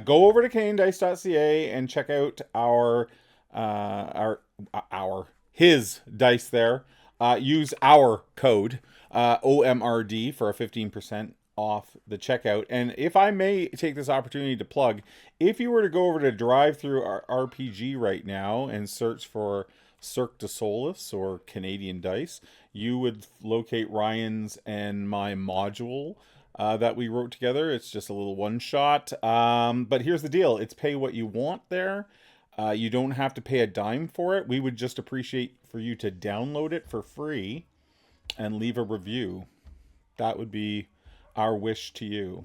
Go over to canedice.ca and check out our his dice there. Use our code OMRD for a 15% off the checkout. And if I may take this opportunity to plug, if you were to go over to Drive Through our RPG right now and search for Cirque du Soleil or Canadian Dice, you would locate Ryan's and my module that we wrote together. It's just a little one shot. But here's the deal, it's pay what you want there. You don't have to pay a dime for it. We would just appreciate for you to download it for free and leave a review. That would be our wish to you.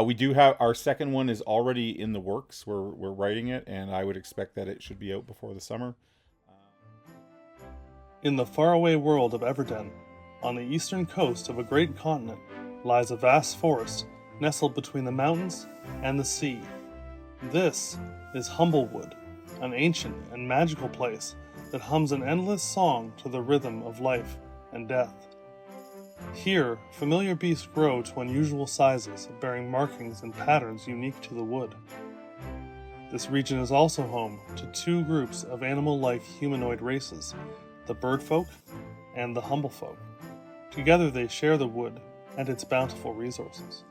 We do have our second one is already in the works. We're writing it, and I would expect that it should be out before the summer. In the faraway world of Everden, on the eastern coast of a great continent, lies a vast forest nestled between the mountains and the sea. This is Humblewood, an ancient and magical place that hums an endless song to the rhythm of life and death. Here, familiar beasts grow to unusual sizes, bearing markings and patterns unique to the wood. This region is also home to two groups of animal-like humanoid races, the birdfolk and the humblefolk. Together they share the wood and its bountiful resources.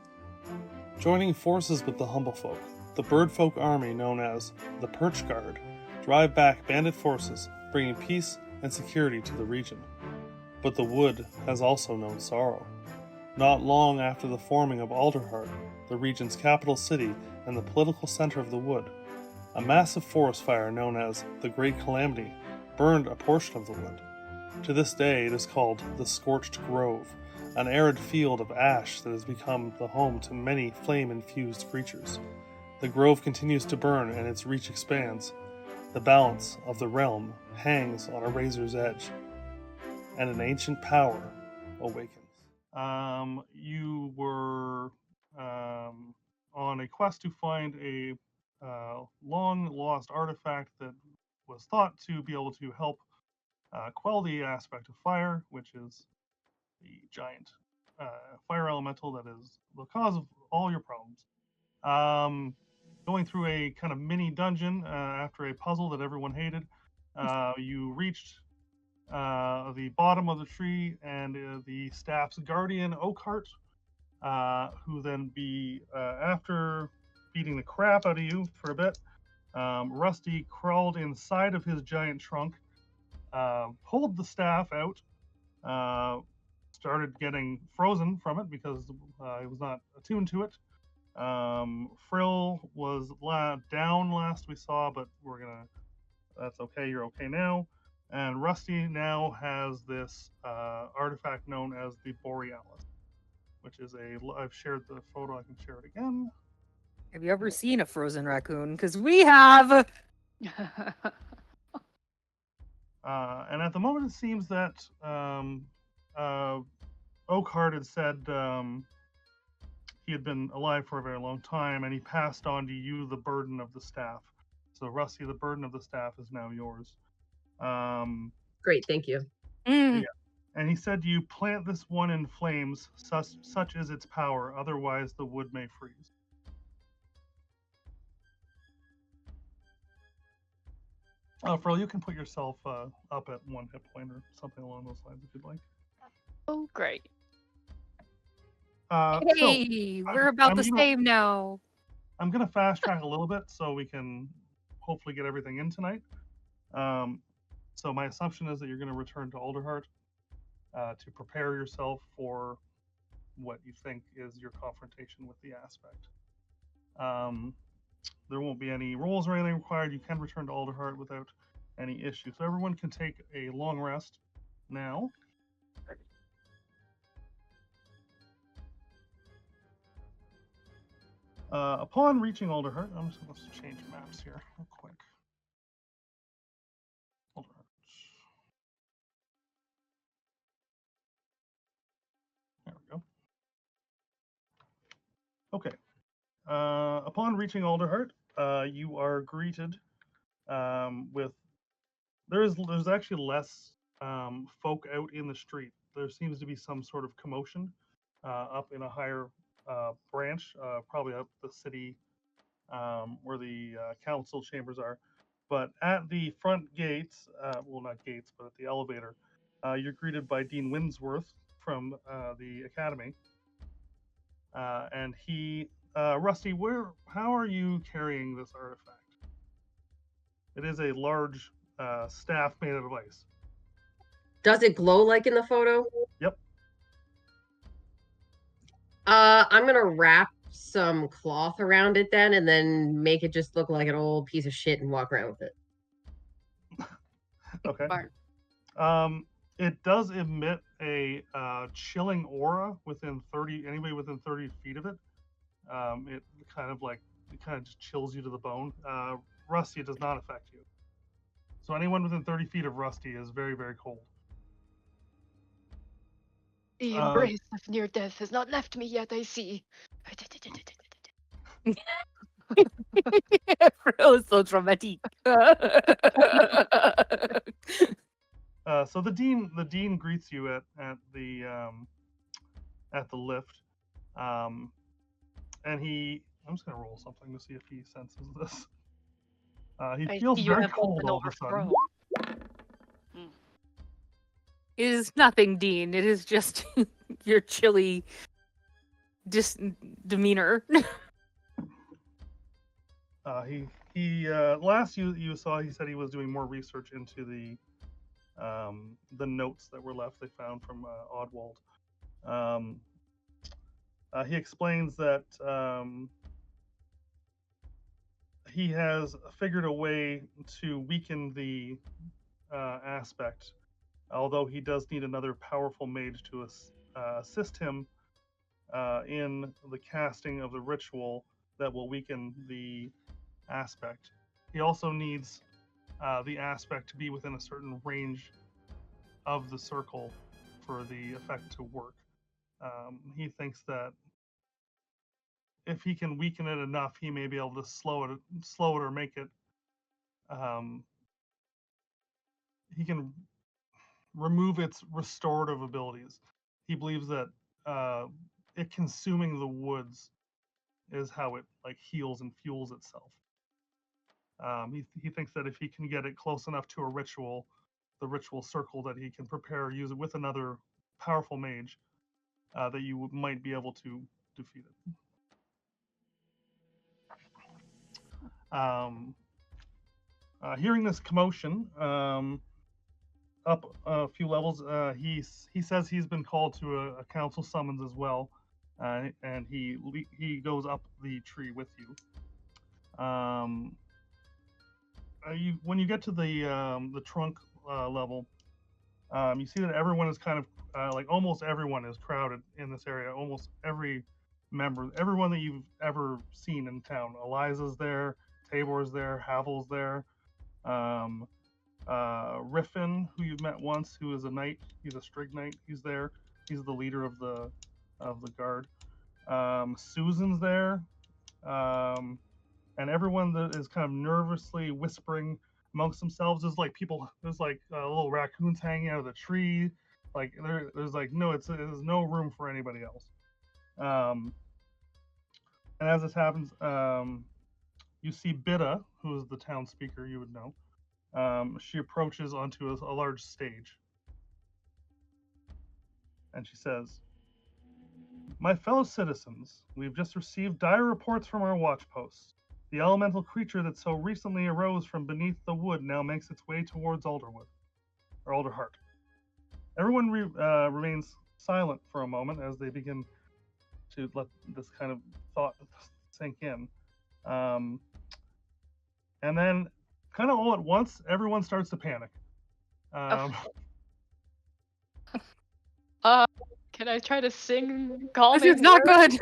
Joining forces with the humblefolk, the birdfolk army known as the Perch Guard drive back bandit forces, bringing peace and security to the region. But the wood has also known sorrow. Not long after the forming of Alderheart, the region's capital city and the political center of the wood, a massive forest fire known as the Great Calamity burned a portion of the wood. To this day, it is called the Scorched Grove, an arid field of ash that has become the home to many flame-infused creatures. The grove continues to burn and its reach expands. The balance of the realm hangs on a razor's edge, and an ancient power awakens. You were on a quest to find a long-lost artifact that was thought to be able to help quell the aspect of fire, which is the giant fire elemental that is the cause of all your problems. Going through a kind of mini dungeon after a puzzle that everyone hated, you reached the bottom of the tree, and the staff's guardian, Oakhart, who then after beating the crap out of you for a bit, Rusty crawled inside of his giant trunk, pulled the staff out, started getting frozen from it because he was not attuned to it. Frill was down last we saw, but that's okay, you're okay now. And Rusty now has this artifact known as the Borealis, which is I've shared the photo, I can share it again. Have you ever seen a frozen raccoon? Because we have. And at the moment, it seems that Oakhart had said he had been alive for a very long time, and he passed on to you the burden of the staff. So, Rusty, the burden of the staff is now yours. Great, thank you. Yeah. And he said, you plant this one in flames, such is its power, otherwise the wood may freeze. Frill, you can put yourself up at 1 hit point or something along those lines if you'd like. Oh, great. Hey, we're about the same now. I'm going to fast track a little bit so we can hopefully get everything in tonight. So my assumption is that you're going to return to Alderheart to prepare yourself for what you think is your confrontation with the aspect. There won't be any rolls or anything required. You can return to Alderheart without any issue. So everyone can take a long rest now. Upon reaching Alderheart, I'm just going to change maps here real quick. Alderheart. There we go. Okay. Upon reaching Alderheart, you are greeted with there's actually less folk out in the street. There seems to be some sort of commotion up in a higher branch, probably up the city where the council chambers are. But at the front gates, well, not gates, but at the elevator, you're greeted by Dean Winsworth from the academy. And he, Rusty, how are you carrying this artifact? It is a large staff made out of ice. Does it glow like in the photo? Yep. I'm gonna wrap some cloth around it then, and then make it just look like an old piece of shit and walk around with it. Okay. Smart. It does emit a chilling aura anybody within 30 feet of it. It kind of just chills you to the bone. Rusty, it does not affect you. So anyone within 30 feet of Rusty is very, very cold. The embrace of near death has not left me yet, I see. Fro's so dramatic. So the dean greets you at the lift, and I'm just gonna roll something to see if he senses this. He feels very cold all of a sudden. It is nothing, Dean. It is just your chilly demeanor. He last you saw, he said he was doing more research into the notes that were left. They found from Oddwald. He explains that he has figured a way to weaken the aspect, although he does need another powerful mage to assist him in the casting of the ritual that will weaken the aspect. He also needs the aspect to be within a certain range of the circle for the effect to work. He thinks that if he can weaken it enough, he may be able to slow it or make it. He can remove its restorative abilities. He believes that it consuming the woods is how it heals and fuels itself. He thinks that if he can get it close enough to a ritual, the ritual circle, that he can prepare, use it with another powerful mage, that you might be able to defeat it. Hearing this commotion, up a few levels, he says he's been called to a council summons as well, and he goes up the tree with you. When you get to the trunk level, you see that everyone is kind of almost everyone is crowded in this area. Almost everyone that you've ever seen in town. Eliza's there, Tabor's there, Havel's there. Riffin, who you've met once, who is a knight. He's a Strig knight. He's there. He's the leader of the guard. Susan's there. And everyone that is kind of nervously whispering amongst themselves. There's little raccoons hanging out of the tree. There's no room for anybody else. And as this happens, you see Bitta, who is the town speaker, you would know. She approaches onto a large stage. And she says, "My fellow citizens, we've just received dire reports from our watch posts. The elemental creature that so recently arose from beneath the wood now makes its way towards Alderheart." Everyone remains silent for a moment as they begin to let this kind of thought sink in. And then, kind of all at once, everyone starts to panic. Can I try to sing calming? This is not good.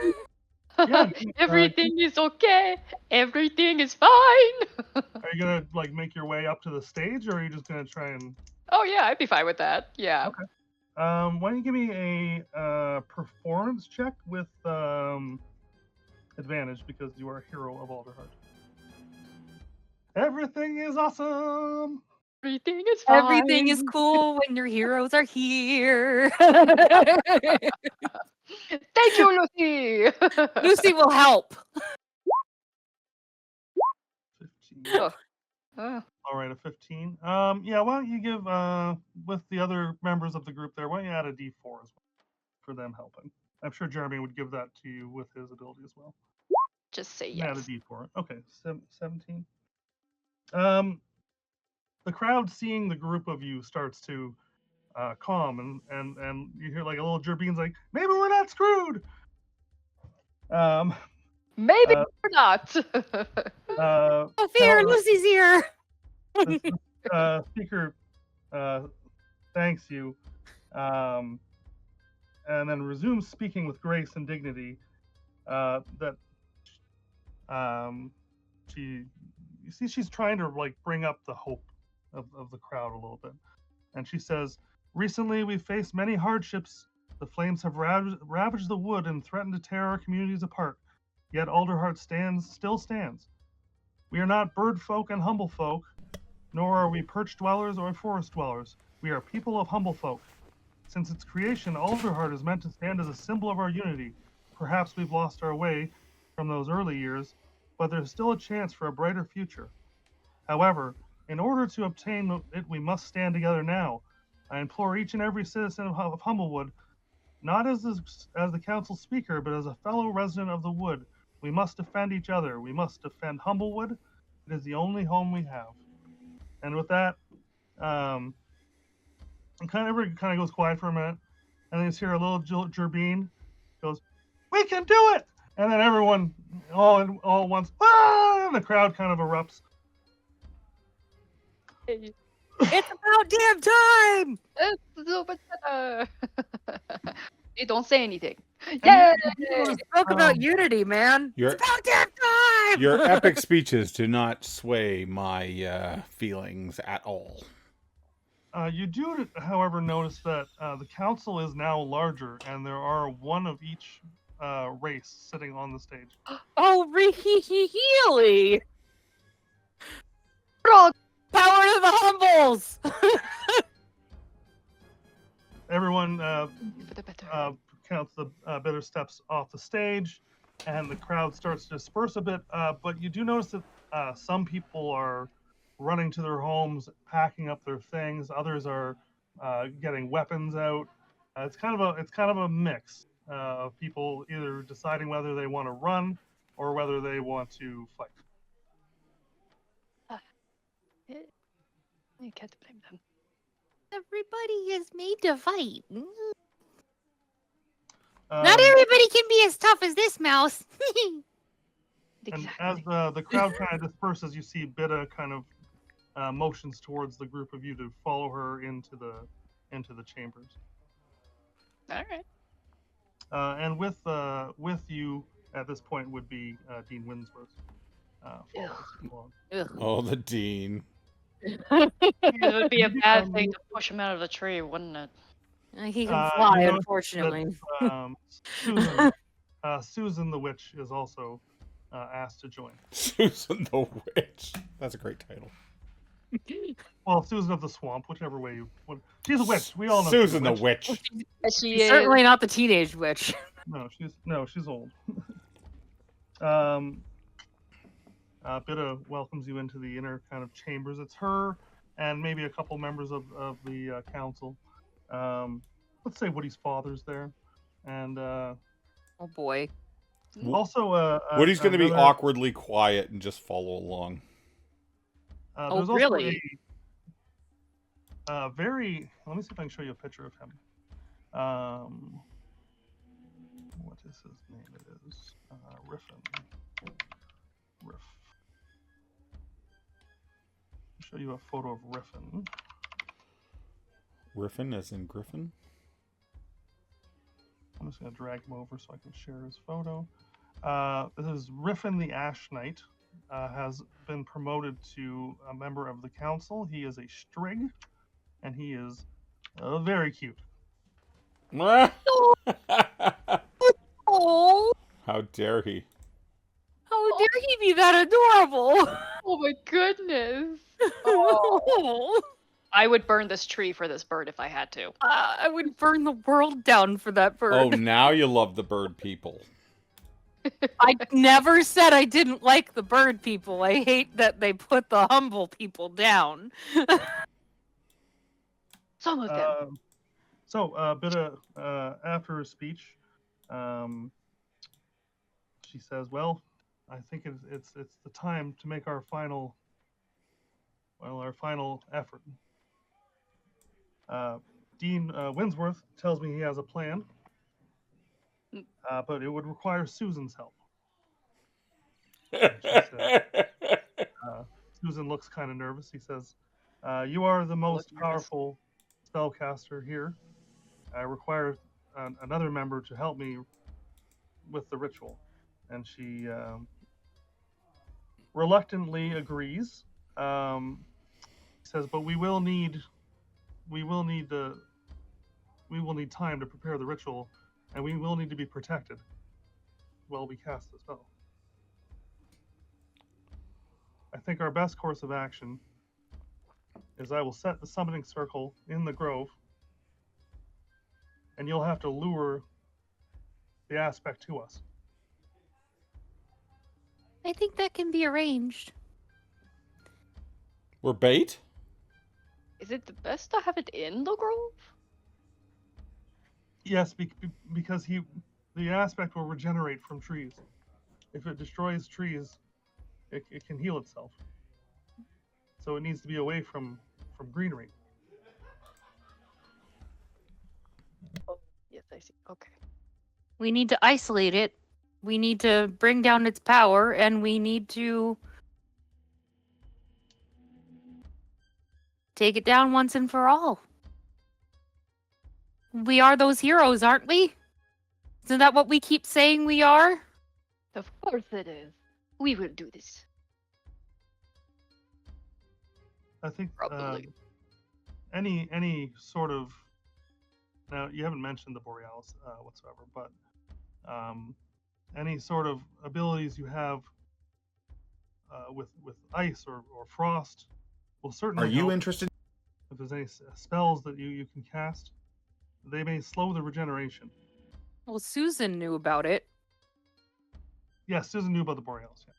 Yeah, Everything is okay. Everything is fine. Are you gonna make your way up to the stage, or are you just gonna try and? Oh yeah, I'd be fine with that. Yeah. Okay. Why don't you give me a performance check with advantage, because you are a hero of Alderheart. Everything is awesome. Everything is fine. Everything is cool when your heroes are here. Thank you, Lucy. Lucy will help. 15. Oh. Oh. All right, a 15. Yeah, why don't you give with the other members of the group there? Why don't you add a D4 as well for them helping? I'm sure Jeremy would give that to you with his ability as well. Just say Add a yes. D4. Okay, 17. The crowd seeing the group of you starts to calm, and you hear like a little Jerbean's like, maybe we're not screwed. Maybe Uh, or not. Oh, fear, Lucy's here. the speaker thanks you, and then resumes speaking with grace and dignity. That she, you see, she's trying to like bring up the hope of the crowd a little bit, and she says, "Recently, we've faced many hardships. The flames have ravaged the wood and threatened to tear our communities apart. Yet Alderheart still stands. We are not bird folk and humble folk, nor are we perch dwellers or forest dwellers. We are people of humble folk. Since its creation, Alderheart is meant to stand as a symbol of our unity. Perhaps we've lost our way from those early years, but there's still a chance for a brighter future. However, in order to obtain it, we must stand together now. I implore each and every citizen of Humblewood, not as the council speaker, but as a fellow resident of the wood. We must defend each other. We must defend Humblewood. It is the only home we have." And with that, everybody kind of goes quiet for a minute, and then you hear a little Gerbine goes, "We can do it!" And then everyone, all at once, ah! And the crowd kind of erupts. It's about damn time. It's so much better. They don't say anything. And Yay! you Spoke about unity, man. Your- It's about damn time. Your epic speeches do not sway my feelings at all. You do, however, notice that the council is now larger, and there are one of each race sitting on the stage. Oh, really? Frog. Power to the humbles. Everyone For the better. counts the bitter steps off the stage, and the crowd starts to disperse a bit. But you do notice that some people are running to their homes, packing up their things. Others are getting weapons out. It's kind of a mix of people either deciding whether they want to run or whether they want to fight. You can't blame them. Everybody is made to fight. Um, Not everybody can be as tough as this mouse. And Exactly. as the crowd kind of disperses, you see Bitta kind of motions towards the group of you to follow her into the chambers. All right. And with you at this point would be Dean Winsworth. Along. Oh, the dean. It would be a bad thing to push him out of the tree, wouldn't it? He can fly, you know unfortunately. Susan, Susan the Witch is also asked to join. Susan the Witch. That's a great title. Well, Susan of the Swamp, whichever way you would. She's a witch. We all know. Susan the she's a witch. Witch. She is. Certainly not the teenage witch. No, she's old. Bitta welcomes you into the inner kind of chambers. It's her and maybe a couple members of the council. Let's say Woody's father's there, and Oh boy. also Woody's going to be another- awkwardly quiet and just follow along. Oh, there's also really? very. Let me see if I can show you a picture of him. What is his name? It is Riffin. Riff. I'll show you a photo of Riffin. Griffin as in Griffin? I'm just going to drag him over so I can share his photo. This is Riffin the Ash Knight. Has been promoted to a member of the council. He is a Strig, and he is very cute. Oh, How dare he? how dare he be that adorable? Oh my goodness. Oh. I would burn this tree for this bird if I had to. I would burn the world down for that bird. Oh, now you love the bird people. I never said I didn't like the bird people. I hate that they put the humble people down. Some of them. So a bit of after her speech, she says, "Well, I think it's the time to make our final effort." Dean Winsworth tells me he has a plan, but it would require Susan's help. She says, Susan looks kind of nervous. He says, "You are the most powerful spellcaster here. I require another member to help me with the ritual." And she reluctantly agrees. Says, "But we will need time to prepare the ritual, and we will need to be protected while we cast the spell. I think our best course of action is I will set the summoning circle in the grove, and you'll have to lure the aspect to us." I think that can be arranged. We're bait? Is it the best to have it in the grove? Yes, because the aspect will regenerate from trees. If it destroys trees, it can heal itself. So it needs to be away from greenery. Oh, yes, I see. Okay. We need to isolate it. We need to bring down its power, and we need to take it down once and for all. We are those heroes, aren't we? Isn't that what we keep saying we are? Of course it is. We will do this. I think Probably. any sort of, now you haven't mentioned the Borealis whatsoever, but any sort of abilities you have with ice or frost will certainly Are you help. interested? If there's any spells that you can cast, they may slow the regeneration. Well, Susan knew about it. Yes, Susan knew about the Borealis. Yeah.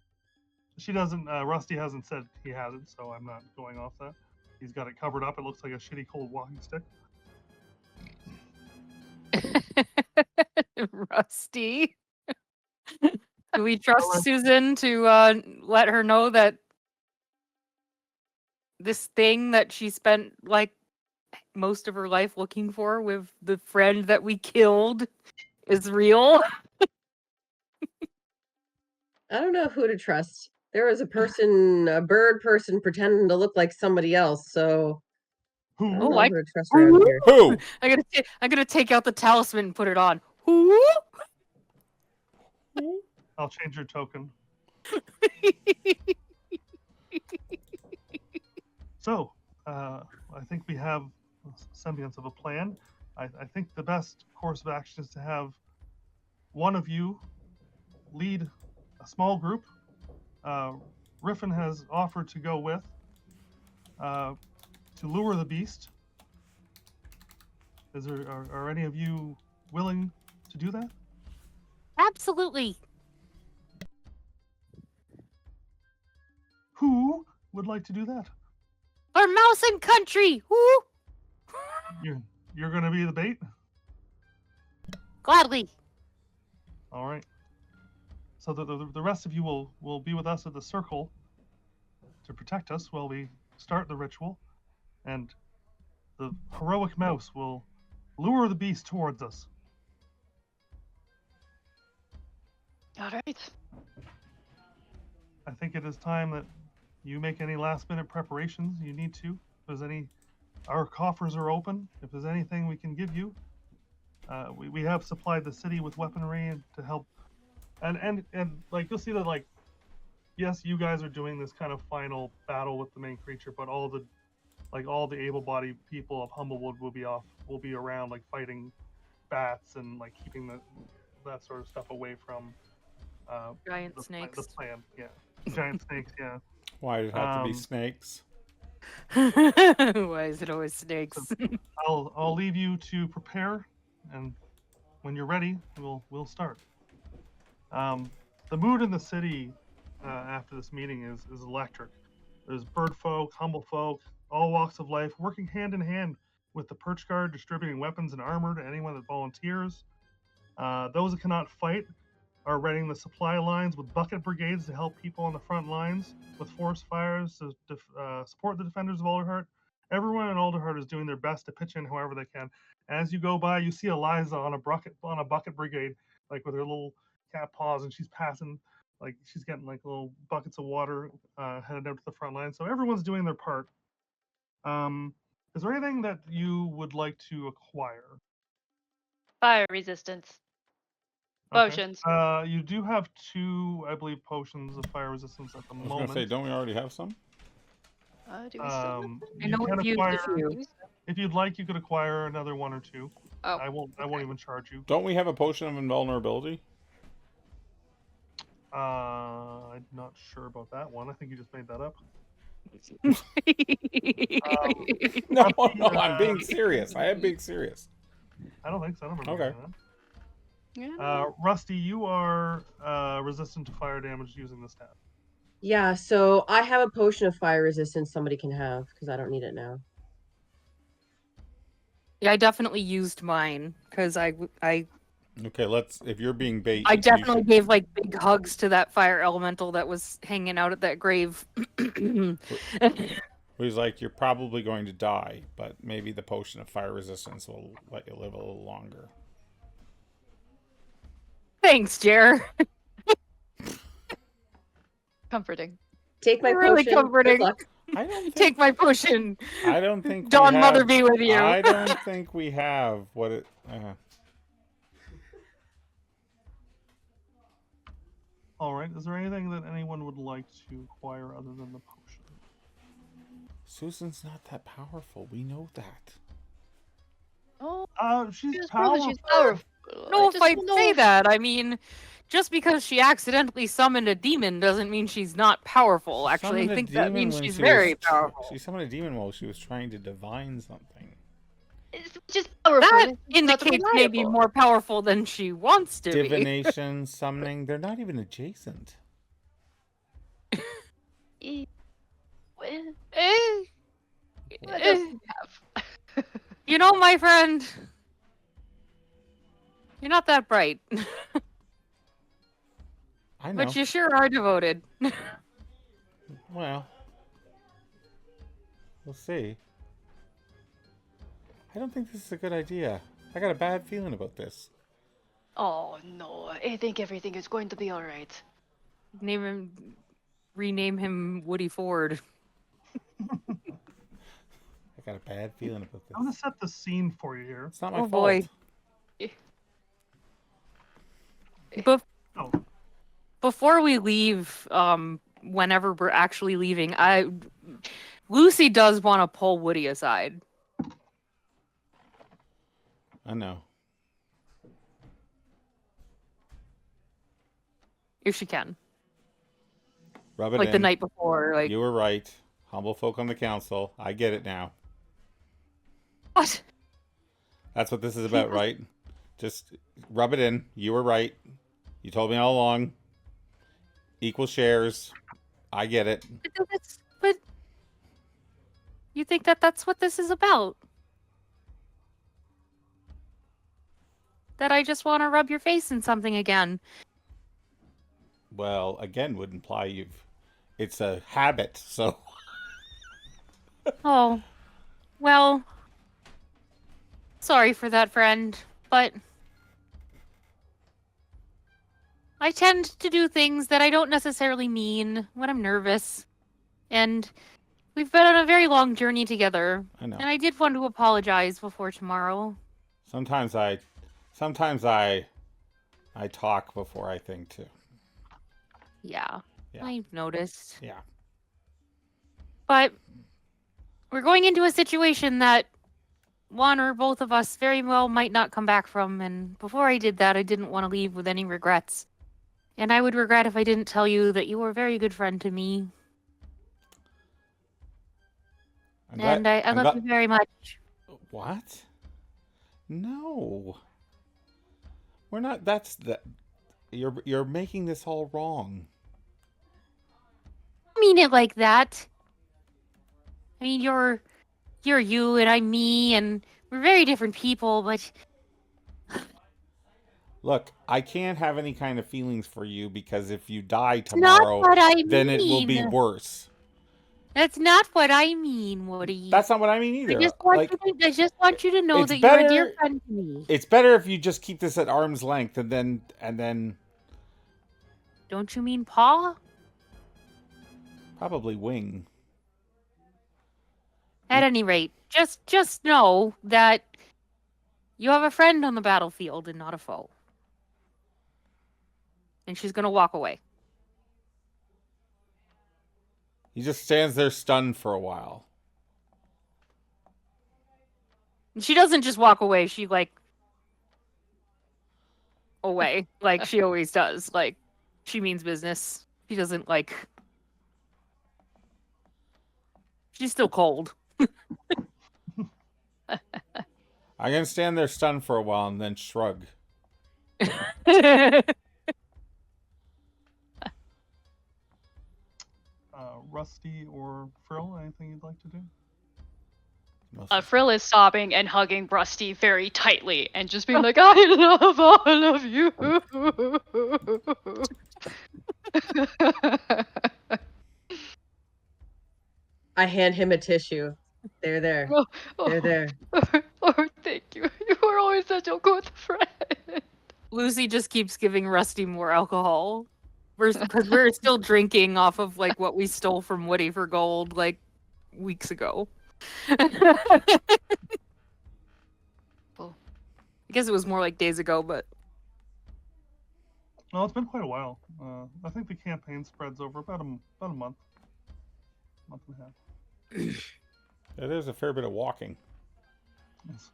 She doesn't. Rusty hasn't said he has it, so I'm not going off that. He's got it covered up. It looks like a shitty cold walking stick. Rusty. Do we trust Susan to let her know that this thing that she spent like most of her life looking for with the friend that we killed is real? I don't know who to trust. There was a bird person pretending to look like somebody else, so I don't know who to trust around here. Who? I'm gonna take out the talisman and put it on. Who? I'll change your token. So, I think we have a semblance of a plan. I think the best course of action is to have one of you lead a small group. Riffin has offered to go with to lure the beast. Are any of you willing to do that? Absolutely. Who would like to do that? For Mouse and Country. Woo! You're going to be the bait? Gladly. All right. So the rest of you will be with us at the circle to protect us while we start the ritual, and the heroic mouse will lure the beast towards us. All right. I think it is time that you make any last-minute preparations you need to. If there's any, our coffers are open. If there's anything we can give you, we have supplied the city with weaponry and to help. And like you'll see that, like, yes, you guys are doing this kind of final battle with the main creature, but all the able-bodied people of Humblewood will be around, like fighting bats and like keeping that sort of stuff away from Giant snakes. The plan, yeah. Giant snakes, yeah. Why does it have to be snakes? Why is it always snakes? I'll leave you to prepare, and when you're ready, we'll start. The mood in the city after this meeting is electric. There's bird folk, humble folk, all walks of life working hand in hand with the Perch Guard, distributing weapons and armor to anyone that volunteers. Those that cannot fight are readying the supply lines with bucket brigades to help people on the front lines, with forest fires to support the defenders of Alderheart. Everyone in Alderheart is doing their best to pitch in however they can. As you go by, you see Eliza on a bucket brigade, like with her little cat paws, and she's passing, like she's getting like little buckets of water headed out to the front line. So everyone's doing their part. Is there anything that you would like to acquire? Fire resistance. Okay. Potions. You do have 2, I believe, potions of fire resistance at the moment. I was going to say, don't we already have some? Do we still have them? I know we've used a few. If you'd like, you could acquire another 1 or 2. Oh. I won't even charge you. Don't we have a potion of invulnerability? I'm not sure about that one. I think you just made that up. No, I'm being serious. I am being serious. I don't think so. I don't remember Okay. that. Yeah. Rusty, you are resistant to fire damage using this tab. Yeah, so I have a potion of fire resistance somebody can have because I don't need it now. Yeah, I definitely used mine because I Okay, if you're being bait, I definitely gave like big hugs to that fire elemental that was hanging out at that grave. He's like, you're probably going to die, but maybe the potion of fire resistance will let you live a little longer. Thanks, Jer. Comforting. Take my Really potion. comforting. Good luck. I don't think, Take my potion. I don't think Dawn we Mother have, be with you. I don't think we have what it. All right. Is there anything that anyone would like to acquire other than the potion? Susan's not that powerful. We know that. Oh, She's she's powerful. powerful. No, I if I just know say if- that, I mean, just because she accidentally summoned a demon doesn't mean she's not powerful. Actually, Summoned I a think that demon means when she's she very was powerful. She summoned a demon while she was trying to divine something. It's just powerful. That it's not indicates maybe reliable. more powerful than she wants to be. Divination, summoning, they're not even adjacent. Eh, well, Eh, what eh. else do we have? You know, my friend, you're not that bright, I know. but you sure are devoted. Well, we'll see. I don't think this is a good idea. I got a bad feeling about this. Oh no, I think everything is going to be alright. Rename him Woody Ford. I got a bad feeling about this. I'm gonna set the scene for you here. It's not my Oh, fault. boy. Oh, Before we leave, whenever we're actually leaving, Lucy does want to pull Woody aside. I know. If she can. Rub it Like in. the night before, like You were right. Humble folk on the council. I get it now. what? That's what this is about, right? Just rub it in. You were right. You told me all along. Equal shares. I get it. But you think that that's what this is about? That I just want to rub your face in something again. Well, again, would imply it's a habit, so. Oh, well, sorry for that, friend, but I tend to do things that I don't necessarily mean when I'm nervous. And we've been on a very long journey together. I know. And I did want to apologize before tomorrow. Sometimes I talk before I think too. Yeah, Yeah. I've noticed. Yeah. But we're going into a situation that one or both of us very well might not come back from. And before I did that, I didn't want to leave with any regrets. And I would regret if I didn't tell you that you were a very good friend to me. And I love you very much. What? No. We're not. You're making this all wrong. I mean it like that. I mean, you're you and I'm me, and we're very different people, but Look, I can't have any kind of feelings for you because if you die it's not tomorrow, what I then it will be mean. worse. That's not what I mean, Woody. That's not what I mean either. I just want you to know it's that you're a better- dear friend to me. It's better if you just keep this at arm's length and then Don't you mean paw? probably wing. At any rate, just know that you have a friend on the battlefield and not a foe. And she's gonna walk away. He just stands there stunned for a while. And she doesn't just walk away, she away. Like she always does. Like she means business. She doesn't she's still cold. I'm gonna stand there stunned for a while and then shrug. Rusty or Frill, anything you'd like to do? Frill is sobbing and hugging Rusty very tightly and just being like, I love all of you. I hand him a tissue. There. They're there. Oh, thank you. You are always such a good friend. Lucy just keeps giving Rusty more alcohol. Because we're still drinking off of what we stole from Woody for gold weeks ago. Well, I guess it was more like days ago, but No, it's been quite a while. I think the campaign spreads over about a month and a half. Yeah, there's a fair bit of walking. It's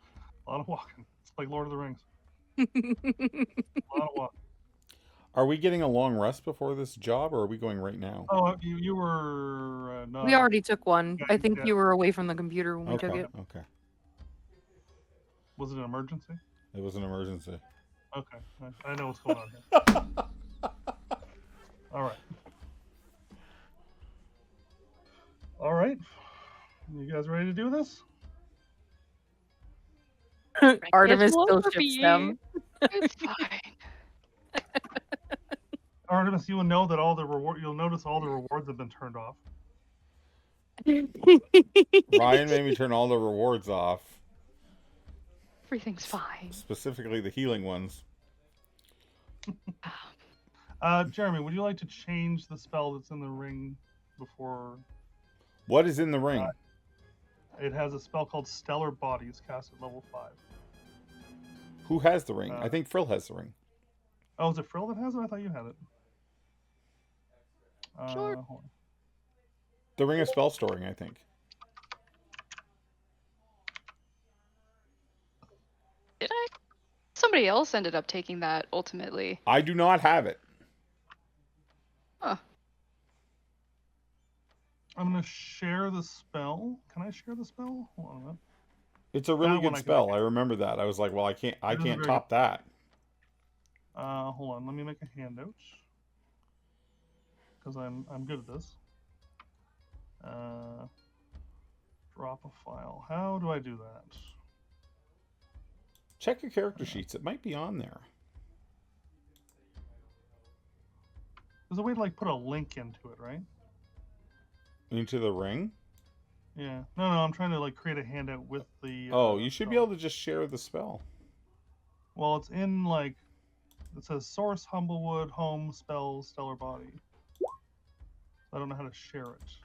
a lot of walking. It's like Lord of the Rings. A lot of walking. Are we getting a long rest before this job, or are we going right now? Oh, you were no. we already took one. Yeah, I think yeah. you were away from the computer when we took Okay, it. okay. Was it an emergency? It was an emergency. Okay, I know what's going on here. All right. You guys ready to do this? Artemis It's still over ships me. them. It's fine. Artemis, you will know that you'll notice all the rewards have been turned off. Ryan made me turn all the rewards off, Everything's fine. specifically the healing ones. Jeremy, would you like to change the spell that's in the ring before? What is in the ring? It has a spell called Stellar Bodies, cast at level 5. Who has the ring? I think Frill has the ring. Oh, is it Frill that has it? I thought you had it. Sure. Hold on. The ring of spell storing, I think. Did I? Somebody else ended up taking that ultimately. I do not have it. Huh. I'm gonna share the spell. Can I share the spell? Hold on a minute. It's a really That one good I can spell. make. I remember that. I was like, well, I It is a can't very top that. Hold on. Let me make a handout because I'm good at this. Drop a file. How do I do that? Check your character sheets. It might be on there. There's a way to put a link into it, right? Into the ring? Yeah. No, I'm trying to create a handout with the. Oh, you should be spell. able to just share the spell. Well, it's in it says source Humblewood home spells stellar body. I don't know how to share it.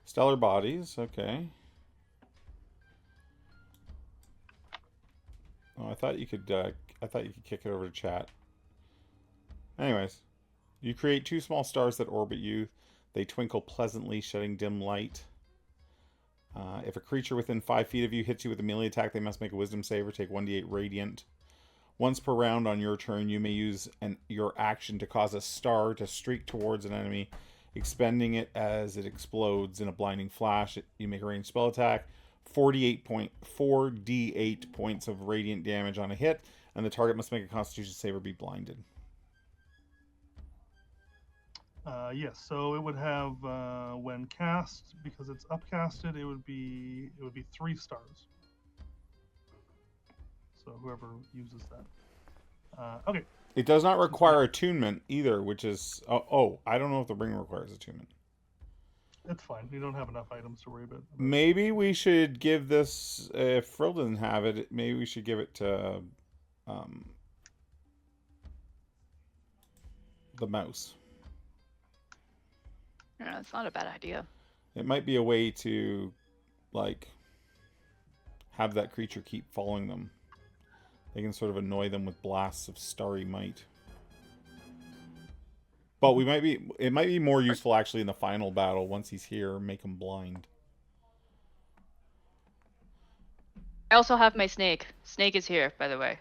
Stellar bodies. Okay. Oh, I thought you could. I thought you could kick it over to chat. Anyways, you create 2 small stars that orbit you. They twinkle pleasantly, shedding dim light. If a creature within 5 feet of you hits you with a melee attack, they must make a wisdom save or take 1d8 radiant. Once per round on your turn, you may use your action to cause a star to streak towards an enemy, expending it as it explodes in a blinding flash. You make a ranged spell attack. 4d8 points of radiant damage on a hit, and the target must make a Constitution save or be blinded. Yes, so it would have when cast, because it's upcasted, it would be 3 stars. So whoever uses that. Okay. It does not require attunement either, which is I don't know if the ring requires attunement. That's fine. We don't have enough items to worry about. Maybe we should give this, if Frill doesn't have it, maybe we should give it to the mouse. Yeah, it's not a bad idea. It might be a way to, like, have that creature keep following them. They can sort of annoy them with blasts of starry might. But it might be more useful actually in the final battle once he's here, make him blind. I also have my snake. Snake is here, by the way.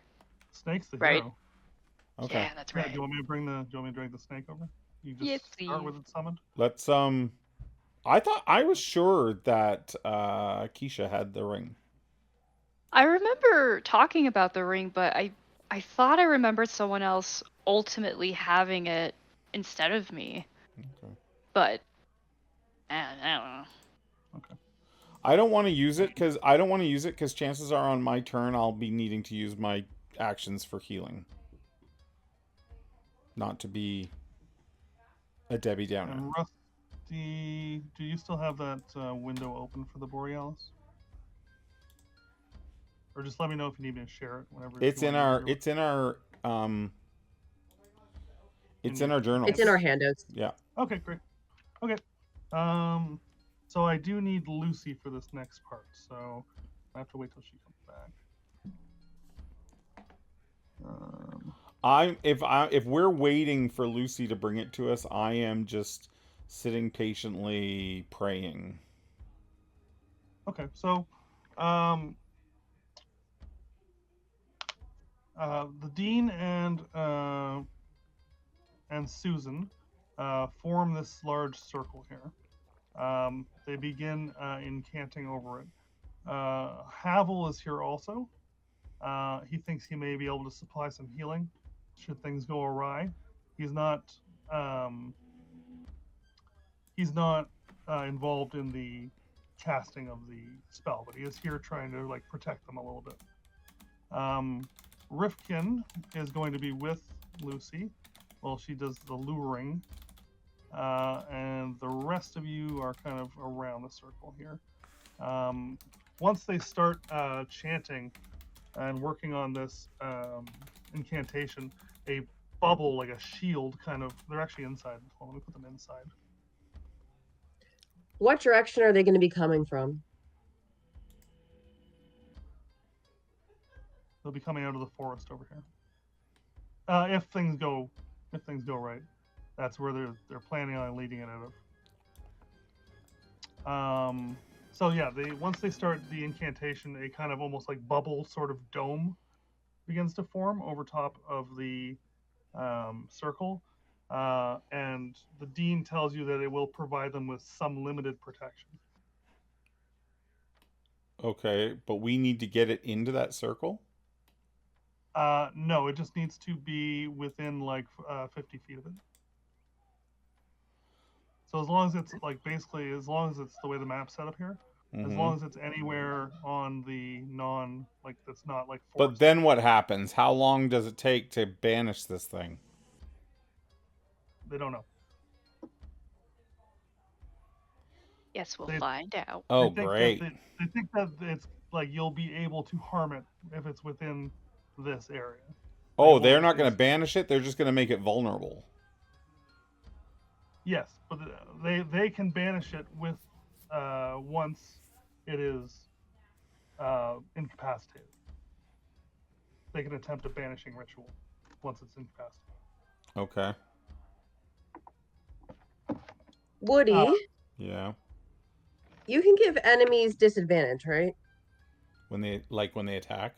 Snake's the right? hero. Okay. Yeah, that's right. Do you want me to bring the snake over? You just Yes, start please. with it summoned? Let's I was sure that Keisha had the ring. I remember talking about the ring, but I thought I remembered someone else ultimately having it instead of me. Okay. But I don't know. Okay. I don't want to use it because chances are on my turn I'll be needing to use my actions for healing. Not to be a Debbie Downer. And Rusty, do you still have that window open for the Borealis? Or just let me know if you need me to share it whenever. It's in our journal. It's in our handouts. Yeah. Okay, great. Okay. So I do need Lucy for this next part, so I have to wait till she comes back. If we're waiting for Lucy to bring it to us, I am just sitting patiently praying. Okay, so the Dean and Susan form this large circle here. They begin incanting over it. Havel is here also. He thinks he may be able to supply some healing should things go awry. He's not involved in the casting of the spell, but he is here trying to like protect them a little bit. Rifkin is going to be with Lucy while she does the luring, and the rest of you are kind of around the circle here. Once they start chanting and working on this incantation, a bubble, like a shield, kind of, they're actually inside. Well, let me put them inside. What direction are they going to be coming from? They'll be coming out of the forest over here. If things go right, that's where they're planning on leading it out of. So yeah, once they start the incantation, a kind of almost like bubble sort of dome begins to form over top of the circle, and the Dean tells you that it will provide them with some limited protection. Okay, but we need to get it into that circle? No, it just needs to be within like 50 feet of it. So as long as it's like basically, as long as it's the way the map's set up here, as long as it's anywhere on the that's not like forest. But then what happens? How long does it take to banish this thing? They don't know. Yes, we'll find out. Oh, they great. They think that it's like you'll be able to harm it if it's within this area. Oh, they're not going to banish it? They're just going to make it vulnerable. Yes, but they can banish it with once it is incapacitated. They can attempt a banishing ritual once it's incapacitated. Okay. Woody, Yeah. you can give enemies disadvantage, right? When they attack?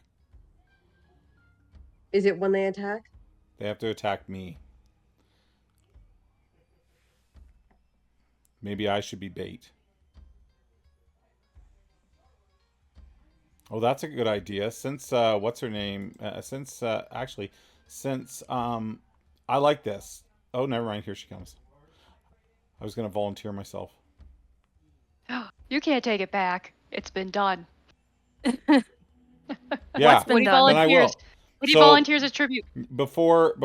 Is it when they attack? They have to attack me. Maybe I should be bait. Oh, that's a good idea. Since what's her name? Since I like this. Oh, never mind. Here she comes. I was gonna volunteer myself. You can't take it back. It's been done. Yeah, What's been Woody done? then I volunteers. will. Woody So volunteers as tribute. before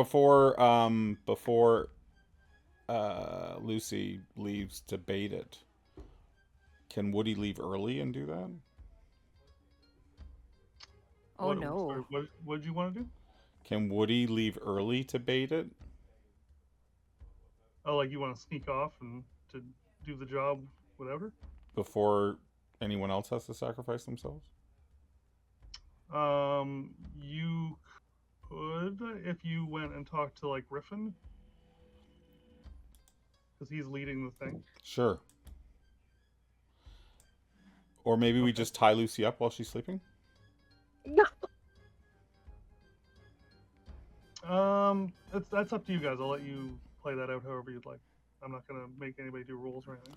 Lucy leaves to bait it, can Woody leave early and do that? Oh What, no. sorry, what did you want to do? Can Woody leave early to bait it? Oh, like you want to sneak off and to do the job, whatever? Before anyone else has to sacrifice themselves? You could if you went and talked to like Griffin, because he's leading the thing. Sure. Or maybe we Okay. just tie Lucy up while she's sleeping? That's up to you guys. I'll let you play that out however you'd like. I'm not gonna make anybody do rules or anything.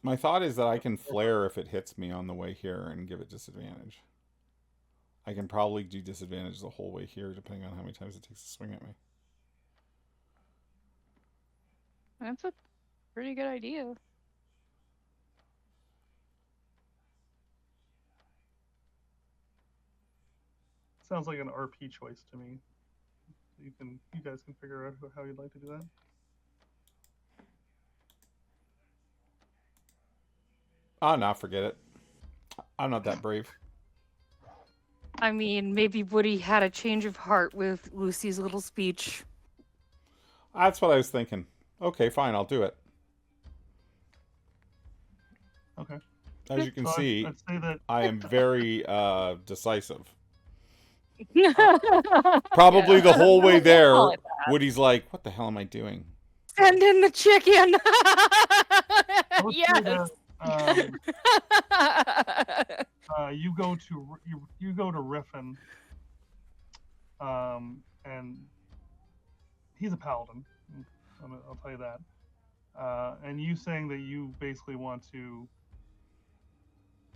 My thought is that I can flare if it hits me on the way here and give it disadvantage. I can probably do disadvantage the whole way here, depending on how many times it takes to swing at me. That's a pretty good idea. Sounds like an RP choice to me. You guys can figure out how you'd like to do that. Ah, nah, forget it. I'm not that brave. I mean, maybe Woody had a change of heart with Lucy's little speech. That's what I was thinking. Okay, fine, I'll do it. Okay. As you can So see, I'd say that I am very decisive. Probably the whole way there, Call it Woody's like, what the hell am I doing? Send in the chicken. I would say Yes. that, you go to Riffin, and he's a paladin. I'll tell you that. And you saying that you basically want to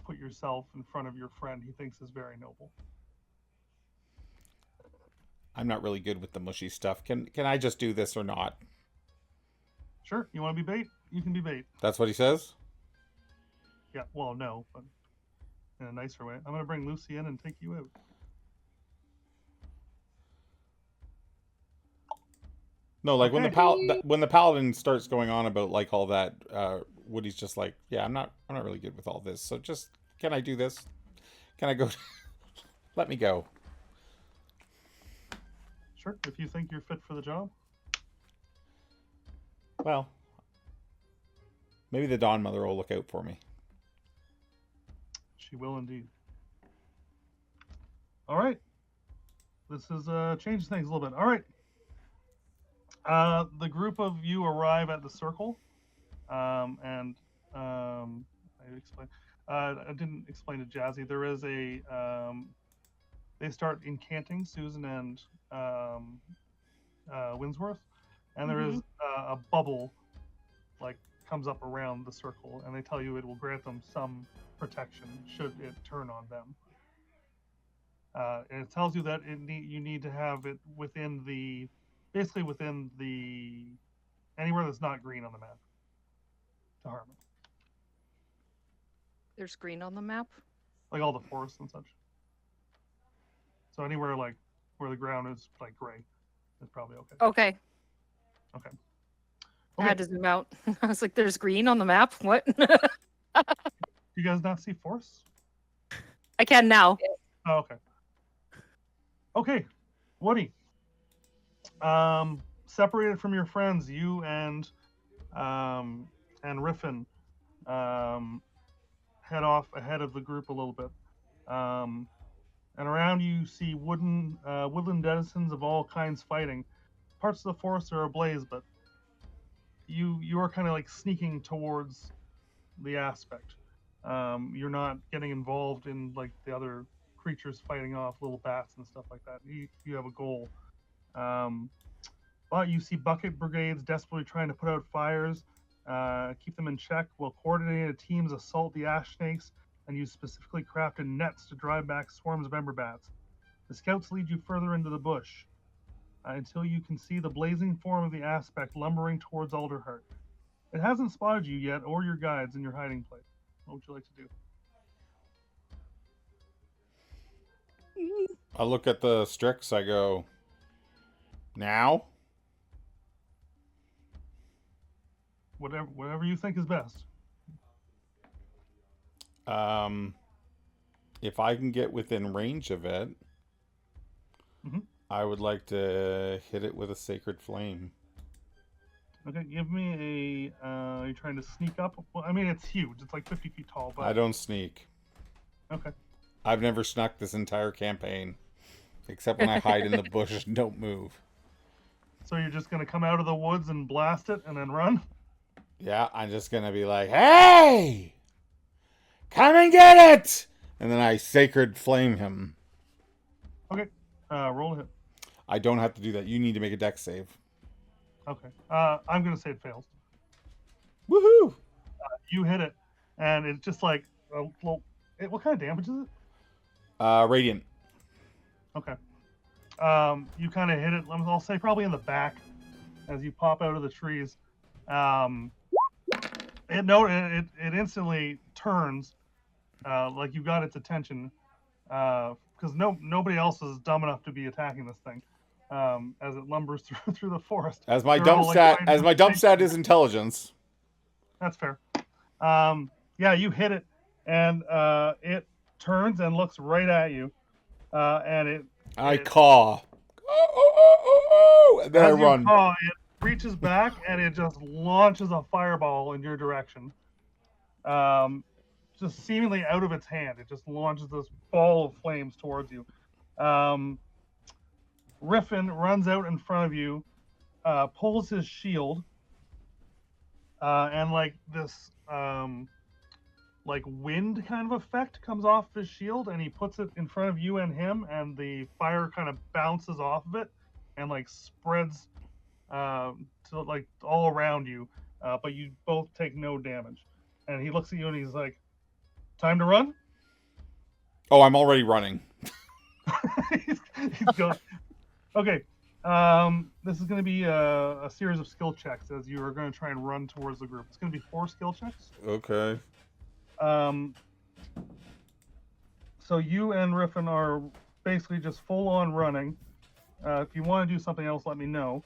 put yourself in front of your friend, he thinks is very noble. I'm not really good with the mushy stuff. Can I just do this or not? Sure, you want to be bait? You can be bait. That's what he says? Yeah, well, no, but in a nicer way. I'm going to bring Lucy in and take you out. No, like Okay. when the paladin starts going on about like all that, Woody's just like, yeah, I'm not really good with all this. So just can I do this? Can I go? Let me go. Sure, if you think you're fit for the job. Well, maybe the Dawn Mother will look out for me. She will indeed. All right. This is changes things a little bit. All right. The group of you arrive at the circle, and I didn't explain to Jazzy. There is a they start incanting Susan and Winsworth, and there is a bubble like comes up around the circle, and they tell you it will grant them some protection should it turn on them. And it tells you that you need to have it within the anywhere that's not green on the map to harm it. There's green on the map. Like all the forests and such. So anywhere like where the ground is like gray is probably okay. Okay. Okay. I had to zoom out. I was like, there's green on the map? What? You guys not see forests? I can now. Oh, okay. Okay, Woody. Separated from your friends, you and Riffin head off ahead of the group a little bit. And around you see woodland denizens of all kinds fighting. Parts of the forest are ablaze, but you are kind of like sneaking towards the aspect. You're not getting involved in like the other creatures fighting off little bats and stuff like that. You have a goal. But you see bucket brigades desperately trying to put out fires, keep them in check, while coordinated teams assault the ash snakes and use specifically crafted nets to drive back swarms of ember bats. The scouts lead you further into the bush until you can see the blazing form of the aspect lumbering towards Alderheart. It hasn't spotted you yet or your guides in your hiding place. What would you like to do? I look at the Strix, I go, now? Whatever you think is best. If I can get within range of it, I would like to hit it with a Sacred Flame. Okay, give me a... are you trying to sneak up? Well, I mean, it's huge. It's like 50 feet tall, but... I don't sneak. Okay. I've never snuck this entire campaign. Except when I hide in the bush and don't move. So you're just going to come out of the woods and blast it and then run? Yeah, I'm just going to be like, hey! Come and get it! And then I Sacred Flame him. Okay, roll a hit. I don't have to do that. You need to make a dex save. Okay, I'm going to say it fails. Woohoo! You hit it, and it's just like, what kind of damage is it? Radiant. Okay. You kind of hit it, I'll say probably in the back as you pop out of the trees. It instantly turns, like you got its attention, because nobody else is dumb enough to be attacking this thing, as it lumbers through the forest. As my dump stat is intelligence. That's fair. Yeah, you hit it, and it turns and looks right at you, and I caw. Oh, and then I run. It reaches back and it just launches a fireball in your direction. Just seemingly out of its hand. It just launches this ball of flames towards you. Riffin runs out in front of you, pulls his shield, and like this like wind kind of effect comes off his shield, and he puts it in front of you and him, and the fire kind of bounces off of it and like spreads to like all around you, but you both take no damage. And he looks at you and he's like, time to run? Oh, I'm already running. he's going. Okay, this is going to be a series of skill checks as you are going to try and run towards the group. It's going to be 4 skill checks. Okay. So you and Riffin are basically just full on running. If you want to do something else, let me know.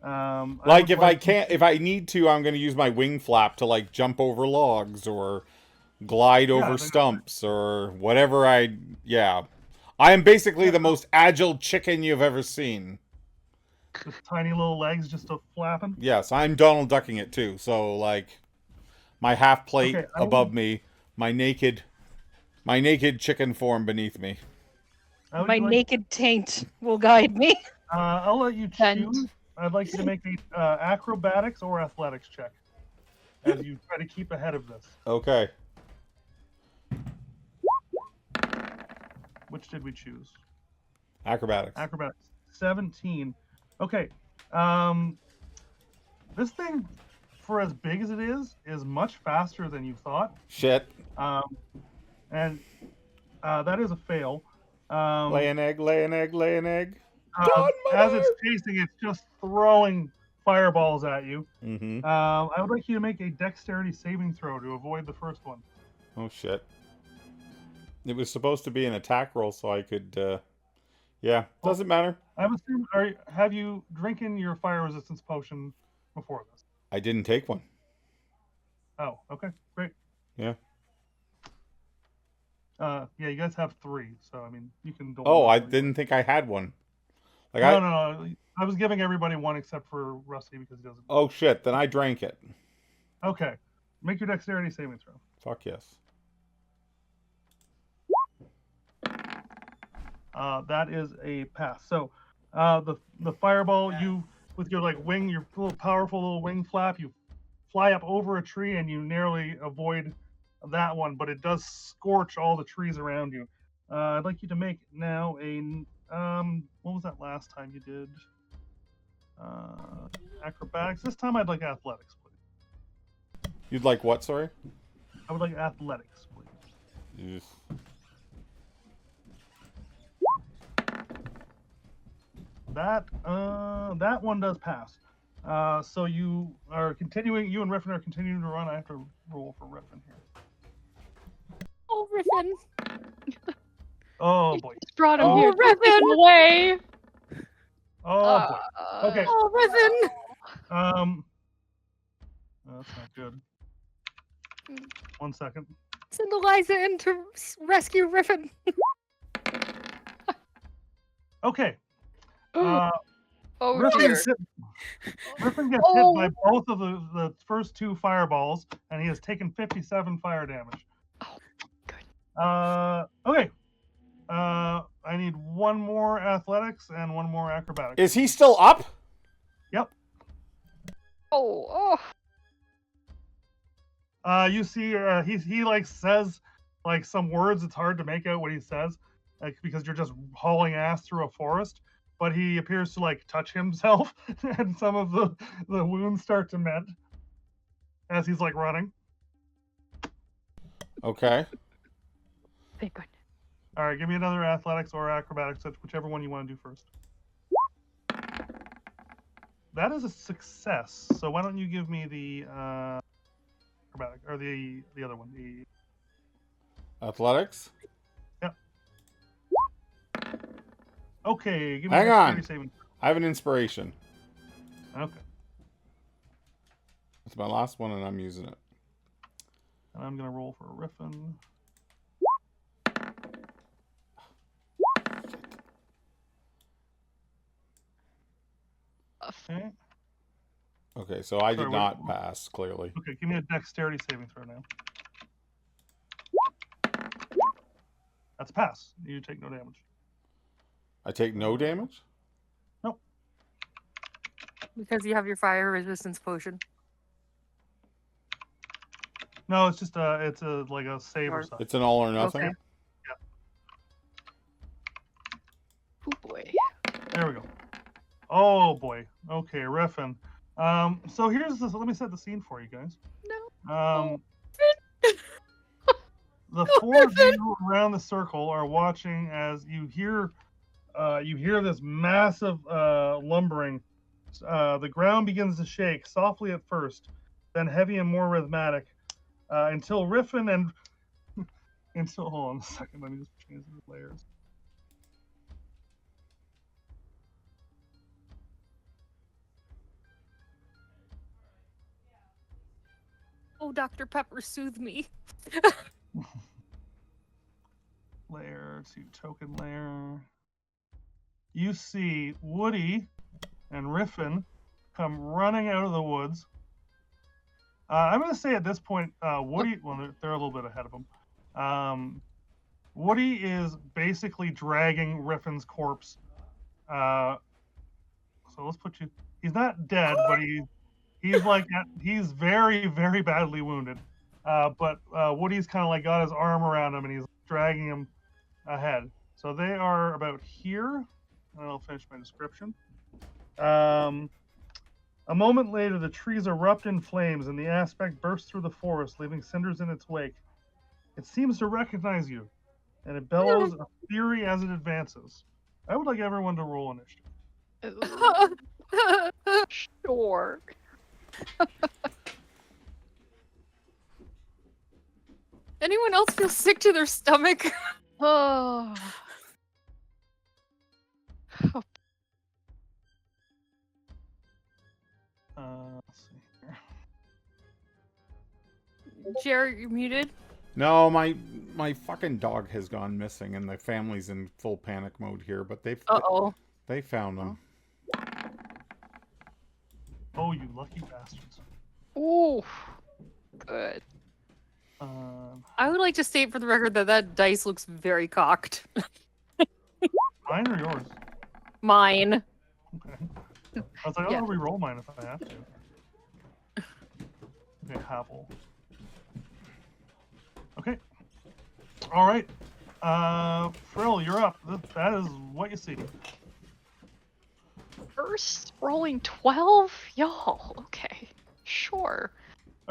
If I need to, I'm going to use my wing flap to like jump over logs or glide over stumps or whatever. I am basically the most agile chicken you've ever seen. Just tiny little legs just flapping. Yes, I'm Donald Ducking it too. So like my half plate above me, my naked chicken form beneath me. My naked taint will guide me. I'll let you choose. I'd like you to make a acrobatics or athletics check as you try to keep ahead of this. Okay. Which did we choose? Acrobatics. 17. Okay. This thing, for as big as it is much faster than you thought. Shit. And that is a fail. Lay an egg. As it's chasing, it's just throwing fireballs at you. Mm-hmm. I would like you to make a dexterity saving throw to avoid the first one. Oh, shit. It was supposed to be an attack roll, so I could... doesn't matter. I'm assuming, have you drinking your fire resistance potion before this? I didn't take one. Oh, okay, great. Yeah. You guys have 3, so I mean, you can go. Oh, I didn't think I had one. No. I was giving everybody one except for Rusty because he doesn't. Oh shit! Then I drank it. Okay, make your dexterity saving throw. Fuck yes. That is a pass. So, the fireball, you with your wing, your little powerful little wing flap, you fly up over a tree and you narrowly avoid that one, but it does scorch all the trees around you. I'd like you to make now a what was that last time you did? Acrobatics. This time I'd like athletics, please. You'd like what? Sorry. I would like athletics, please. Ugh. That one does pass. So you are continuing. You and Riffin are continuing to run. I have to roll for Riffin here. Oh, Riffin. Oh boy. Just brought him Oh, here. Don't take him Riffin. away. Oh boy. Okay. Oh, Riffin. That's not good. 1 second. Send Eliza in to rescue Riffin. Okay. Oh Riffin dear. gets hit by both of the first 2 fireballs, and he has taken 57 fire damage. Oh, good. Okay. I need 1 more athletics and 1 more acrobatics. Is he still up? Yep. Oh. You see, he like says like some words. It's hard to make out what he says, like because you're just hauling ass through a forest. But he appears to like touch himself, and some of the wounds start to mend as he's like running. Okay. Thank goodness. All right, give me another athletics or acrobatics, whichever one you want to do first. That is a success. So why don't you give me the acrobatic or the other one? The Athletics? Yep. Okay, give me Hang a on. dexterity saving. I have an inspiration. Okay. It's my last one, and I'm using it. And I'm gonna roll for Riffin. Okay. Okay, so I did Sorry, not pass, clearly. Okay, give me a dexterity saving throw now. That's a pass. You take no damage. I take no damage? Nope. Because you have your fire resistance potion. No, it's just it's a like a save or something. It's an all or nothing? Okay. Oh boy. There we go. Oh boy. Okay, Riffin. So here's this. Let me set the scene for you guys. No. The 4 of you around the circle are watching as you hear this massive lumbering. The ground begins to shake softly at first, then heavy and more rhythmic, until Riffin and until hold on a second. Let me just change the layers. Oh, Dr. Pepper, soothe me. Layer to token layer. You see Woody and Riffin come running out of the woods. I'm going to say at this point, Woody, well, they're a little bit ahead of him. Woody is basically dragging Riffin's corpse. So let's put you, he's not dead, but he's like, he's very, very badly wounded. But Woody's kind of like got his arm around him and he's dragging him ahead. So they are about here, and I'll finish my description. A moment later, the trees erupt in flames, and the aspect bursts through the forest, leaving cinders in its wake. It seems to recognize you, and it bellows a fury as it advances. I would like everyone to roll initiative. Sure. Anyone else feel sick to their stomach? Oh. Let's see here. Jared, you're muted. No, my fucking dog has gone missing, and the family's in full panic mode here, but they found him. Oh, you lucky bastards. Ooh. Good. I would like to state for the record that dice looks very cocked. Mine or yours? Mine. Okay. I was like, I'll re-roll mine if I have to. Okay, Havel. Okay. All right. Frill, you're up. That is what you see. First rolling 12? Y'all. Okay. Sure.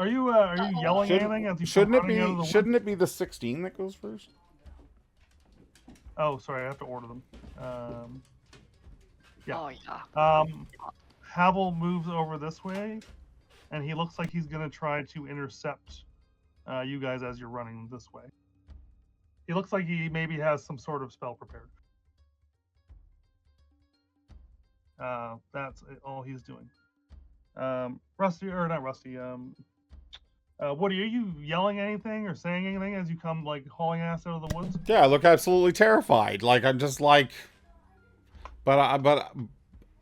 Are you yelling anything as you come running out of the Shouldn't it be the 16 that goes first? Oh, sorry, I have to order them. Yeah. Oh yeah. Havel moves over this way, and he looks like he's gonna try to intercept you guys as you're running this way. He looks like he maybe has some sort of spell prepared. That's all he's doing. Rusty, or not Rusty, Woody, are you yelling anything or saying anything as you come, like, hauling ass out of the woods? Yeah, I look absolutely terrified. Like, I'm just like... But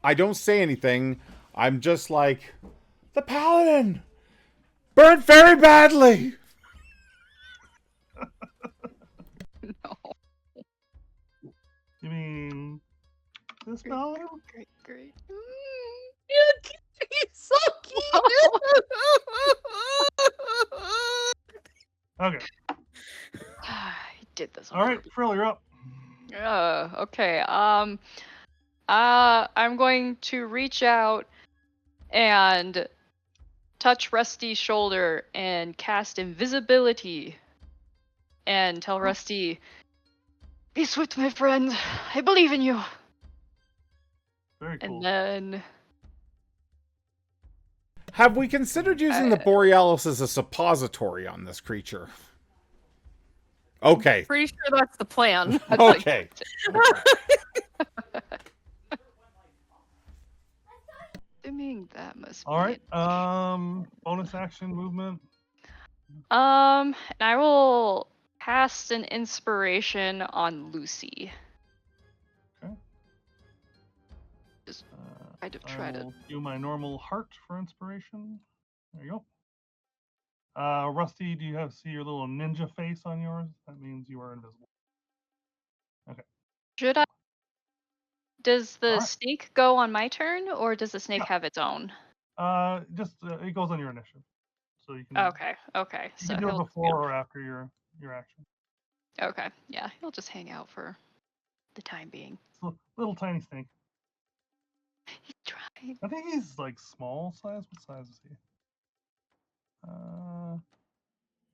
I don't say anything. I'm just like... The Paladin! Burnt very badly! No. You mean this Paladin? Great. He's so cute. Okay. I did this. All right, Frill, you're up. Okay. I'm going to reach out and touch Rusty's shoulder and cast invisibility and tell Rusty, "Be swift, my friend. I believe in you." Very cool. And then Have we considered using the Borealis as a suppository on this creature? Okay. Pretty sure that's the plan. Okay. Assuming that must be All right. it. Bonus action movement. And I will cast an inspiration on Lucy. Okay. Just kind of try to will do my normal heart for inspiration. There you go. Rusty, do you see your little ninja face on yours? That means you are invisible. Okay. Should I? Does the Alright. snake go on my turn, or does the snake Yeah. have its own? Just it goes on your initiative, so you can. Okay. You So can do it he'll before or after your action. Okay. Yeah, he'll just hang out for the time being. It's a little tiny snake. He tried. I think he's like small size. What size is he?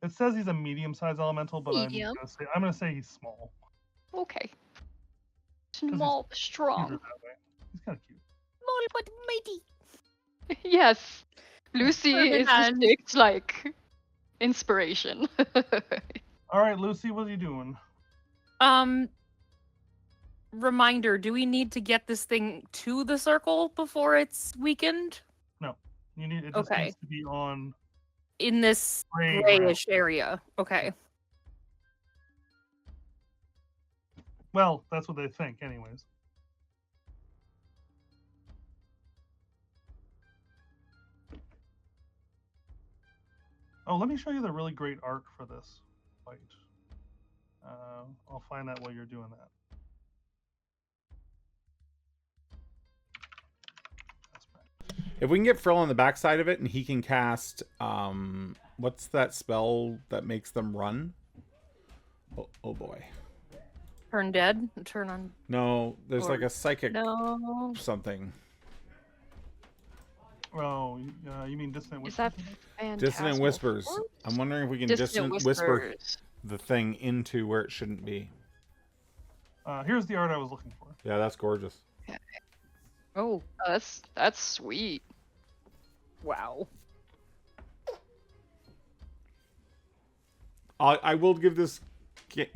It says he's a medium-sized elemental, but Medium. I'm gonna say he's small. Okay. Small, but Cuter strong. that way. He's kind of cute. Small but mighty. Yes. Lucy is Ferdinand. distinct, like inspiration. All right, Lucy, what are you doing? Reminder, do we need to get this thing to the circle before it's weakened? No, you need. It just Okay. needs to be on. In this Gray grayish area. Okay. Well, that's what they think, anyways. Oh, let me show you the really great art for this fight. I'll find that while you're doing that. That's right. If we can get Frill on the backside of it and he can cast, what's that spell that makes them run? Oh boy. Turn dead? Turn on... No, there's Or- like a psychic No. something. Oh, you mean Dissonant Is Whispers? that Dissonant Whispers. Phantasmal I'm wondering if we can Force? dissonant whisper the thing into where it shouldn't be. Here's the art I was looking for. Yeah, that's gorgeous. Oh, That's sweet. wow. I will give this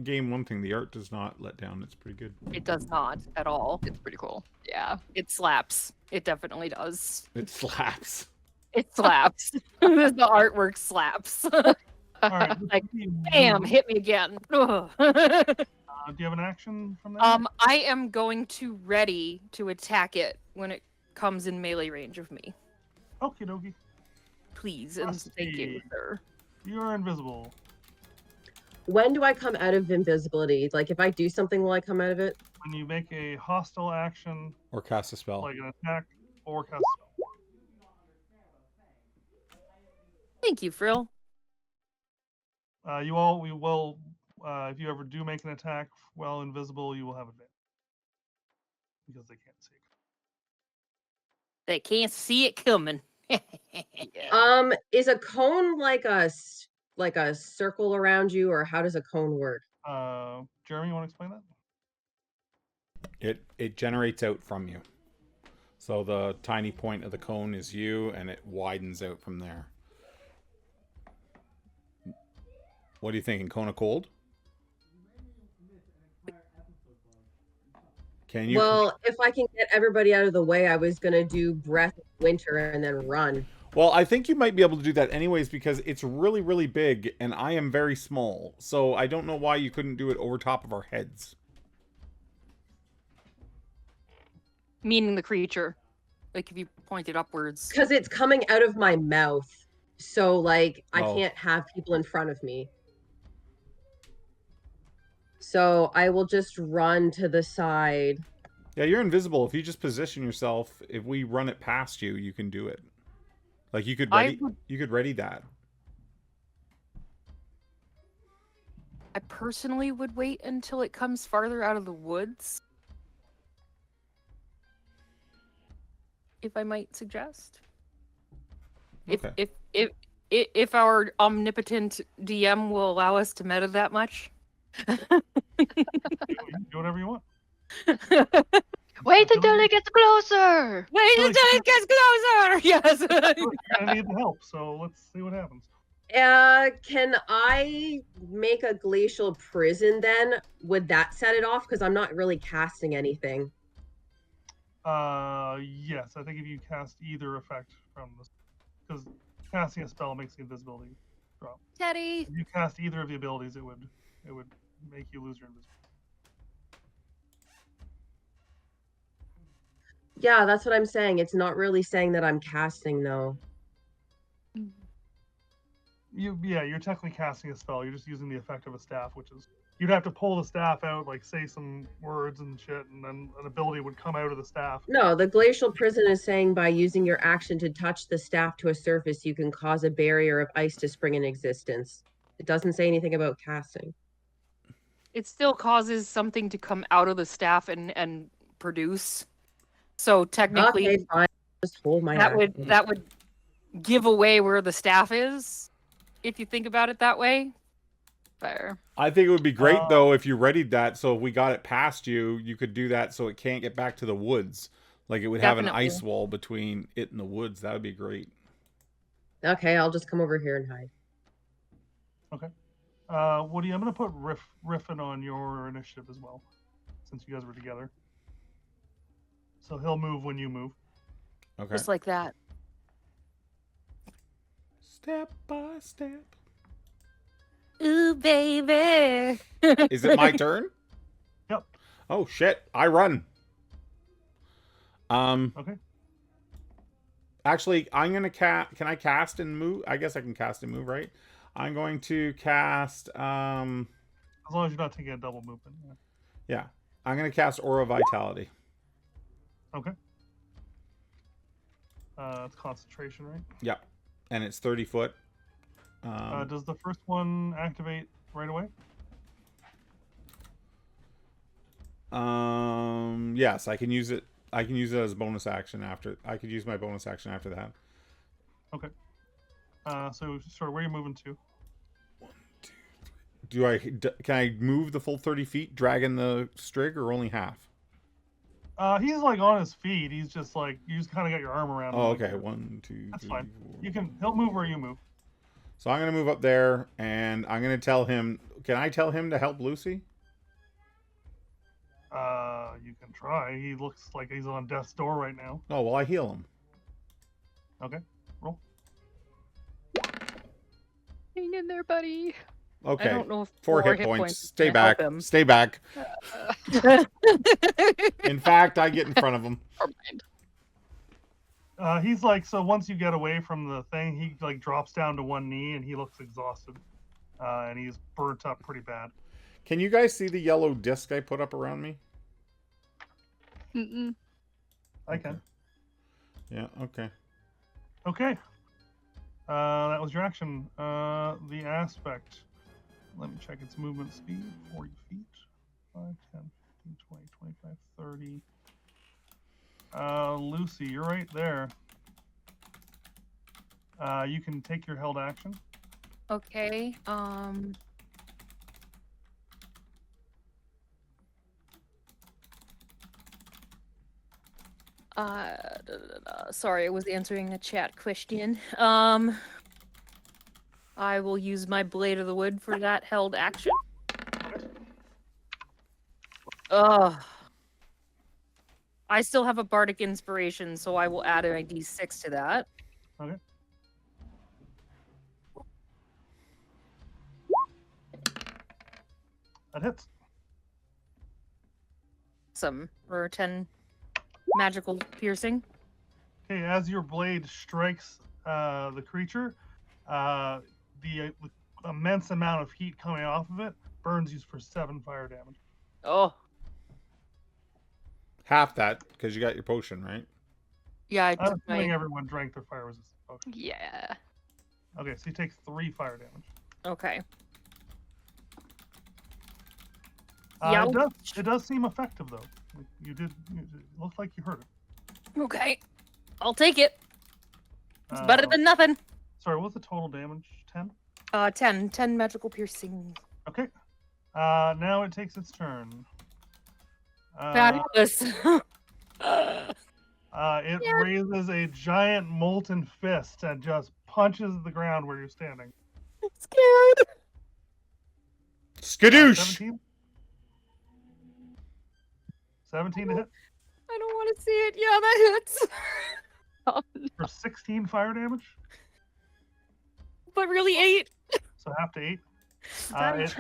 game one thing. The art does not let down. It's pretty good. It does not at all. It's pretty cool. Yeah. It slaps. It definitely does. It slaps. It slaps. The artwork slaps. All right. Like, Bam! Hit me again. Ugh. Do you have an action from that? I am going to ready to attack it when it comes in melee range of me. Okie dokie. Please and thank you, Rusty. sir. You are invisible. When do I come out of invisibility? Like, if I do something, will I come out of it? When you make a hostile action, Or cast a spell. like an attack or cast a spell. Thank you, Frill. We will, if you ever do make an attack while invisible, you will have advantage. Because they can't see it. They can't see it coming. Yeah. Is a cone like like a circle around you, or how does a cone work? Jeremy, you want to explain that? It generates out from you. So the tiny point of the cone is you, and it widens out from there. What are you thinking? Cone of cold? Can you? Well, if I can get everybody out of the way, I was gonna do breath of winter and then run. Well, I think you might be able to do that anyways because it's really, really big, and I am very small. So I don't know why you couldn't do it over top of our heads. Meaning the creature. Like if you point it upwards. Because it's coming out of my mouth. So like I Oh. can't have people in front of me. So I will just run to the side. Yeah, you're invisible. If you just position yourself, if we run it past you, you can do it. Like you could ready, you could ready that. I personally would wait until it comes farther out of the woods. If I might suggest. Okay. If our omnipotent DM will allow us to meta that much. You do whatever you want. Wait until it gets closer. Wait until it gets closer. Yes. We're gonna need the help, so let's see what happens. Can I make a glacial prison then? Would that set it off? Because I'm not really casting anything. Yes, I think if you cast either effect from this, because casting a spell makes the invisibility drop. Teddy. If you cast either of the abilities, it would make you lose your invisibility. Yeah, that's what I'm saying. It's not really saying that I'm casting though. You're technically casting a spell. You're just using the effect of a staff, which is you'd have to pull the staff out, like say some words and shit, and then an ability would come out of the staff. No, the glacial prison is saying by using your action to touch the staff to a surface, you can cause a barrier of ice to spring in existence. It doesn't say anything about casting. It still causes something to come out of the staff and produce. So technically, Okay, fine. Just hold my action. that would give away where the staff is, if you think about it that way. Fair. I think it would be great though if you readied that so if we got it past you, you could do that so it can't get back to the woods. Like it would have an ice wall between it and the woods. That would be great. Okay, I'll just come over here and hide. Okay. Woody, I'm gonna put Riffin on your initiative as well, since you guys were together. So he'll move when you move. Okay. Just like that. Step by step. Ooh, baby. Is it my turn? Yep. Oh shit! I run. Okay. Actually, I'm gonna cast. Can I cast and move? I guess I can cast and move, right? I'm going to cast. As long as you're not taking a double movement. Yeah, I'm gonna cast Aura Vitality. Okay. It's concentration, right? Yep, and it's 30 foot. Does the first one activate right away? Yes, I can use it. I can use it as a bonus action after. I could use my bonus action after that. Okay. So sort of where are you moving to? 1, 2, 3. Can I move the full 30 feet, dragging the strig, or only half? He's like on his feet. He's just like you just kind of got your arm around him. Oh, okay. 1, 2, That's 3, fine. 4. He'll move where you move. So I'm gonna move up there, and I'm gonna tell him. Can I tell him to help Lucy? You can try. He looks like he's on death's door right now. Oh well, I heal him. Okay, roll. Hang in there, buddy. Okay. I don't know if 4 hit points. Stay back. Stay back. In fact, I get in front of him. Never mind. He's like, so once you get away from the thing, he like drops down to one knee and he looks exhausted. And he's burnt up pretty bad. Can you guys see the yellow disc I put up around me? Mm-mm. I can. Yeah, okay. Okay. That was your action. The aspect. Let me check its movement speed. 40 feet. 5, 10, 15, 20, 25, 30. Lucy, you're right there. You can take your held action. Okay. Sorry, I was answering a chat question. I will use my Blade of the Wood for that held action. Ugh. I still have a Bardic Inspiration, so I will add a D6 to that. Okay. That hits. Some for 10 magical piercing. Okay, as your blade strikes the creature, the immense amount of heat coming off of it burns you for 7 fire damage. Oh. Half that, because you got your potion, right? Yeah, I I'm took assuming my... everyone drank their fire resistant potion. Yeah. Okay, so you take 3 fire damage. Okay. It does seem effective though. It looked like you hurt it. Okay. I'll take it. It's better than nothing. Sorry, what's the total damage? 10? 10 magical piercing. Okay. Now it takes its turn. Fabulous. It raises a giant molten fist and just punches the ground where you're standing. I'm scared. Skadoosh! 17? 17 to hit I don't want to see it. Yeah, that hits. Oh, for 16 fire damage. But really 8. So half to 8. That It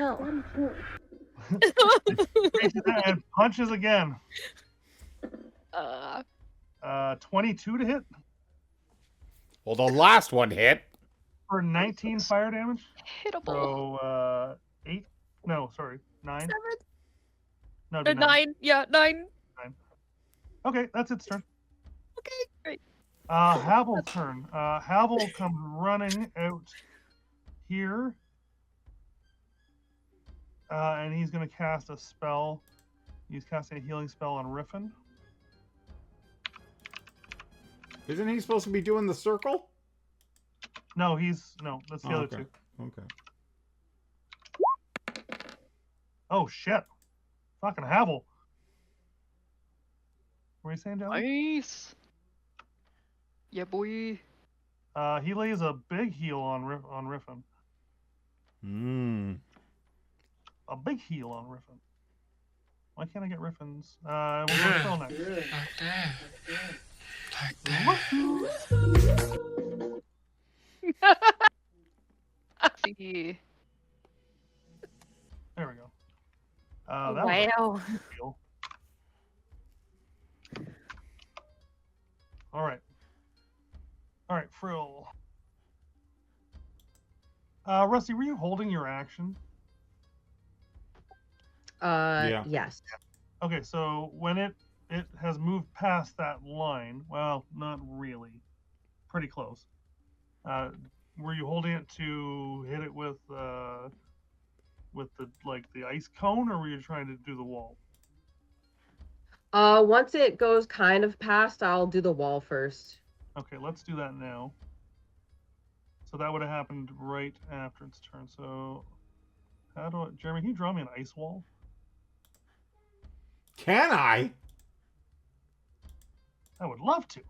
reaches out and punches again. 22 to hit Well, the last one hit. for 19 fire damage. hittable. So 8. No, sorry, 9. 7. No, it'd be 9. Yeah, 9. Okay, that's its turn. Okay, great. Havel's turn. Havel comes running out here. And he's going to cast a spell. He's casting a healing spell on Riffin. Isn't he supposed to be doing the circle? No, that's the other okay. two. Okay. Oh, shit. Fucking Havel. What are you saying, Jelly? Nice. Yeah, boy. He lays a big heal on Riffin. A big heal on Riffin. Why can't I get Riffin's? We'll go spell next. See. There we go. That was Wow. a big heal. All right, Frill. Rusty, were you holding your action? Yeah. Yes. Okay, so when it has moved past that line, well, not really, pretty close. Were you holding it to hit it with the ice cone, or were you trying to do the wall? Once it goes kind of past, I'll do the wall first. Okay, let's do that now. So that would have happened right after its turn. So Jeremy, can you draw me an ice wall? Can I? I would love to.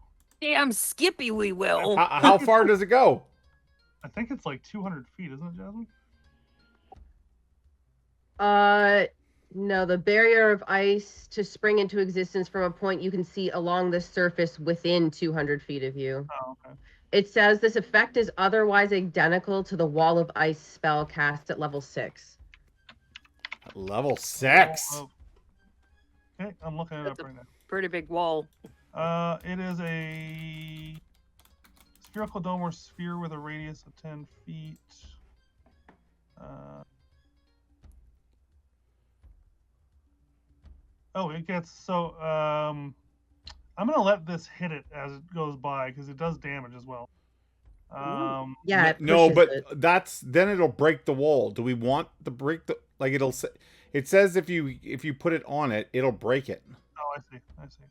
Damn Skippy, we will. How far does it go? I think it's like 200 feet, isn't it, Jasmine? No, the barrier of ice to spring into existence from a point you can see along the surface within 200 feet of you. Oh, okay. It says this effect is otherwise identical to the wall of ice spell cast at level 6. Level 6. Okay, I'm looking it That's up right now. Pretty big wall. It is a spherical dome or sphere with a radius of 10 feet. It gets so. I'm gonna let this hit it as it goes by because it does damage as well. Yeah. No, but then it'll break the wall. Do we want to break the it says if you put it on it, it'll break it. Oh, I see.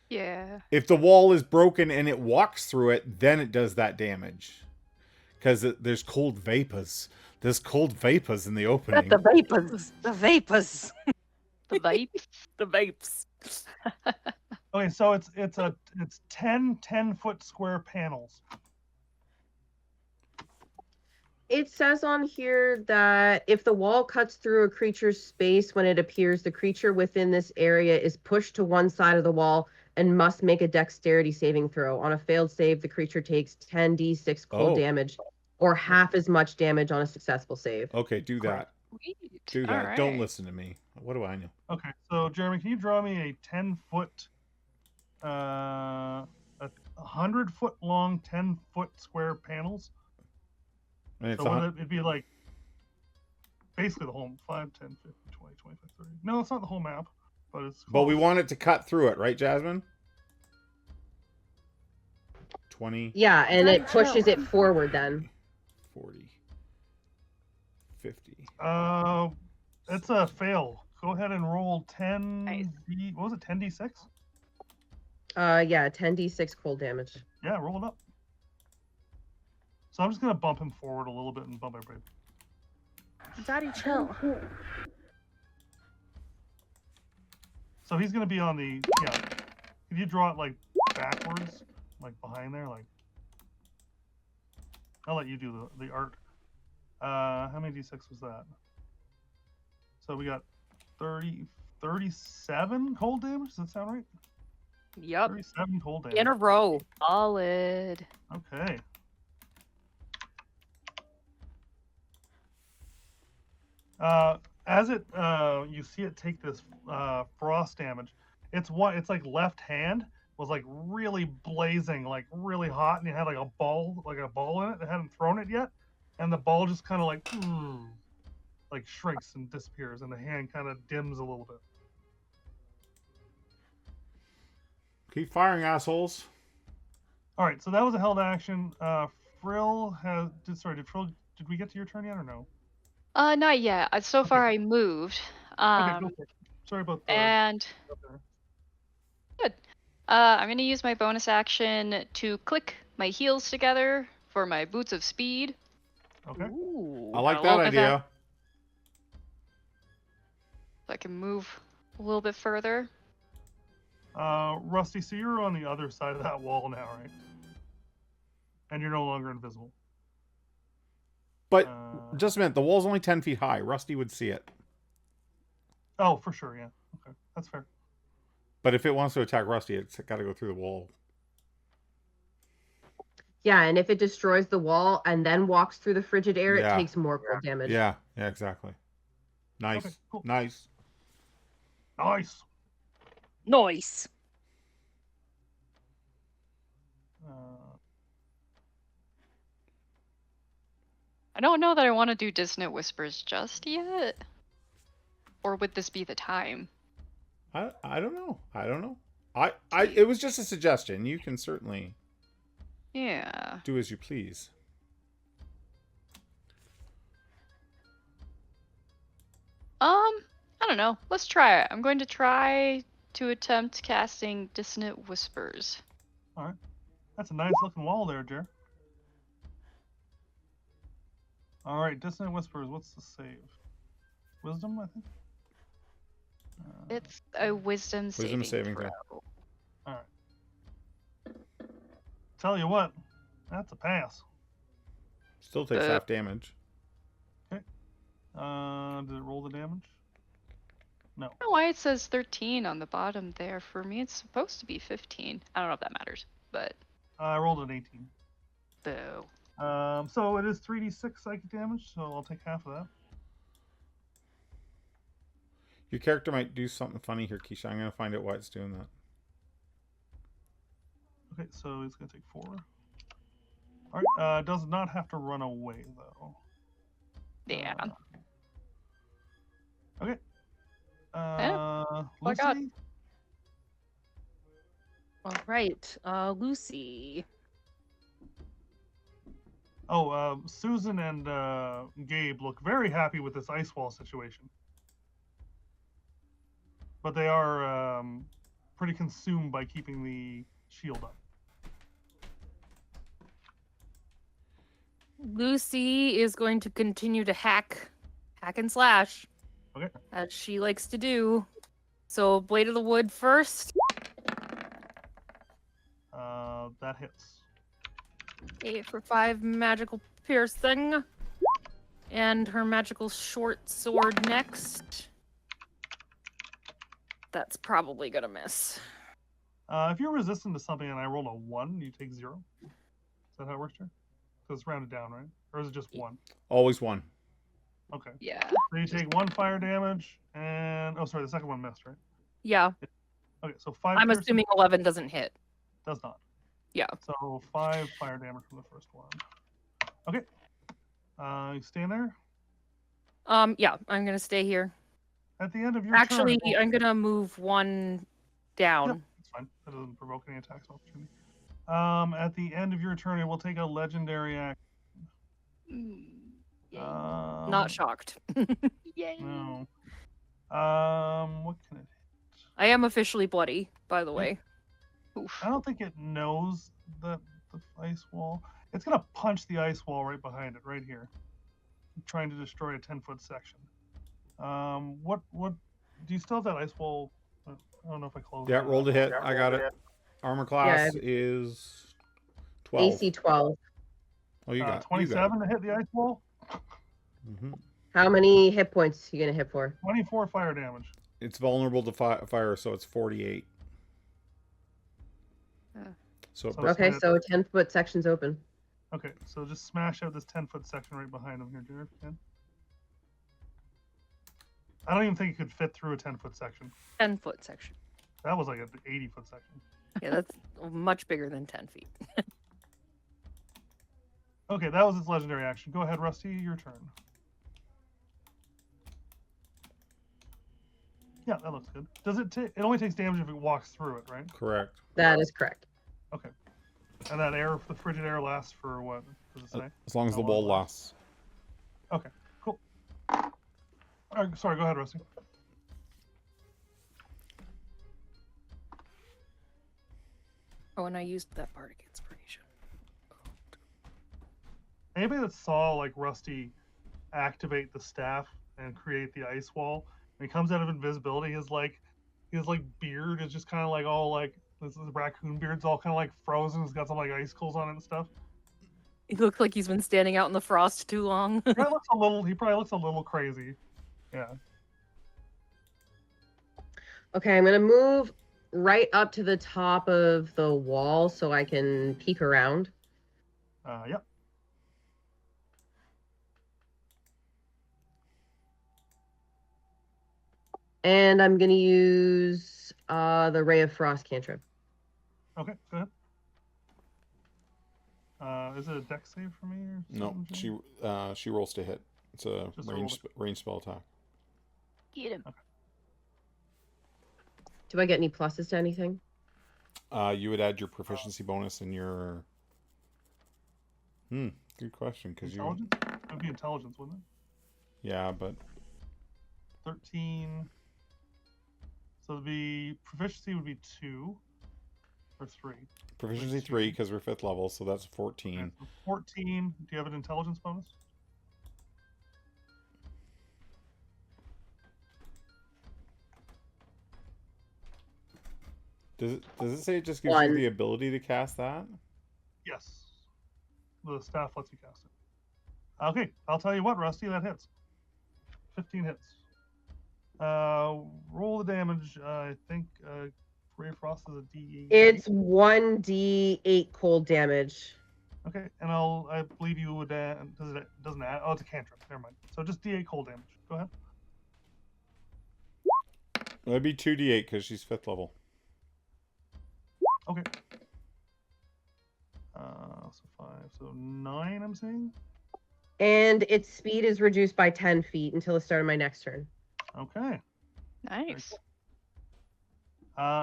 Yeah. If the wall is broken and it walks through it, then it does that damage. because there's cold vapors. There's cold vapors in the opening. The vapors. The vapors. The vapes. The vapes. Okay, so it's 10 10-foot square panels. It says on here that if the wall cuts through a creature's space when it appears, the creature within this area is pushed to one side of the wall and must make a dexterity saving throw. On a failed save, the creature takes 10d6 cold damage, or half as much damage on a successful save. Okay, do that. Sweet. Do that. All Don't right. listen to me. What do I know? Okay, so Jeremy, can you draw me a 10-foot, a 100-foot long, 10-foot square panels? And it's So it'd be like basically the whole 5, 10, 15, 20, 25, 30. No, it's not the whole map, but it's. But we close. want it to cut through it, right, Jasmine? 20. Yeah, and it pushes it forward then. 40. 50. It's a fail. Go ahead and roll 10. Nice. What was it? 10d6? Yeah, 10d6 cold damage. Yeah, roll it up. So I'm just gonna bump him forward a little bit and bump everybody. Daddy, chill. So he's gonna be on the Can you draw it like backwards, like behind there, like? I'll let you do the art. How many d6 was that? So we got 37 cold damage. Does that sound right? Yep. 37 cold damage. In a row. Solid. Okay. As it you see it take this frost damage, it's like left hand was like really blazing, like really hot, and it had like a ball in it. It hadn't thrown it yet, and the ball just kind of like shrinks and disappears, and the hand kind of dims a little bit. Keep firing, assholes. All right, so that was a held action. Frill did we get to your turn yet or no? Not yet. So far I moved. Okay, go for it. Sorry about that. And good. I'm gonna use my bonus action to click my heels together for my boots of speed. Okay. Ooh. I like a that little bit idea. So I can move a little bit further. Rusty, so you're on the other side of that wall now, right? And you're no longer invisible. But just a minute, the wall's only 10 feet high. Rusty would see it. Oh, for sure, yeah. Okay, that's fair. But if it wants to attack Rusty, it's got to go through the wall. Yeah, and if it destroys the wall and then walks through the frigid air, Yeah. it takes more cold damage. Yeah, exactly. Nice. Okay, cool. Nice. Nice. Nice. I don't know that I want to do Dissonant Whispers just yet. Or would this be the time? I don't know. I don't know. It was just a suggestion. You can certainly Yeah. do as you please. I don't know. Let's try it. I'm going to try to attempt casting Dissonant Whispers. All right. That's a nice looking wall there, Jer. All right, Dissonant Whispers. What's the save? Wisdom, I think. It's a wisdom saving throw. All right. Tell you what, that's a pass. Still takes half damage. Okay. Did it roll the damage? No. I don't know why it says 13 on the bottom there. For me, it's supposed to be 15. I don't know if that matters, but. I rolled an 18. Boo. So it is 3d6 psychic damage, so I'll take half of that. Your character might do something funny here, Keisha. I'm going to find out why it's doing that. Okay, so it's going to take 4. All right, does not have to run away, though. Yeah. Okay. Oh my God. Lucy? All right. Lucy. Oh, Susan and Gabe look very happy with this ice wall situation. But they are pretty consumed by keeping the shield up. Lucy is going to continue to hack and slash. Okay. As she likes to do. So, Blade of the Wood first. That hits. 8 for 5 magical piercing. And her magical short sword next. That's probably gonna miss. If you're resistant to something and I roll a 1, you take 0. Is that how it works here? So it's rounded down, right? Or is it just 1? Always 1. Okay. Yeah. So you take 1 fire damage, and the second one missed, right? Yeah. Okay, so 5. I'm piercing assuming 11 doesn't hit. does not. Yeah. So 5 fire damage from the first one. Okay. You staying there? Yeah, I'm gonna stay here. At the end of your Actually, turn. I'm gonna move 1 down. Yep, that's fine. That doesn't provoke any attacks of opportunity. At the end of your turn, it will take a legendary action. Not shocked. Yay. No. What can it? I am officially bloody, by the way. Oof. I don't think it knows the ice wall. It's gonna punch the ice wall right behind it, right here, trying to destroy a 10-foot section. What? Do you still have that ice wall? I don't know if I closed. Yeah, that roll to up. hit. I got it. Armor class Yeah. is 12. AC 12. Oh, you got it. 27 to hit the ice wall. Mm-hmm. How many hit points are you gonna hit for? 24 fire damage. It's vulnerable to fire, so it's 48. So it So- breaks. Okay, so 10-foot section's open. Okay, so just smash out this 10-foot section right behind him here, Jared. if you can. I don't even think it could fit through a 10-foot section. 10-foot section. That was like an 80-foot section. Yeah, that's much bigger than 10 feet. Okay, that was its legendary action. Go ahead, Rusty, your turn. Yeah, that looks good. Does it take? It only takes damage if it walks through it, right? Correct. That is correct. Okay. And that air, the frigid air, lasts for what? Does it say? As long as the How wall long it lasts. Okay, cool. Sorry, go ahead, Rusty. Oh, and I used that part against Parisha. Anybody that saw like Rusty activate the staff and create the ice wall, when he comes out of invisibility, his beard is just kind of like all like this raccoon beard's all kind of like frozen. It's got some like icicles on it and stuff. He looks like he's been standing out in the frost too long. He probably looks a little crazy. Yeah. Okay, I'm gonna move right up to the top of the wall so I can peek around. Yep. And I'm gonna use the Ray of Frost cantrip. Okay, go ahead. Is it a dex save for me or No, something? she rolls to hit. It's a Just a range spell attack. Get him. Do I get any pluses to anything? You would add your proficiency bonus and your. Good question, because you. Intelligence? It would be intelligence, wouldn't it? Yeah, but 13. So the proficiency would be 2 or 3. proficiency Like 3 2. because we're 5th level, so that's 14. Okay, so 14. Do you have an intelligence bonus? Does it say it just gives you 1. the ability to cast that? Yes. The staff lets you cast it. Okay, I'll tell you what, Rusty, that hits. 15 hits. Roll the damage. I think Ray of Frost is a D8. It's 1d8 cold damage. Okay, and I believe you would doesn't add. Oh, it's a cantrip. Never mind. So just D8 cold damage. Go ahead. It'd be 2d8 because she's 5th level. Okay. So 5. So 9. I'm saying. And its speed is reduced by 10 feet until the start of my next turn. Okay. Nice.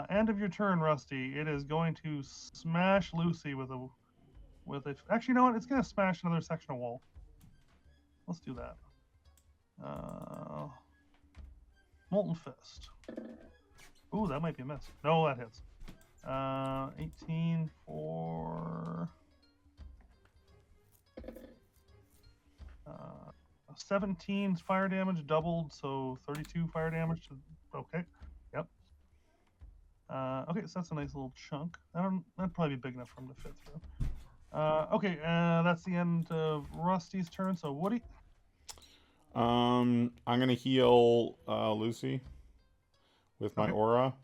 End of your turn, Rusty. It is going to smash Lucy with a. Actually, you know what? It's going to smash another section of wall. Let's do that. Molten Fist. Ooh, that might be a miss. No, that hits. 18 for 17 fire damage doubled, so 32 fire damage. Okay. Yep. Okay, so that's a nice little chunk. That'd probably be big enough for him to fit through. Okay, that's the end of Rusty's turn. So Woody. I'm gonna heal Lucy with my Okay. aura.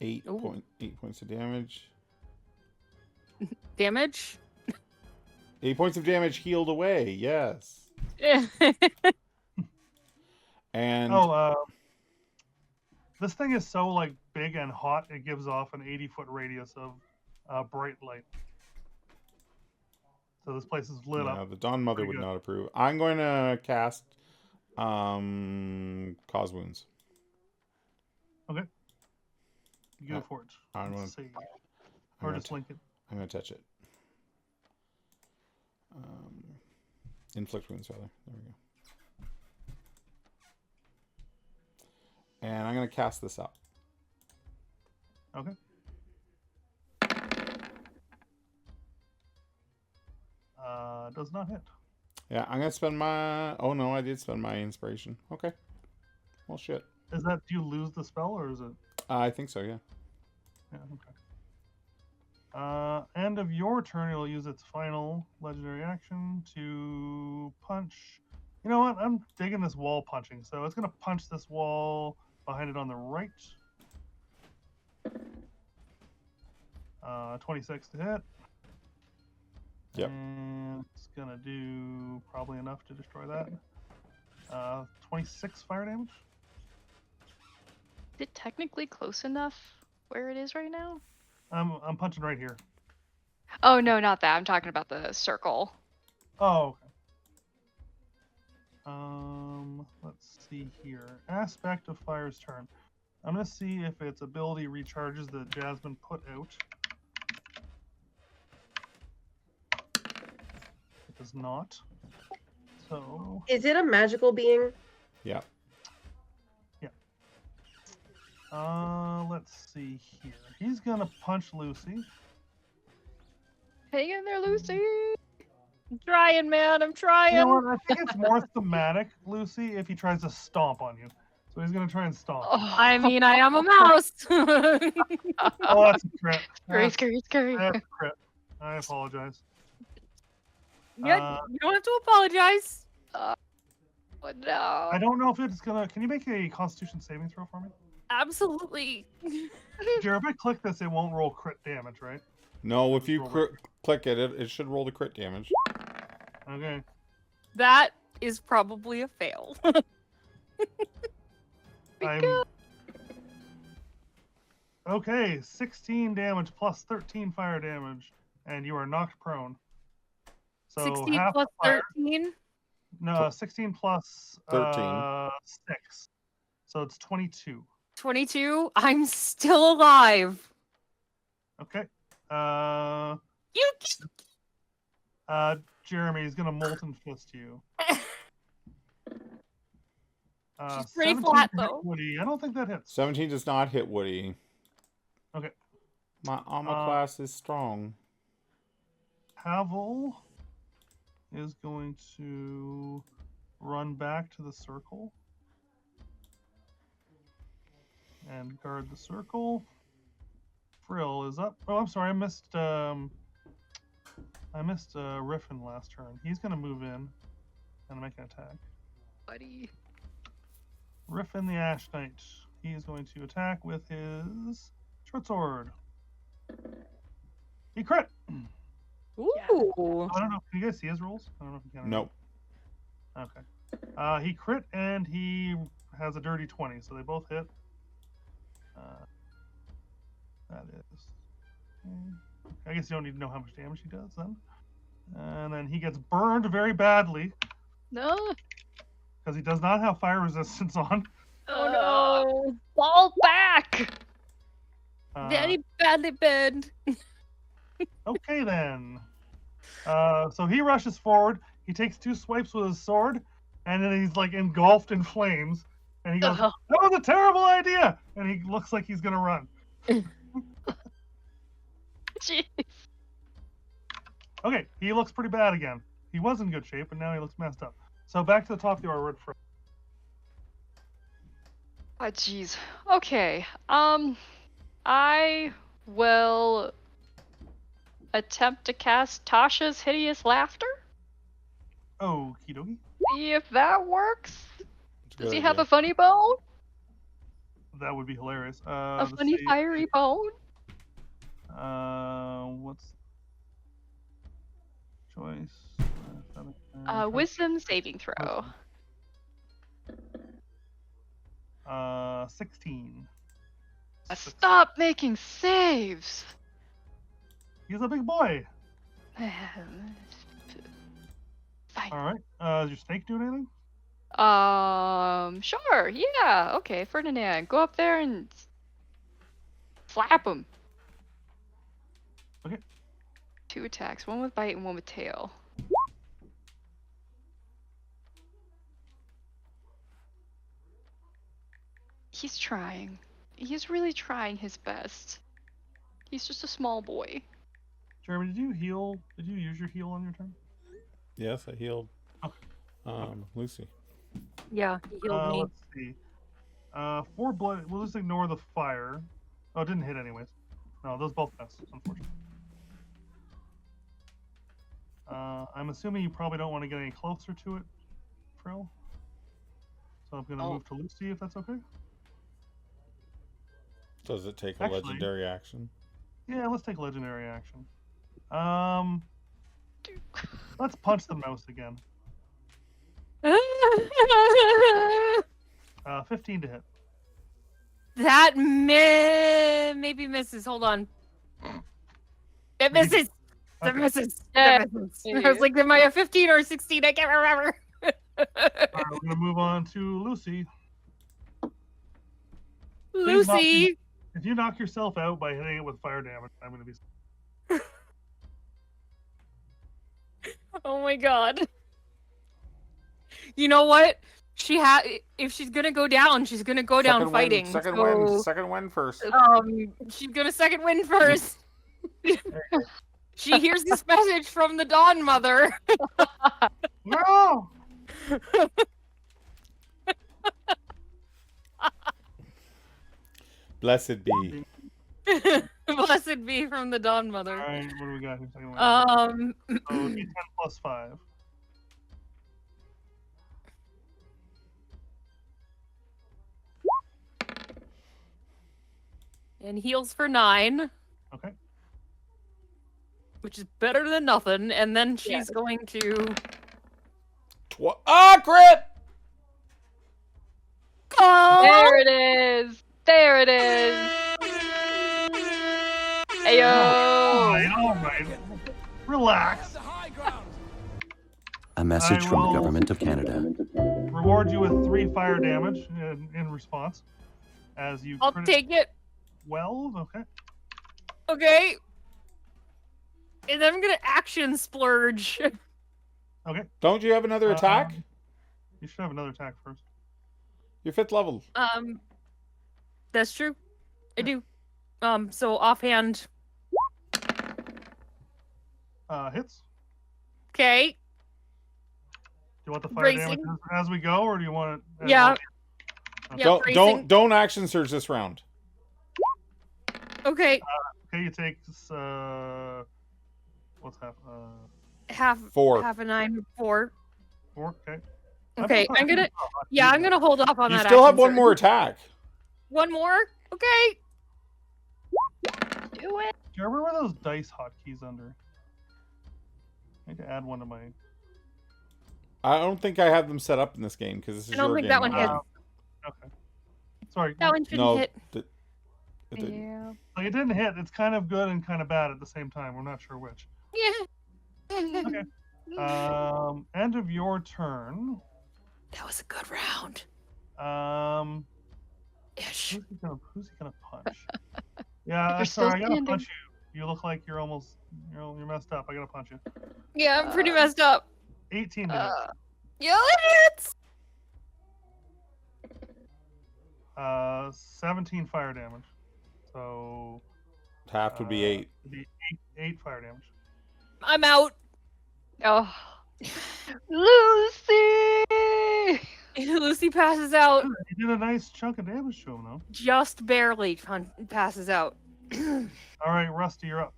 Eight points of damage. Damage? 8 points of damage healed away. Yes. And this thing is so like big and hot, it gives off an 80-foot radius of bright light. So this place is lit up. The Dawn Mother would not approve. I'm going to cast Cause Wounds. Okay. You go for it. I'm gonna link it. I'm going to touch it. Inflict wounds, rather. There we go. And I'm going to cast this up. Okay. Does not hit. Yeah, I'm going to spend my... Oh, no, I did spend my inspiration. Okay. Well, shit. Is that... Do you lose the spell, or is it... I think so, yeah. Yeah, okay. End of your turn, it'll use its final legendary action to punch. You know what? I'm digging this wall punching, so it's going to punch this wall behind it on the right. 26 to hit. Yep. And it's going to do probably enough to destroy that. 26 fire damage. Is it technically close enough where it is right now? I'm punching right here. Oh, no, not that. I'm talking about the circle. Oh, okay. Let's see here. Aspect of Fire's turn. I'm going to see if its ability recharges that Jasmine put out. It does not. So... Is it a magical being? Yeah. Yeah. Let's see here. He's going to punch Lucy. Hang in there, Lucy! I'm trying, man. I'm trying. You know what? I think it's more thematic, Lucy, if he tries to stomp on you. So he's going to try and stomp. Oh. I mean, I am a mouse. Oh, that's a crit. Scary. That's a crit. I apologize. Yeah, you don't have to apologize. Oh, no. I don't know if it's going to... Can you make a Constitution saving throw for me? Absolutely. Jared, if I click this, it won't roll crit damage, right? No, if you click it, it should roll the crit damage. Okay. That is probably a fail. Okay, 16 damage plus 13 fire damage, and you are knocked prone. So 16 half plus fire, 13? No, 16 plus 13. 6. So it's 22. 22? I'm still alive. Okay. You Jeremy's gonna molten fist you. She's pretty 17 flat, to hit though. Woody. I don't think that hits. 17 does not hit Woody. Okay. My armor class is strong. Havel is going to run back to the circle and guard the circle. Frill is up. Oh, I'm sorry, I missed Riffin last turn. He's gonna move in and make an attack. Buddy. Riffin the Ash Knight. He is going to attack with his short sword. He crit. Ooh. I don't know. Can you guys see his rolls? I don't know if you can. Nope. Okay. He crit and he has a dirty 20, so they both hit. That is. I guess you don't need to know how much damage he does then. And then he gets burned very badly No. because he does not have fire resistance on. Oh no. Fall back! Very badly burned. Okay then. So he rushes forward. He takes 2 swipes with his sword, and then he's like engulfed in flames. And he goes, "That was a terrible idea!" And he looks like he's gonna run. Jeez. Okay, he looks pretty bad again. He was in good shape, but now he looks messed up. So back to the top of the order for. Oh, jeez. Okay. I will attempt to cast Tasha's Hideous Laughter. Okie dokie. See if that works. It's a Does good he have idea. a funny bone? That would be hilarious. A Let's funny see. fiery bone? What's choice? Wisdom saving throw. 16. Stop making saves. He's a big boy. Fine. All right. Is your snake doing anything? Sure. Yeah. Okay, Ferdinand, go up there and slap him. Okay. 2 attacks, one with bite and one with tail. He's trying. He's really trying his best. He's just a small boy. Jeremy, did you heal? Did you use your heal on your turn? Yes, I healed Okay. Lucy. Yeah, he healed me. Let's see. 4 blood. We'll just ignore the fire. Oh, it didn't hit anyways. No, those both missed, unfortunately. I'm assuming you probably don't want to get any closer to it, Frill. So I'm going to move to Lucy if that's okay. Does it take a Actually- legendary action? Yeah, let's take legendary action. Let's punch the mouse again. 15 to hit. That maybe misses. Hold on. It misses. It Okay. misses. Yeah. It misses. I was like, am I a 15 or a 16? I can't remember. All right, we're going to move on to Lucy. Lucy. If you knock yourself out by hitting it with fire damage, I'm going to be... Oh my god. You know what? If she's gonna go down, she's gonna go down fighting. Second win first. She's gonna second win first. She hears this message from the Dawn Mother. No! Blessed be. Blessed be from the Dawn All Mother. right, what do we got here? Second win. So So D10 plus 5. and heals for 9, Okay. which is better than nothing. And then she's going to. Crit! Oh! There it is. There it is. Ayo. All right. Relax. A message I from the will- government of Canada. Reward you with 3 fire damage in response. As you I'll take it. 12. Okay. Okay. And then I'm gonna action splurge. Okay. Don't you have another attack? You should have another attack first. You're 5th level. That's true. I do. So offhand. Hits. Okay. Do you want the fire Bracing. damage as we go, or do you want it? Yeah. Yeah, Don't bracing. don't action surge this round. Okay. Okay, you take what's Half 4. half a 9, 4. 4. Okay. Okay, I'm gonna hold off on You that. still have action one surge. more attack. One more? Okay. Do it. Jerry, where were those dice hotkeys under? I need to add one to my. I don't think I have them set up in this game because this is I don't your think game. that one hit. Okay. Sorry. That one shouldn't No, hit. it didn't. Yeah. Like, it didn't hit. It's kind of good and kind of bad at the same time. We're not sure which. Yeah. Okay. End of your turn. That was a good round. Who's he gonna punch? Yeah, You're still sorry. I gotta standing. punch you. You look like you're messed up. I gotta punch you. Yeah, I'm pretty messed up. 18 to hit. Yeah, it hits. 17 fire damage. So Half would be 8. it'd be 8 fire damage. I'm out. Oh. Lucy! Lucy passes out. You did a nice chunk of damage to him, though. Just barely passes out. All right, Rusty, you're up.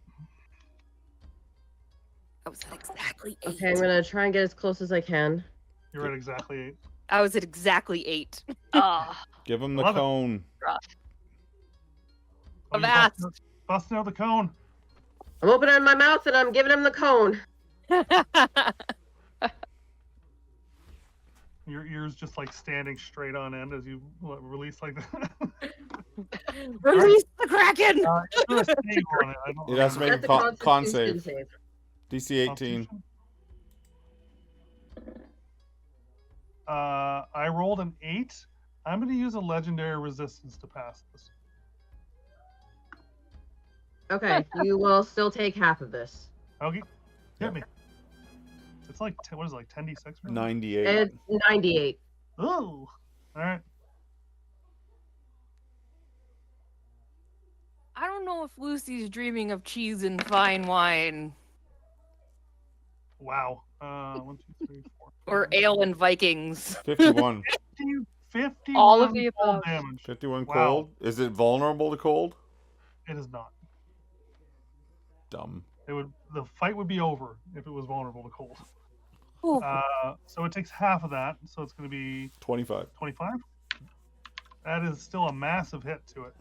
I was at exactly 8. Okay, I'm gonna try and get as close as I can. You're at exactly 8. I was at exactly 8. Give him the 11. cone. Rough. Oh, I've you're asked. busting out the cone. I'm opening my mouth and I'm giving him the cone. Your ears just like standing straight on end as you release like that. Release the Kraken! You're gonna save on it. I don't It has to make That's a a con Constitution save. DC 18. Constitution? I rolled an 8. I'm going to use a legendary resistance to pass this. Okay, you will still take half of this. Okay, hit me. It's like what is it, like 10d6? Really? 98. It's 98. Ooh, all right. I don't know if Lucy's dreaming of cheese and fine wine. Wow. 1, 2, 3, 4. Or ale and Vikings. 51. 51 All of the cold above. damage. 51 Wow. cold. Is it vulnerable to cold? It is not. Dumb. The fight would be over if it was vulnerable to cold. Ooh. So it takes half of that, so it's going to be 25. 25. That is still a massive hit to it.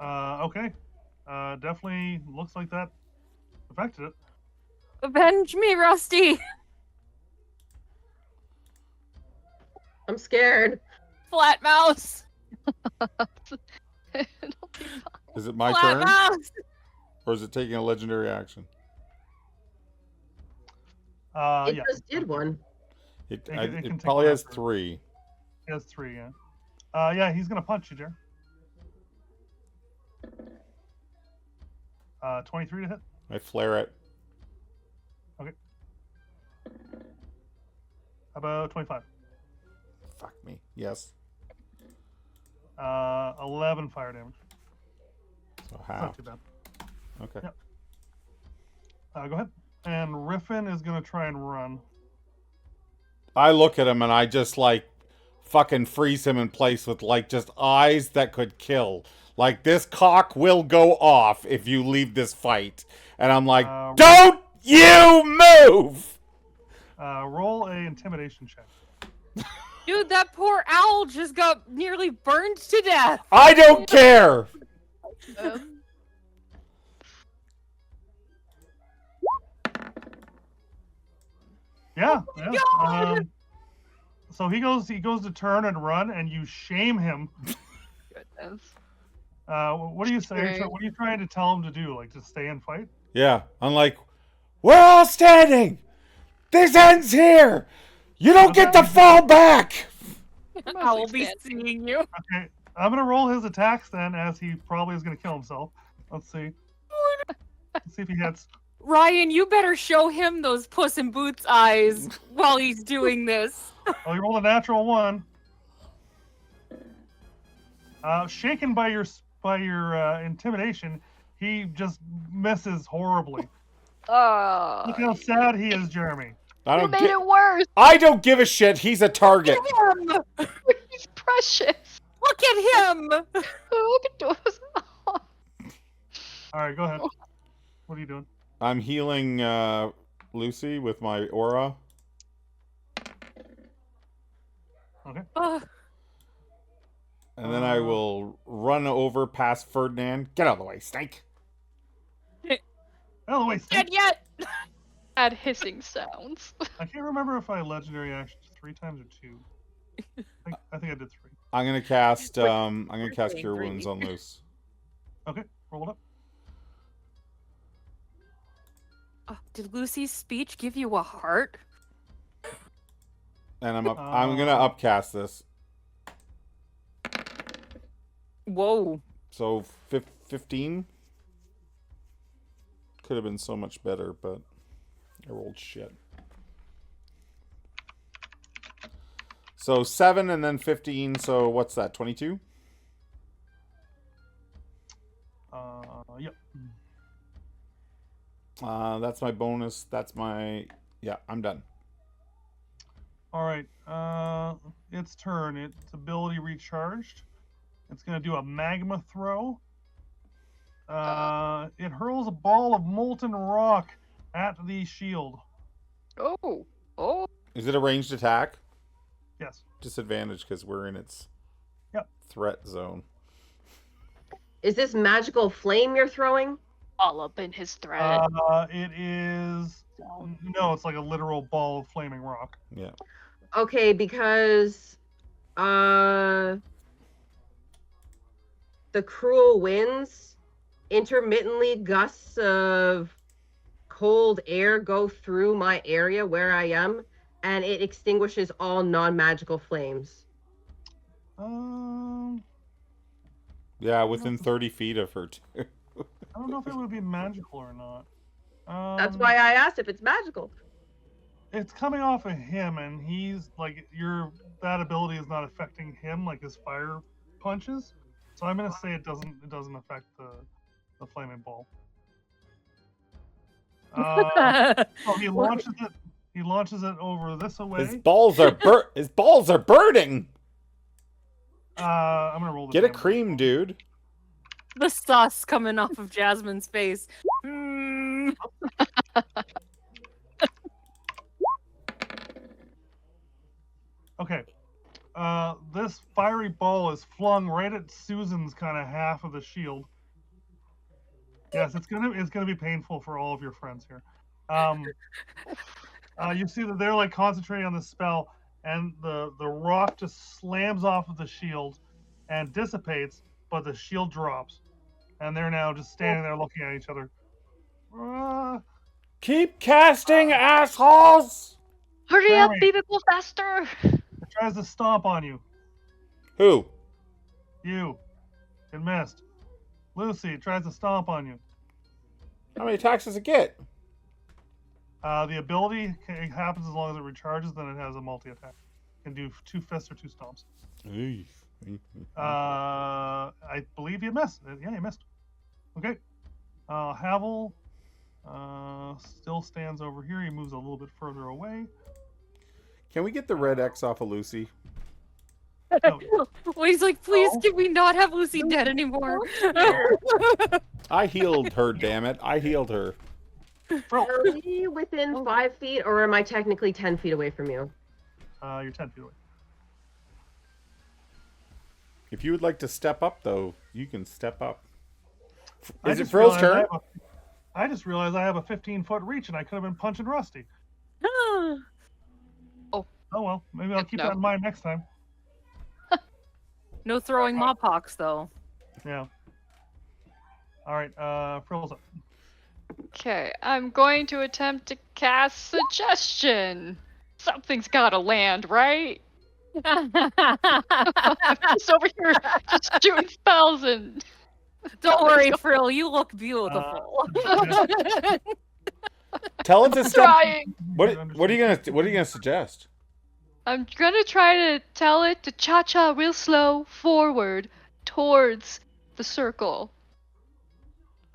Okay. Definitely looks like that affected it. Avenge me, Rusty! I'm scared. Flat mouse! It'll be fine. Is it my Flat turn? mouse! Or is it taking a legendary action? It Yeah. just did one. It can take probably has whatever. 3. He has 3, yeah. Yeah, he's going to punch you, Jer. 23 to hit. I flare it. How about 25? Fuck me. Yes. 11 fire damage. So It's half. not too bad. Okay. Yep. Go ahead. And Riffin is going to try and run. I look at him and I just like fucking freeze him in place with like just eyes that could kill. Like, this cock will go off if you leave this fight. And I'm like, don't you move! Roll a intimidation check. Dude, that poor owl just got nearly burned to death! I don't care! Yeah. God! So he goes to turn and run, and you shame him. Goodness. What do you say? Great. What are you trying to tell him to do? Like, to stay and fight? Yeah, I'm like, we're all standing! This ends here! You don't get to fall back! I will be seeing you. Okay, I'm gonna roll his attacks then, as he probably is gonna kill himself. Let's see. Let's see if he hits. Ryan, you better show him those Puss in Boots eyes while he's doing this. Oh, you rolled a natural 1. Shaken by your intimidation, he just misses horribly. Oh, Look how sad he is, Jeremy. I you don't, made it worse. I don't give a shit. He's a target. Him! He's precious. Look at him! Look at those. All right, go ahead. What are you doing? I'm healing Lucy with my aura. Okay. And then I will run over past Ferdinand. Get out of the way, snake. Oh, wait. Dead yet! Add hissing sounds. I can't remember if I legendary actions 3 times or 2. I think I did 3. I'm gonna cast Cure Wounds on Luce. Okay, roll it up. Did Lucy's speech give you a heart? And I'm gonna upcast this. Whoa. So 15 could have been so much better, but I rolled shit. So 7 and then 15. So what's that? 22. Yep. That's my bonus. That's my... Yeah, I'm done. All right. Its turn. Its ability recharged. It's going to do a magma throw. It hurls a ball of molten rock at the shield. Oh. Oh. Is it a ranged attack? Yes. Disadvantage because we're in its Yep. threat zone. Is this magical flame you're throwing? All up in his thread. It is... No, it's like a literal ball of flaming rock. Yeah. Okay, because the cruel winds, intermittently gusts of cold air go through my area where I am, and it extinguishes all non-magical flames. Yeah, within 30 feet of her, too. I don't know if it would be magical or not. That's why I asked if it's magical. It's coming off of him, and he's like that ability is not affecting him like his fire punches. So I'm gonna say it doesn't affect the flaming ball. So he launches it. He launches it over this away. His balls are burning. I'm gonna roll this. Get a cream, dude. The sauce coming off of Jasmine's face. Mm. Okay. This fiery ball is flung right at Susan's kind of half of the shield. Yes, it's gonna be painful for all of your friends here. You see that they're like concentrating on the spell, and the rock just slams off of the shield and dissipates, but the shield drops, and they're now just standing there looking at each other. Keep casting, assholes! Hurry up, Jeremy. baby, go faster! It tries to stomp on you. Who? You. It missed. Lucy, it tries to stomp on you. How many attacks does it get? The ability happens as long as it recharges, then it has a multi-attack. It can do 2 fists or 2 stomps. I believe you missed. Yeah, you missed. Okay. Havel still stands over here. He moves a little bit further away. Can we get the red X off of Lucy? Oh, Well, he's like, please, No. can we not have Lucy dead anymore? I healed her, damn it. I healed her. Bro, Are we within 5 feet, or am I technically 10 feet away from you? you're 10 feet away. If you would like to step up, though, you can step up. I Is it just Frill's realized turn? I just realized I have a 15-foot reach, and I could have been punching Rusty. Oh well, maybe I'll keep No. that in mind next time. No throwing mop-hawks, though. Yeah. All right, Frill's up. Okay, I'm going to attempt to cast Suggestion. Something's gotta land, right? I'm just over here just shooting spells and... Don't worry, Frill, you look beautiful. Tell it to step. Trying. What are you gonna suggest? I'm gonna try to tell it to cha-cha real slow forward towards the circle.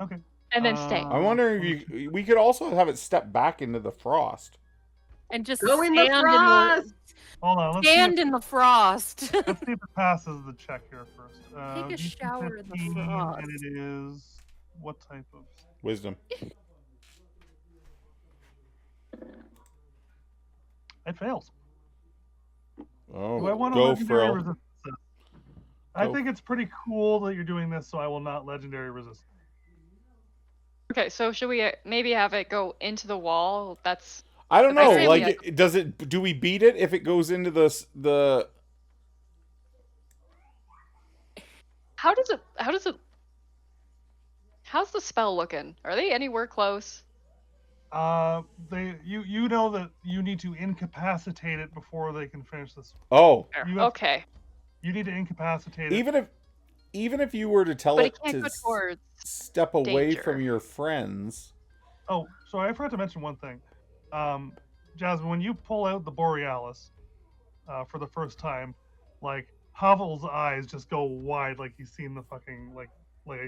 Okay. And then stay. I wonder if we could also have it step back into the frost. And just Go in the stand frost! Hold on. Let's stand see in the frost. let's see if it passes the check here first. Take a DC shower in the 15, frost. And it is what type of? Wisdom. It fails. Oh, Do I want to go legendary Frill. resist this? I Go. think it's pretty cool that you're doing this, so I will not legendary resist. Okay, so should we maybe have it go into the wall? That's... I don't I know. say we Like, does it? Do we beat it if it goes into the? How does it... How's the spell looking? Are they anywhere close? You know that you need to incapacitate it before they can finish this. Oh, You have- Okay, You need to incapacitate it. even if you were to tell but it it can't to go towards... step away danger. from your friends. Oh, sorry, I forgot to mention one thing. Jasmine, when you pull out the Borealis for the first time, like Havel's eyes just go wide, like he's seen the fucking like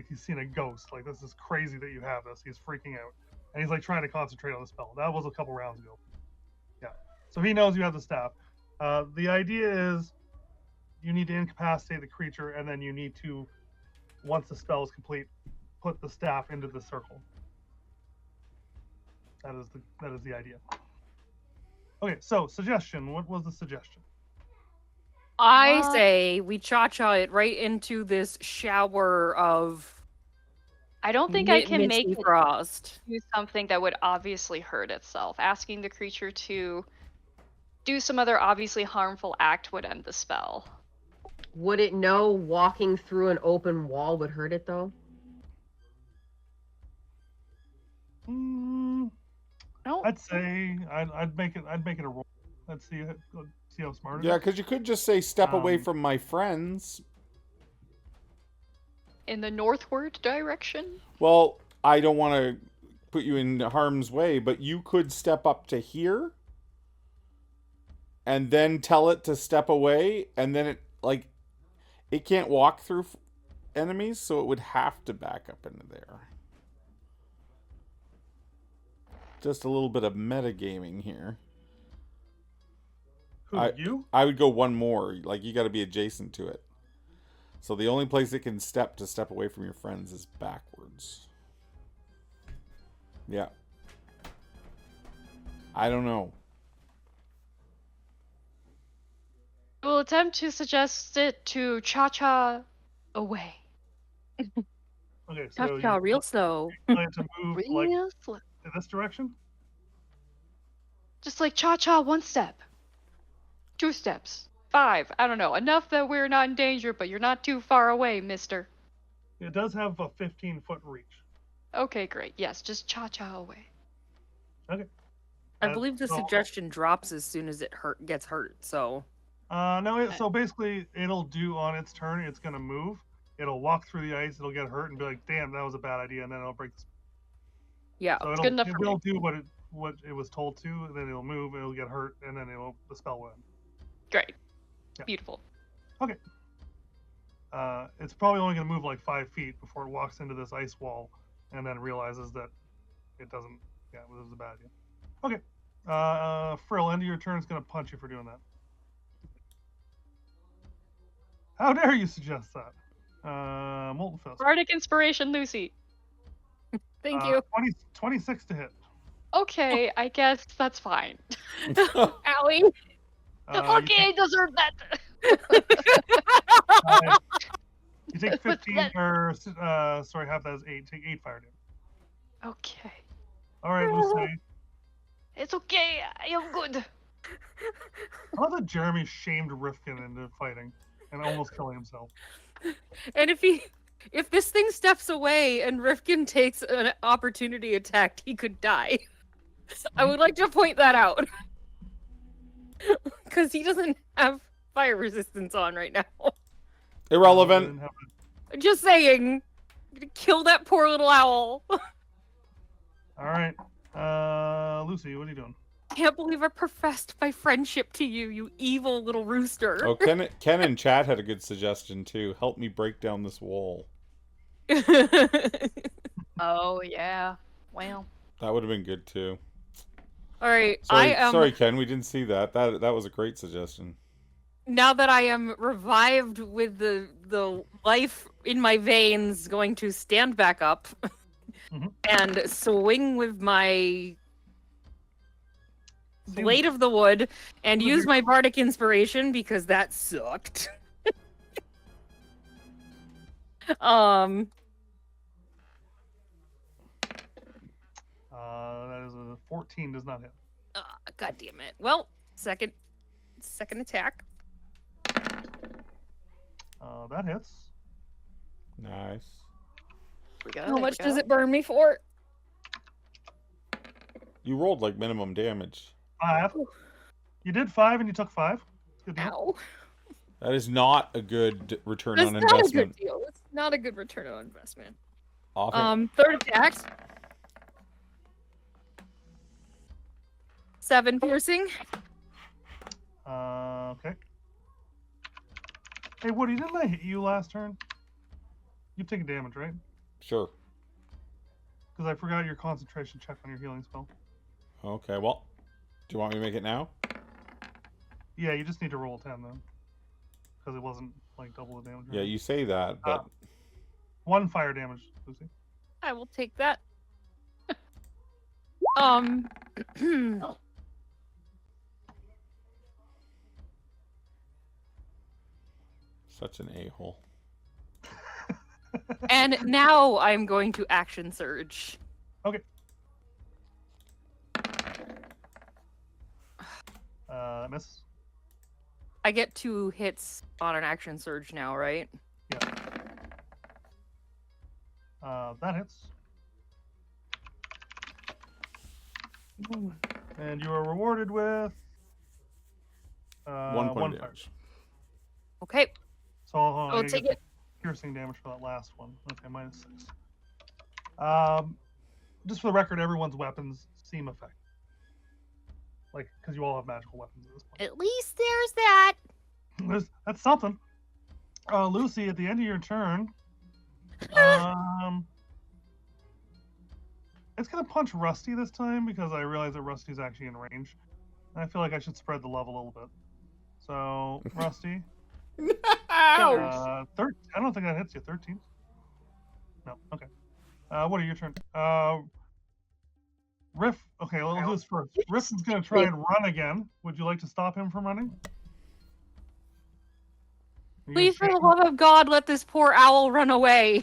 he's seen a ghost. Like, this is crazy that you have this. He's freaking out. And he's like trying to concentrate on the spell. That was a couple rounds ago. Yeah. So he knows you have the staff. The idea is you need to incapacitate the creature, and then you need to, once the spell is complete, put the staff into the circle. That is the idea. Okay, so suggestion. What was the suggestion? I say we cha-cha it right into this shower of I don't think I can make Misty it Frost. do something that would obviously hurt itself. Asking the creature to do some other obviously harmful act would end the spell. Would it know walking through an open wall would hurt it though? No. I'd say I'd make it a roll. Let's see how smart it Yeah, is. because you could just say step away from my friends. In the northward direction? Well, I don't want to put you in harm's way, but you could step up to here and then tell it to step away, and then it can't walk through enemies, so it would have to back up into there. Just a little bit of metagaming here. You? I would go one more. Like, you got to be adjacent to it. So the only place it can step away from your friends is backwards. Yeah. I don't know. We'll attempt to suggest it to cha-cha away. Okay, so Cha-cha real slow. you plan to move like Real slow. in this direction? Just like cha-cha, 1 step. 2 steps. 5. I don't know. Enough that we're not in danger, but you're not too far away, mister. It does have a 15-foot reach. Okay, great. Yes, just cha-cha away. Okay. I believe the suggestion drops as soon as it gets hurt, so... No, so basically, it'll do on its turn, it's going to move. It'll walk through the ice, it'll get hurt, and be like, damn, that was a bad idea, and then it'll break the... Yeah. So Good enough for me. it'll do what it was told to, and then it'll move, it'll get hurt, and then the spell will end. Great. Yeah. Beautiful. Okay. It's probably only going to move like 5 feet before it walks into this ice wall, and then realizes that it doesn't... Yeah, it was a bad idea. Okay. Frill, end of your turn is going to punch you for doing that. How dare you suggest that? Molten Fist. Bardic Inspiration, Lucy. Thank you. 26 to hit. Okay, I guess that's fine. Allie. Okay, I deserve that. You take 15, or sorry, half that is 8. Take 8 fire damage. Okay. All right, Lucy. It's okay. I am good. I love that Jeremy shamed Rifkin into fighting and almost killing himself. And if this thing steps away and Rifkin takes an opportunity attack, he could die. I would like to point that out. Because he doesn't have fire resistance on right now. Irrelevant. Just saying. Kill that poor little owl. All right. Lucy, what are you doing? Can't believe I professed my friendship to you, you evil little rooster. Oh, Ken in chat had a good suggestion too. Help me break down this wall. Oh, yeah. Well. That would have been good too. All right, Sorry, Ken, we didn't see that. That was a great suggestion. Now that I am revived with the life in my veins, going to stand back up and swing with my blade of the wood and use my bardic inspiration because that sucked. That is a 14, does not hit. God damn it. Well, second attack. That hits. Nice. How much does it burn me for? You rolled like minimum damage. 5. You did 5 and you took 5. Good deal. Ow. That is not a good return That's on not a investment. good deal. It's not a good return on investment. Often. Third attack. 7 piercing. Okay. Hey, Woody, didn't I hit you last turn? You've taken damage, right? Sure. because I forgot your concentration check on your healing spell. Okay, well, do you want me to make it now? Yeah, you just need to roll a 10 then, because it wasn't like double the damage. Yeah, you say that, but 1 fire damage, Lucy. I will take that. such an a-hole. And now I'm going to action surge. Okay. That misses. I get 2 hits on an action surge now, right? Yeah. That hits. And you are rewarded with 1 point of fire. damage. Okay. So hold on, I I'll gotta take get it. the piercing damage for that last one. Okay, -6. Just for the record, everyone's weapons seem effective. Like, because you all have magical weapons at this point. At least there's that. That's something. Lucy, at the end of your turn, it's gonna punch Rusty this time because I realize that Rusty's actually in range. And I feel like I should spread the level a little bit. So, Rusty. Ow! I don't think that hits you. 13? No. Okay. What are your turn? Riff. Okay, we'll do this first. Riff is going to try and run again. Would you like to stop him from running? Please, for the love of God, let this poor owl run away.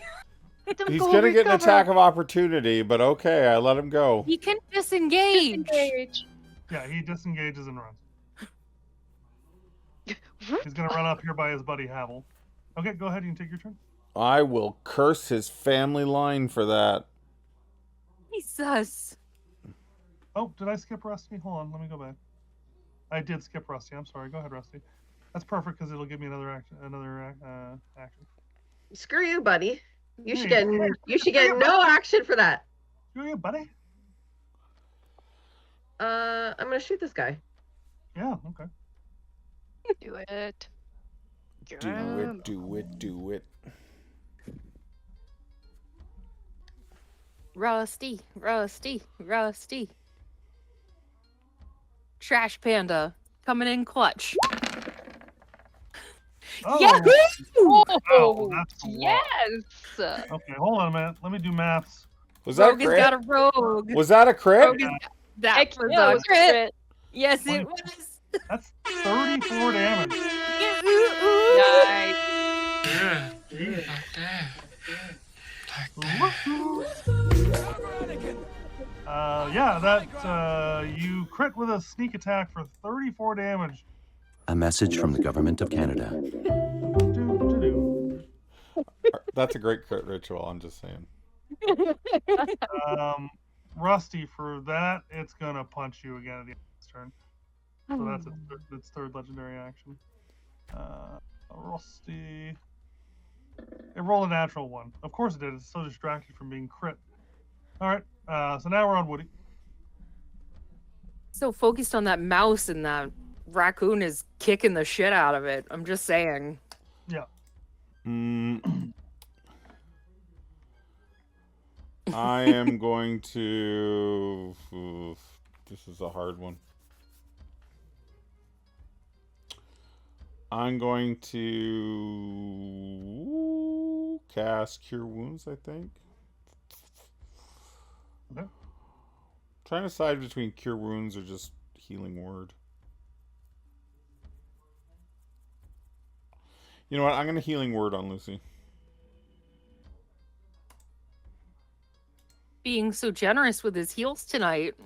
He's going to get an attack of opportunity, but okay, I let him go. He can disengage. Yeah, he disengages and runs. He's going to run up here by his buddy Havel. Okay, go ahead. You can take your turn. I will curse his family line for that. Jesus. Oh, did I skip Rusty? Hold on, let me go back. I did skip Rusty. I'm sorry. Go ahead, Rusty. That's perfect because it'll give me another action. Action. Screw you, buddy. You should get no action for that. Screw you, buddy. I'm gonna shoot this guy. Yeah. Okay. Do it. Do it. Rusty. Trash Panda coming in clutch. Oh, Yahoo! wow, that's a lot. Yes. Okay, hold on a minute. Let me do maths. Was that a Rogue has crit? got a rogue. Was that a crit? Rogue is- that Heck was yeah, it a was crit. crit. Yes, it was. That's 34 damage. Nice. Yeah, that you crit with a sneak attack for 34 damage. A message from the government of Canada. That's a great crit ritual, I'm just saying. Rusty, for that, it's gonna punch you again at the end of its turn. So that's its third legendary action. Rusty. It rolled a natural one. Of course it did. It's so distracted from being crit. Alright, so now we're on Woody. So focused on that mouse, and that raccoon is kicking the shit out of it. I'm just saying. Yeah. I am going to... this is a hard one. I'm going to cast Cure Wounds, I think. Okay. Trying to decide between Cure Wounds or just Healing Word. You know what? I'm going to Healing Word on Lucy. Being so generous with his heals tonight.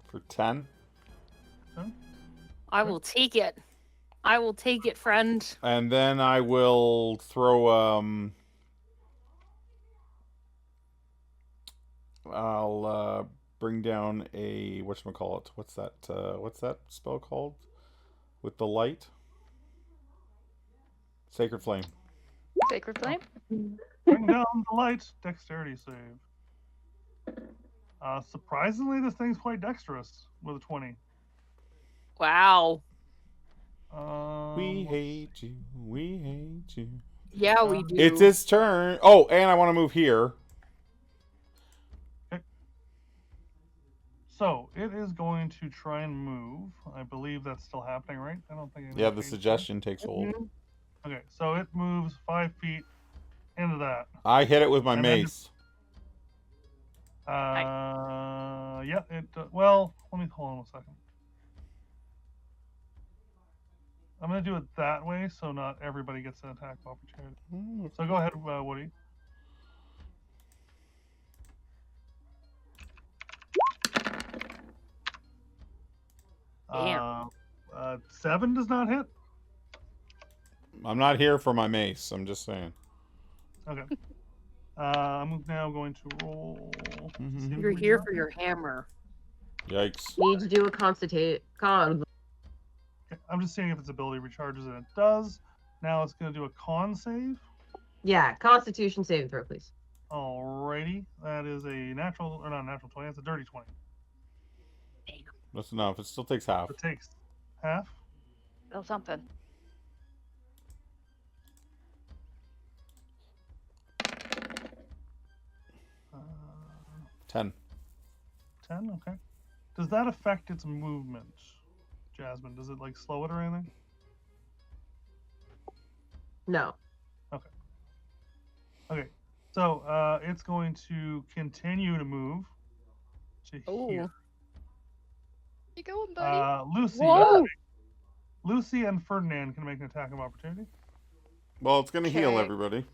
For 10. I will take it. I will take it, friend. And then I will throw I'll bring down a whatchamacallit. What's that spell called? With the light? Sacred Flame. Sacred Flame? Bring down the light. Dexterity save. Surprisingly, this thing's quite dexterous with a 20. Wow. We hate you. We hate you. Yeah, we do. It's his turn. Oh, and I want to move here. Okay. So it is going to try and move. I believe that's still happening, right? I don't think. Yeah, the suggestion takes hold. Mhm. Okay, so it moves 5 feet into that. I hit it with my And then- mace. Yeah. Well, let me hold on 1 second. I'm gonna do it that way, so not everybody gets an attack opportunity. So go ahead, Woody. Damn. 7 does not hit. I'm not here for my mace. I'm just saying. Okay. I'm now going to roll. You're here for your hammer. Yikes. Need to do a con. Okay, I'm just seeing if its ability recharges, and it does. Now it's going to do a con save. Yeah, Constitution saving throw, please. Alrighty. That is a natural, or not a natural 20, it's a dirty 20. That's enough. It still takes half. It takes half. Still something. Uh, 10. 10, okay. Does that affect its movement, Jasmine? Does it, like, slow it or anything? No. Okay. So, it's going to continue to move to here. You going, buddy? Lucy. Whoa! Lucy and Ferdinand can make an attack of opportunity. Well, it's going to heal Okay. everybody.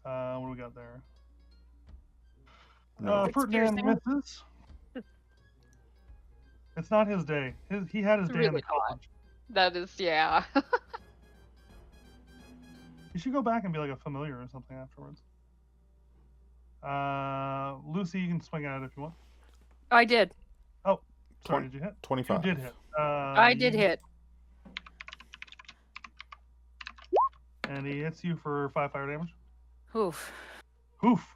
What do we got there? No. Ferdinand misses. It's not his day. He had his It's day in the really hot. college. That is, yeah. You should go back and be like a familiar or something afterwards. Lucy, you can swing at it if you want. I did. Oh, sorry, did you hit? 25. You did hit. I did hit. And he hits you for 5 fire damage. Oof. Oof.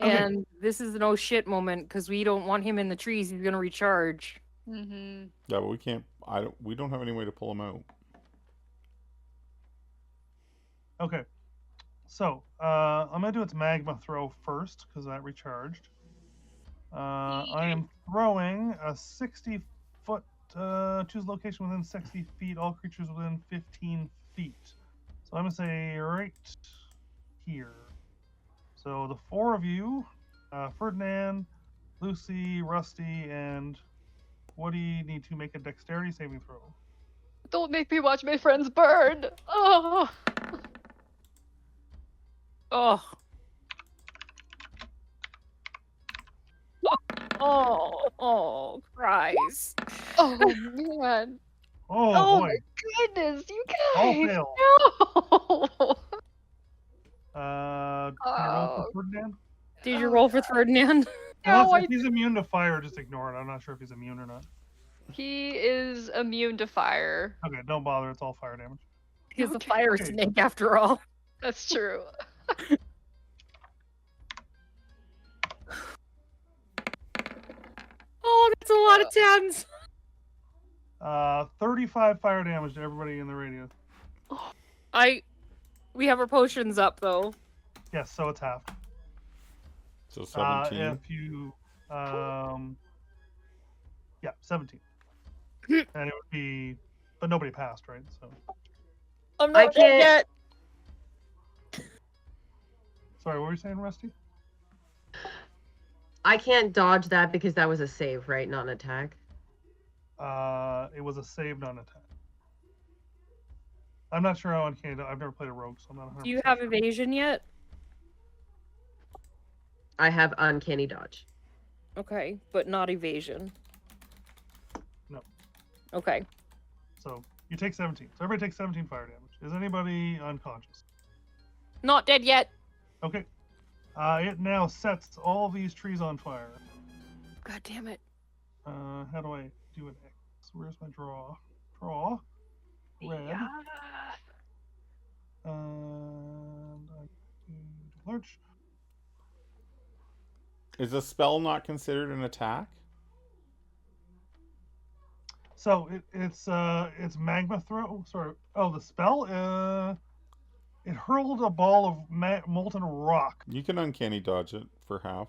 Okay. And this is an oh shit moment because we don't want him in the trees. He's gonna recharge. Mm-hmm. Yeah, but we can't. We don't have any way to pull him out. Okay. So, I'm going to do its magma throw first because that recharged. I am throwing a 60-foot, choose location within 60 feet, all creatures within 15 feet. So I'm going to say right here. So the 4 of you, Ferdinand, Lucy, Rusty, and Woody need to make a dexterity saving throw. Don't make me watch my friends burn. Oh. Oh. Oh, Christ. Oh man. Oh, Oh boy. my goodness, you All guys. fail. No. Can you roll for Ferdinand? Did you roll for Ferdinand? No, Unless if he's immune to fire, just ignore it. I'm not sure if he's immune or not. He is immune to fire. Okay, don't bother. It's all fire damage. He's a fire Okay. snake after all. That's true. Oh, that's a lot of tens. 35 fire damage to everybody in the radius. We have our potions up though. Yes, so it's half. So 17. If you, yeah, 17. And it would be, but nobody passed, right? So, I'm I not dead can't- yet. sorry, what were you saying, Rusty? I can't dodge that because that was a save, right? Not an attack. It was a save, not an attack. I'm not sure how uncanny. I've never played a rogue, so I'm not 100%. Do you have evasion yet? I have uncanny dodge. Okay, but not evasion. No. Okay. So you take 17. So everybody takes 17 fire damage. Is anybody unconscious? Not dead yet. Okay. It now sets all these trees on fire. God damn it. How do I do an X? Where's my draw? Draw. Red. Yeah. And I do large. Is a spell not considered an attack? So it's magma throw. Sorry. Oh, the spell. It hurled a ball of molten rock. You can uncanny dodge it for half.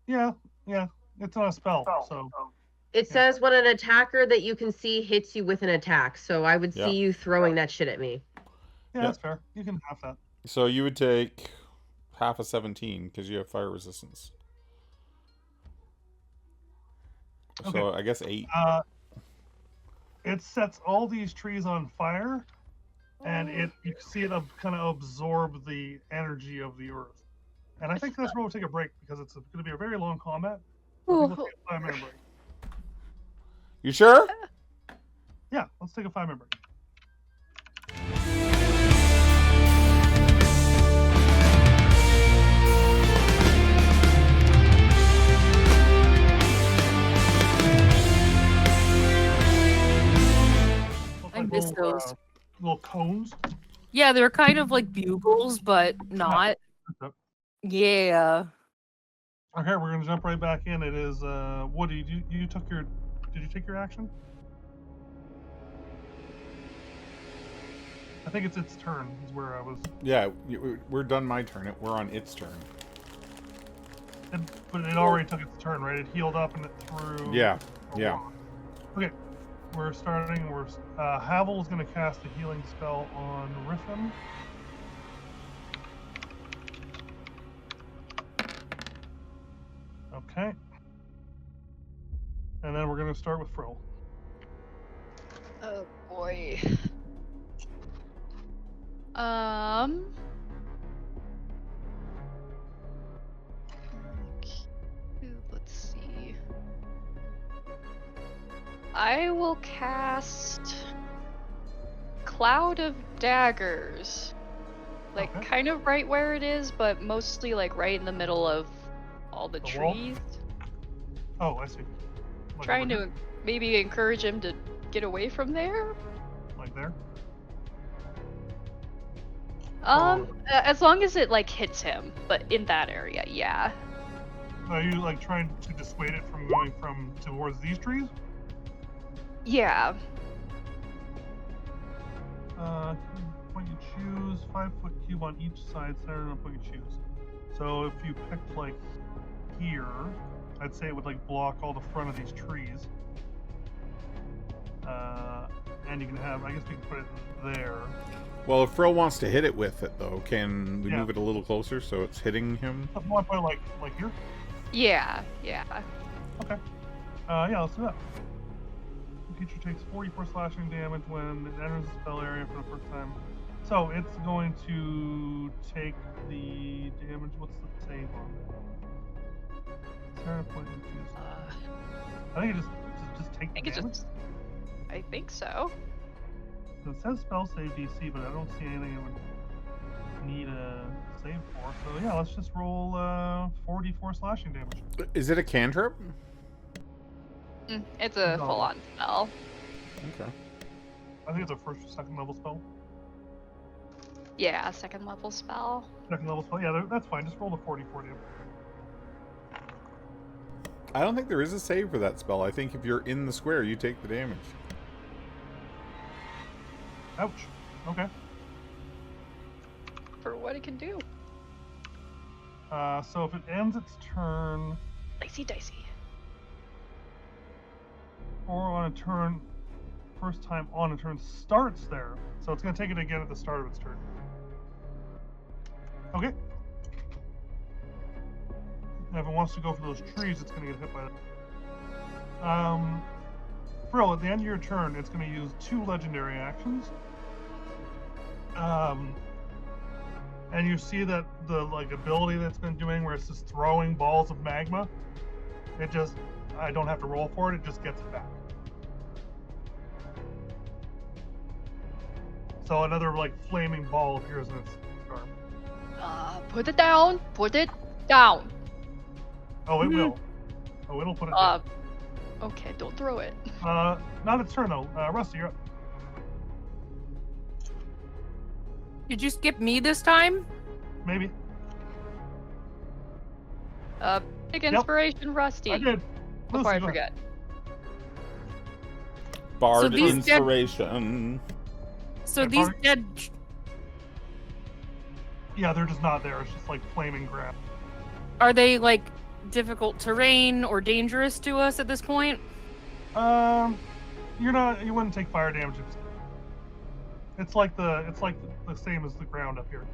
Yeah. It's not a spell, so. It says when an attacker that you can see hits you with an attack. So I would Yeah. see you throwing that shit at me. Yeah, that's fair. You can have that. So you would take half a 17 because you have fire resistance. Okay. So I guess 8. It sets all these trees on fire, and you see it kind of absorb the energy of the earth. And I think that's where we'll take a break because it's going to be a very long combat. So I think we'll take a 5-minute break. You sure? Yeah, let's take a 5-minute break. I miss those. Little cones. Yeah, they're kind of like bugles, but not. Yeah. Okay, we're gonna jump right back in. It is Woody. Did you take your action? I think it's its turn. Is where I was. Yeah, we're done my turn. We're on its turn. But it already took its turn, right? It healed up and it threw. Yeah. Okay, we're starting. Havel is gonna cast a healing spell on Riffin. Okay. And then we're going to start with Frill. Oh boy. Let's see. I will cast Cloud of Daggers. Like kind of right where it is, but mostly like right in the middle of all the trees. Oh, I see. Trying to maybe encourage him to get away from there. Like there? As long as it like hits him, but in that area, yeah. Are you like trying to dissuade it from going towards these trees? Yeah. Point you choose 5-foot cube on each side, centered on point you choose. So if you picked like here, I'd say it would like block all the front of these trees. And you can have, I guess we can put it there. Well, if Frill wants to hit it with it, though, can we move it a little closer so it's hitting him? You want to put it like here? Yeah. Okay. Yeah, let's do that. The creature takes 44 slashing damage when it enters the spell area for the first time. So it's going to take the damage. What's the save on that? I think it just take the damage. I think so. It says spell save DC, but I don't see anything it would need a save for. So yeah, let's just roll 44 slashing damage. Is it a cantrip? It's a full-on spell. Okay. I think it's a first or second level spell. Yeah, second level spell. Second level spell. Yeah, that's fine. Just roll the 44 damage. I don't think there is a save for that spell. I think if you're in the square, you take the damage. Ouch. Okay. For what it can do. So if it ends its turn... Dicey. Or on a turn... First time on a turn starts there. So it's going to take it again at the start of its turn. Okay. And if it wants to go for those trees, it's going to get hit by that. Frill, at the end of your turn, it's going to use 2 legendary actions. And you see that the ability that's been doing where it's just throwing balls of magma, it just, I don't have to roll for it, it just gets it back. So another flaming ball appears in its arm. Put it down. Oh, it will. Oh, it'll put it down. Okay, don't throw it. Not its turn though. Rusty, you're up. Did you skip me this time? Maybe. Big inspiration, Rusty. I did. Before I Lucy, forget. Bard these dead- inspiration. So Yeah, these Bart- dead. Yeah, they're just not there. It's just like flaming grass. Are they like difficult terrain or dangerous to us at this point? You wouldn't take fire damage. It's like the same as the ground up here.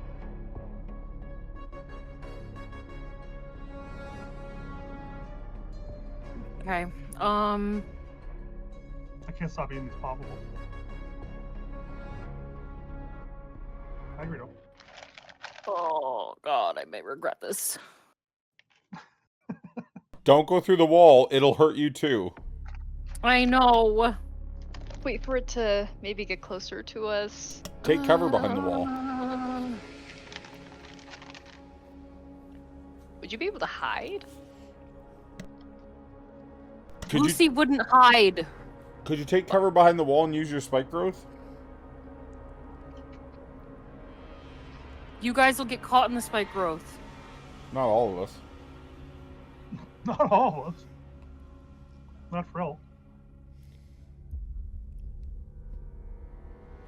Okay. I can't stop eating these poppables. I agree. Oh God, I may regret this. Don't go through the wall. It'll hurt you too. I know. Wait for it to maybe get closer to us. Take cover behind the wall. Would you be able to hide? Lucy wouldn't hide. Could you take cover behind the wall and use your spike growth? You guys will get caught in the spike growth. Not all of us. Not all of us. Not Frill.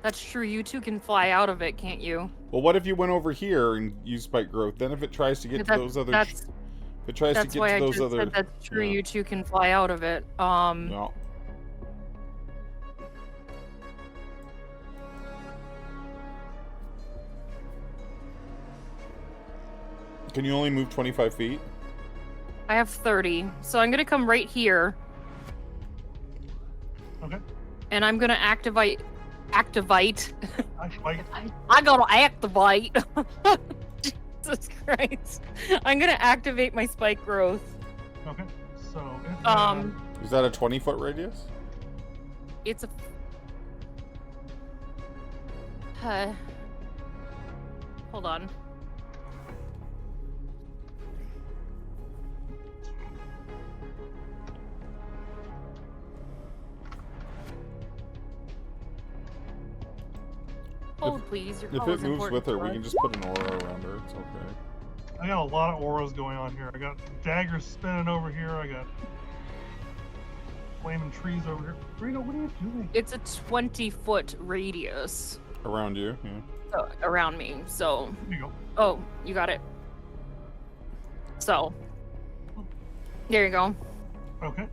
That's true. You two can fly out of it, can't you? Well, what if you went over here and used spike growth? Then if it tries to get to those other... If it tries to That's get why to I those just other... said that's true. yeah. You two can fly out of it. No. Can you only move 25 feet? I have 30, so I'm gonna come right here. Okay. And I'm gonna activate. I fight. I gotta activate. Jesus Christ! I'm gonna activate my spike growth. Okay. So. Is that a 20-foot radius? It's a. Hold on. Hold, please. Your If call it is moves important with her, to we us. can just put an aura around her. It's okay. I got a lot of auras going on here. I got daggers spinning over here. I got flaming trees over here. Rito, what are you doing? It's a 20-foot radius Around you, yeah. around me. So. Here you go. Oh, you got it. So. There you go. Okay.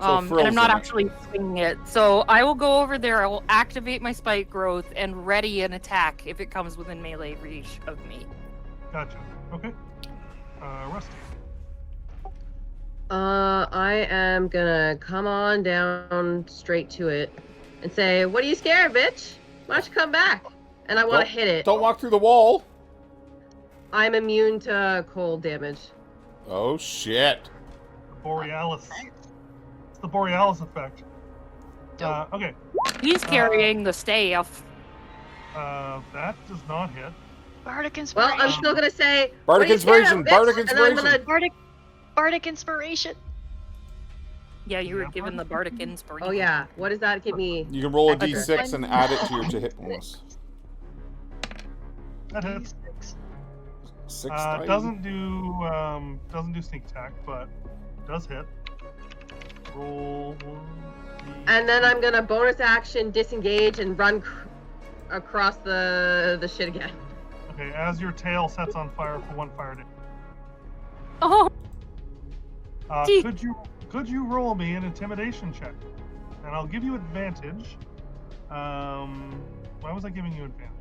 And Frill's I'm not in it. actually swinging it. So I will go over there. I will activate my spike growth and ready an attack if it comes within melee reach of me. Gotcha. Okay. Rusty. I am gonna come on down straight to it and say, "What are you scared, bitch? Why don't you come back?" And I want to hit it. Don't walk through the wall. I'm immune to cold damage. Oh, shit. Borealis. It's the Borealis effect. Okay. He's carrying the staff. That does not hit. Bardic Well, inspiration. I'm still gonna say, Bardic "What are you scared inspiration, of, bitch?" bardic And I'm inspiration. gonna- Bardic inspiration. Yeah, you were Yeah, given the bardic inspiration. Oh yeah, what does that give me? You can roll a Okay. d6 and add it to your to hit bonus. That hits. D6. 6 die. Doesn't do sneak attack, but does hit. Roll 1d. And then I'm gonna bonus action disengage and run across the shit again. Okay, as your tail sets on fire for 1 fire damage. Oh, Gee. Could you roll me an intimidation check? And I'll give you advantage. Why was I giving you advantage?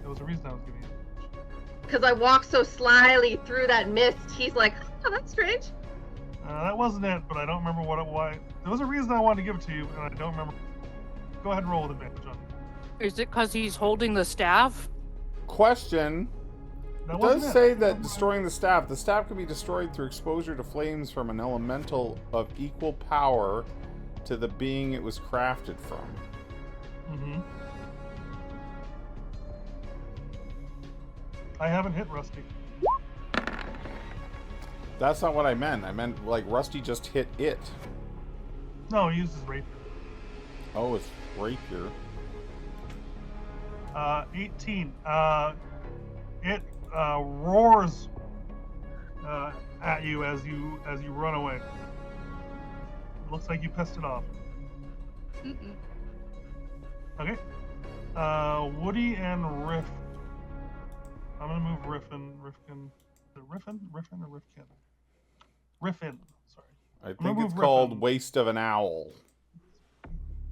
There was a reason I was giving you advantage. Because I walk so slyly through that mist. He's like, "Oh, that's strange." That wasn't it, but I don't remember why. There was a reason I wanted to give it to you, and I don't remember. Go ahead and roll with advantage on it. is it because he's holding the staff? Question. That It wasn't does it. say that destroying the staff can be destroyed through exposure to flames from an elemental of equal power to the being it was crafted from. Mm-hmm. I haven't hit Rusty. That's not what I meant. I meant like Rusty just hit it. No, he uses rapier. Oh, it's rapier. 18. It roars at you as you run away. It looks like you pissed it off. Mm-mm. Okay. Woody and Riff. I'm gonna move Rifkin. Is it Riffin or Rifkin? Riffin. Sorry. I gonna think it's move called Riffin. Waste of an Owl.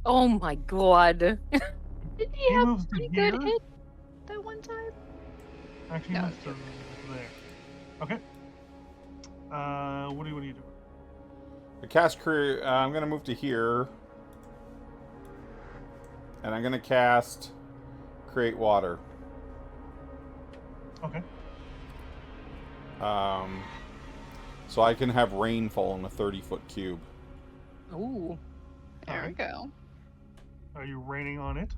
Oh my god. Did he He have moves to pretty here. good hit that one time? Actually, No, he moves to there. Okay. Woody, what are you doing? The cast crew. I'm gonna move to here, and I'm gonna cast Create Water. Okay. So I can have rainfall in a 30-foot cube. Ooh. There we Alright. go. Are you raining on it?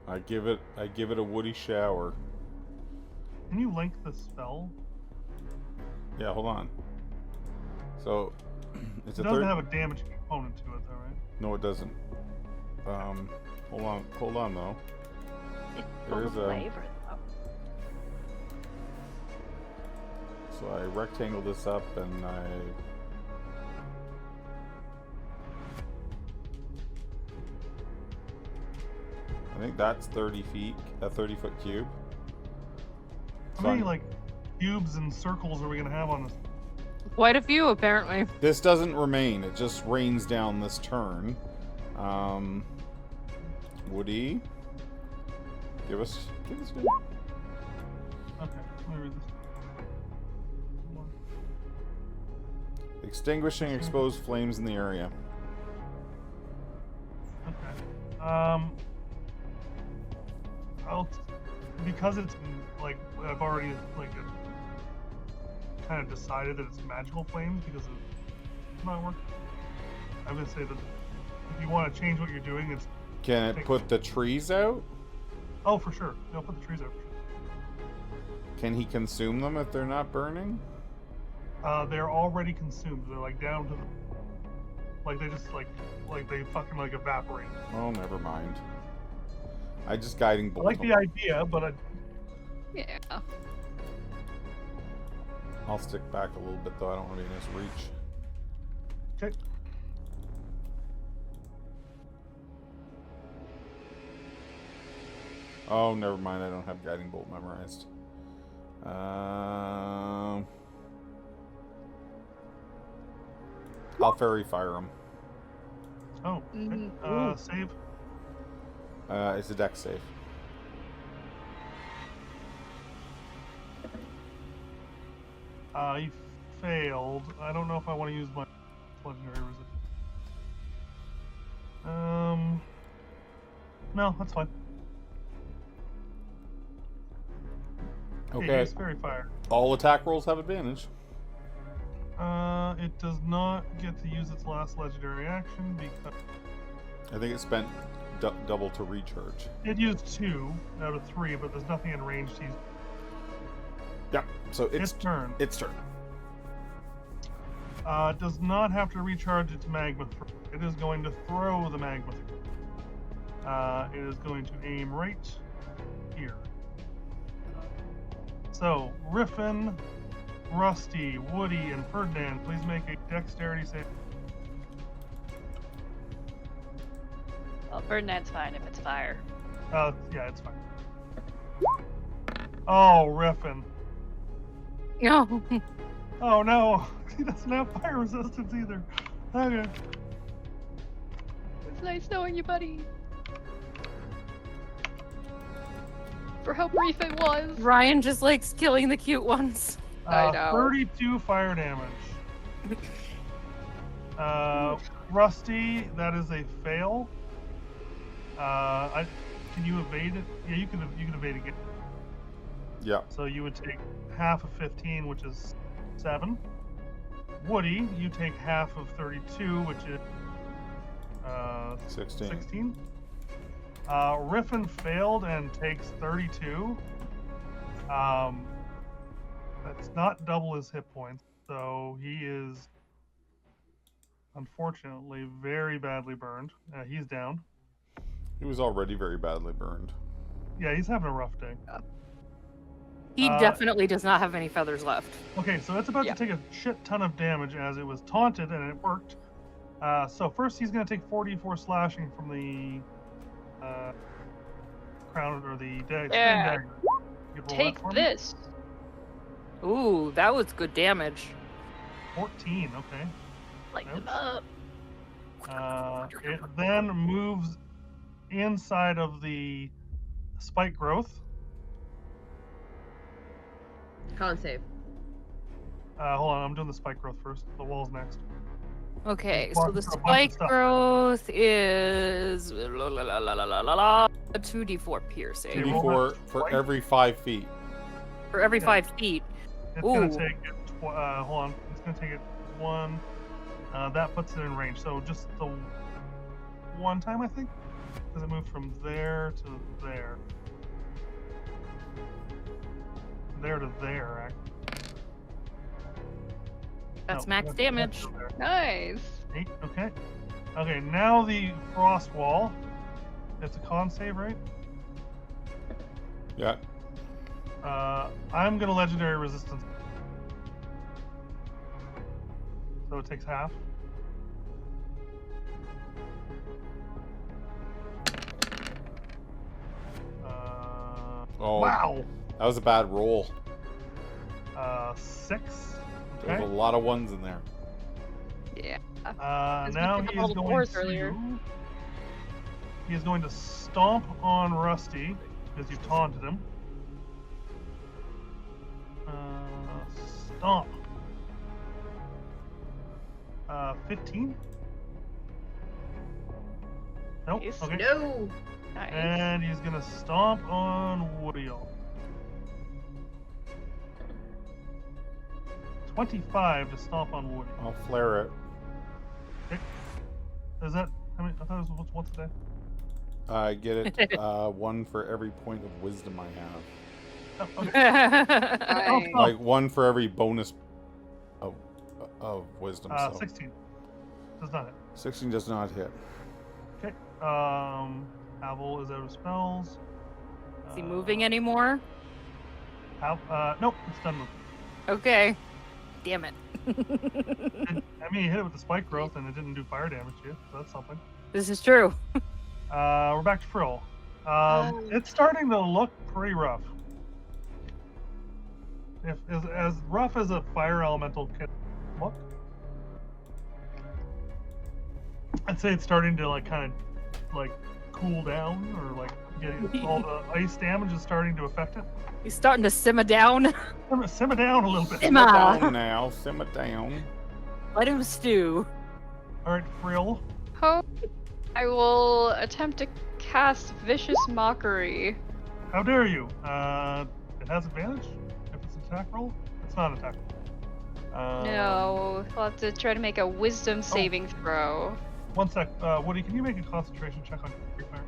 I give it a woody shower. Can you link the spell? Yeah, hold on. So it's It a doesn't have a damage component to it, though, right? No, it doesn't. Hold on though. It's There full is of a- flavor, though. So I rectangle this up and I think that's 30 feet, a 30-foot cube. How So many, I'm- like, cubes and circles are we gonna have on this? Quite a few, apparently. This doesn't remain, it just rains down this turn. Woody, give us Okay, let me read this. One. extinguishing exposed flames in the area. Okay. Because it's like I've already kind of decided that it's magical flames because it's not working. I'm gonna say that if you want to change what you're doing, it's Can it put the trees out? for sure. They'll put the trees out. Can he consume them if they're not burning? They're already consumed. They're like down to the they just like they fucking like evaporate. Oh, never mind. I just guiding I bolt. like the idea, but Yeah. I'll stick back a little bit though. I don't want to be in his reach. okay. Oh, never mind. I don't have guiding bolt memorized. I'll fairy fire him. Oh, okay. Ooh. Save. It's a dex save. He failed. I don't know if I want to use my legendary resist. No, that's fine. Okay. Use fairy fire. All attack rolls have advantage. It does not get to use its last legendary action because I think it spent double to recharge. it used 2 out of 3, but there's nothing in range to use. Yeah. So Its turn. Its turn. It does not have to recharge its magma. It is going to throw the magma. It is going to aim right here. So, Riffin, Rusty, Woody, and Ferdinand, please make a dexterity save. Well, Ferdinand's fine if it's fire. Yeah, it's fine. Oh, Riffin. No. Oh no, he doesn't have fire resistance either. Okay. It's nice knowing you, buddy. For how brief it was. Ryan just likes killing the cute ones. I know. 32 fire damage. Rusty, that is a fail. Can you evade it? Yeah, you can evade again. Yeah. So you would take half of 15, which is 7. Woody, you take half of 32, which is 16. 16. Riffin failed and takes 32. That's not double his hit points, so he is unfortunately very badly burned. He's down. He was already very badly burned. Yeah, he's having a rough day. He definitely does not have any feathers left. Okay, so it's about Yeah. to take a shit ton of damage as it was taunted and it worked. So first he's going to take 44 slashing from the crown or the dagger. You can roll Take that for me. this. Ooh, that was good damage. 14, okay. Light them Oops. up. It then moves inside of the spike growth. Con save. Hold on, I'm doing the spike growth first. The wall's next. Okay, It's so blocking the for a bunch of spike stuff. growth is 2d4 piercing Okay, roll D4 that for twice. every 5 feet. for every Yeah. 5 feet. It's gonna Ooh. take it. Hold on. It's gonna take it 1. That puts it in range. So just the one time, I think. Does it move from there to there? There to there, actually. That's No, max that's damage. to there. Nice. 8. Okay. Okay. Now the frost wall. It's a con save, right? Yeah. I'm gonna legendary resistance. So it takes half. Oh, Wow. that was a bad roll. 6. There's a Okay. lot of ones in there. Yeah. we Now took he all is the going boars to. earlier. He is going to stomp on Rusty because you've taunted him. Stomp. 15. Nope. Nice. Okay. No. Nice. And he's gonna stomp on Wheel. 25 to stomp on Woody. I'll flare it. Is that? I mean, I thought it was once a day. I get it 1 for every point of wisdom I have. Oh, okay. Nice. Like 1 for every bonus of wisdom. So 16. Does not hit. 16 does not hit. Okay. Havel is out of spells. Is he moving anymore? Nope, it's done moving. Okay. Damn it. I mean, you hit it with the spike growth and it didn't do fire damage to you, so that's something. This is true. We're back to Frill. It's starting to look pretty rough. If as rough as a fire elemental can look, I'd say it's starting to kind of cool down, or getting all the ice damage is starting to affect it. He's starting to simmer down. Simmer down a little bit. Simmer. Down now. Simmer down. Let him stew. All right, Frill. I will attempt to cast Vicious Mockery. How dare you? It has advantage if it's an attack roll. It's not an attack roll. No, I'll have to try to make a Wisdom saving throw. One sec. Woody, can you make a concentration check on Free Fire?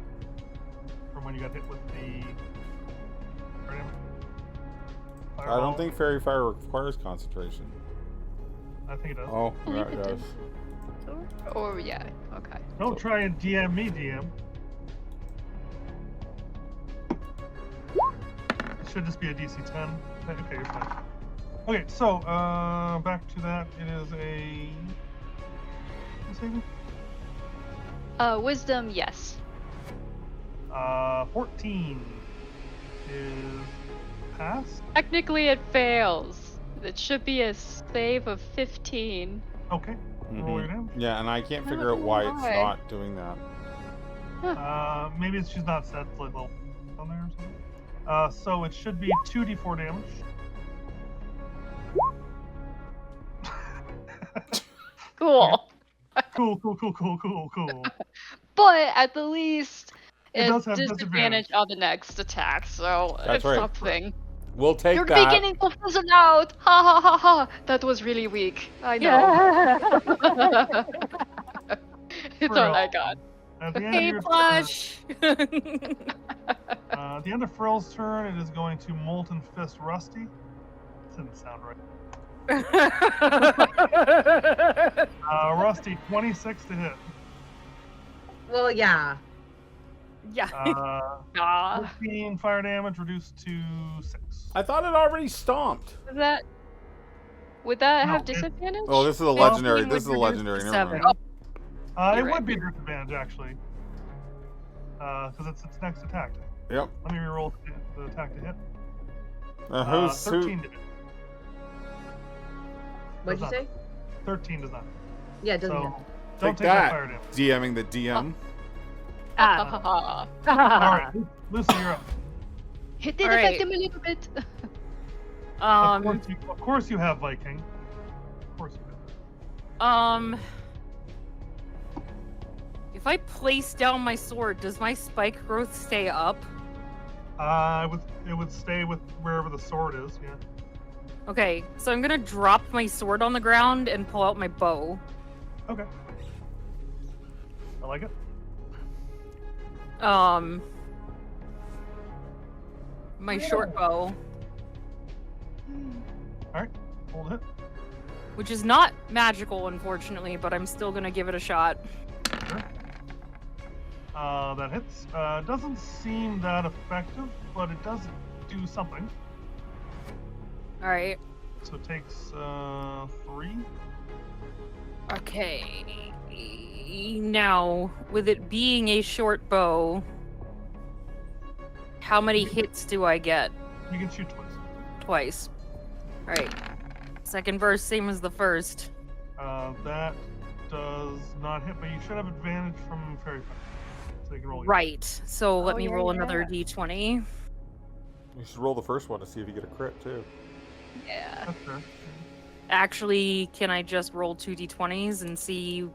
From when you got hit with the I don't think Fairy Fire requires concentration. I think it does. Oh, yeah, it does. Oh, yeah, okay. Don't try and DM me, DM. It should just be a DC 10. Okay, you're fine. Okay, so, back to that. It is a... What's saving? Wisdom, yes. 14 is passed. Technically, it fails. It should be a save of 15. Okay, roll your damage. Yeah, and I can't figure out why it's Why? not doing that. Maybe she's not set level on there or something. So it should be 2d4 damage. Cool. Cool. But at the least, It it's does have disadvantage disadvantage. on the next attack, so That's it's right. something. We'll take You're that. beginning to fizzle out! Ha ha ha ha! That was really weak. I know. Yeah. It's all I got. At the end Hey, of your Plush. at the end of Frill's turn, it is going to Molten Fist Rusty. That didn't sound right. Rusty, 26 to hit. Well, yeah. Yeah. 14 fire damage reduced to 6. I thought it already stomped. Would that No, have it- disadvantage? Oh, this is a Well, legendary. he This is a would reduce legendary. to Never mind. 7. You're It right. would be a disadvantage actually, because it's its next attack. Yep. Let me reroll the attack to hit. Who's 13 to hit. What'd you Does say? 13 does not. Yeah, it doesn't So hit. don't Take take that. fire damage. DMing the DM? Ah. All right, Lucy, you're up. It did All affect right. him a little bit. Of course you have Viking. Of course you do. If I place down my sword, does my spike growth stay up? It would stay with wherever the sword is. Yeah. Okay, so I'm gonna drop my sword on the ground and pull out my bow. Okay. I like it. My short bow, All right. Hold it. which is not magical, unfortunately, but I'm still gonna give it a shot. Sure. That hits. Doesn't seem that effective, but it does do something. All right. So it takes 3. Okay. Now, with it being a short bow, how many hits do I get? You can shoot twice. Twice. Alright. Second verse, same as the first. That does not hit, but you should have advantage from fairy fire. So you can roll. again. Right. So let Oh, me yeah, roll yeah. another d20. You should roll the first one to see if you get a crit, too. Yeah. That's fair. Actually, can I just roll 2 d20s and see,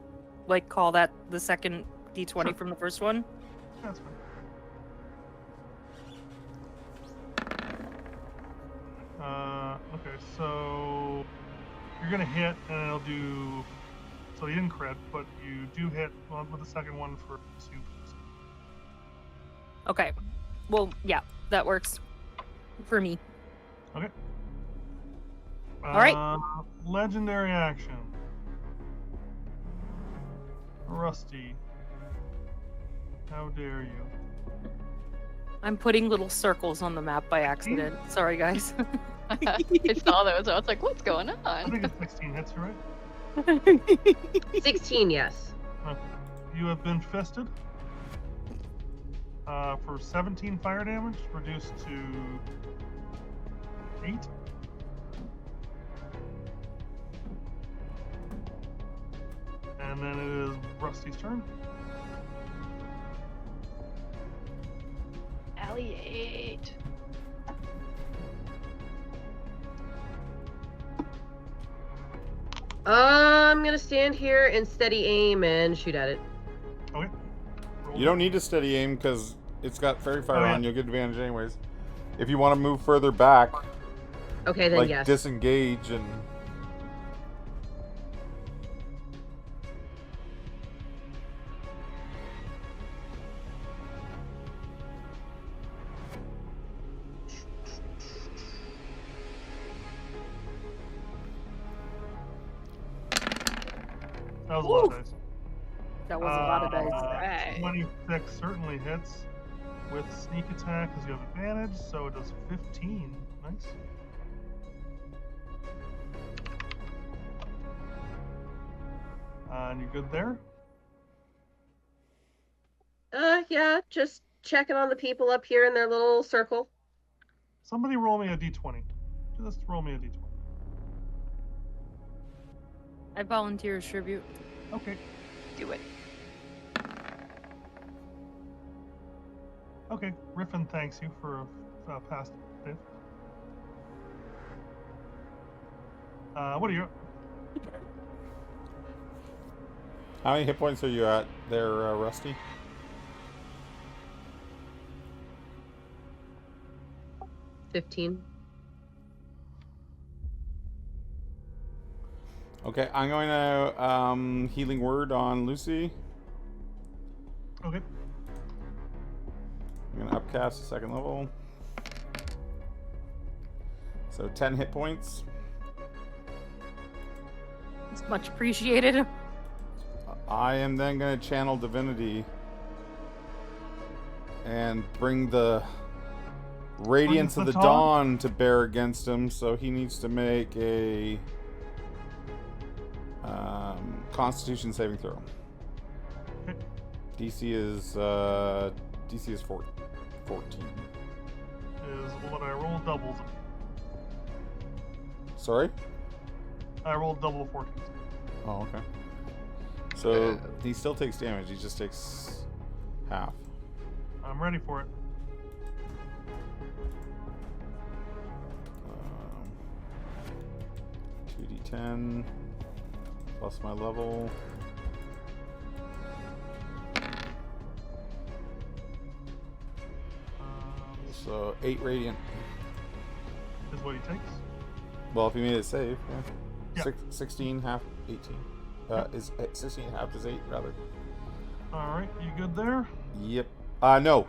like, call that the second d20 Sure. from the first one? That's fine. Okay, so you're gonna hit, and it'll do. So you didn't crit, but you do hit with the second one for 2. Okay. Well, yeah, that works for me. Okay. All right. Legendary action. Rusty. How dare you? I'm putting little circles on the map by accident. Sorry, guys. I saw those. I was like, what's going I on? think it's 16 hits, you right? 16, yes. You have been fisted. For 17 fire damage, reduced to 8. And then it is Rusty's turn. Alliate. I'm gonna stand here and steady aim and shoot at it. Okay. Roll. You don't need to steady aim because it's got fairy fire Oh, yeah. on. You'll get advantage anyways. If you want to move further back, Okay, then like yes. disengage and. That was a lot of dice. That was a lot of dice. Right. 26 certainly hits with sneak attack because you have advantage, so it does 15. Nice. And you're good there? Yeah, just checking on the people up here in their little circle. Somebody roll me a d20. Just roll me a d20. I volunteer as tribute. Okay. Do it. Okay. Riffin thanks you for past save. What are you? How many hit points are you at there, Rusty? $15. Okay, I'm going to healing word on Lucy. Okay. I'm going to upcast to 2nd level. So 10 hit points. It's much appreciated. I am then going to channel divinity and bring the radiance of the dawn to bear against him, so he needs to make a Constitution saving throw. DC is 14. Is what I rolled doubles. Sorry? I rolled double 14. Oh, okay. So he still takes damage. He just takes half. I'm ready for it. 2d10 plus my level. So 8 radiant. Is what he takes. Well, if he made it save, yeah. Yeah. 16 half 18. Is 16 half is 8 rather. All right, you good there? Yep. No.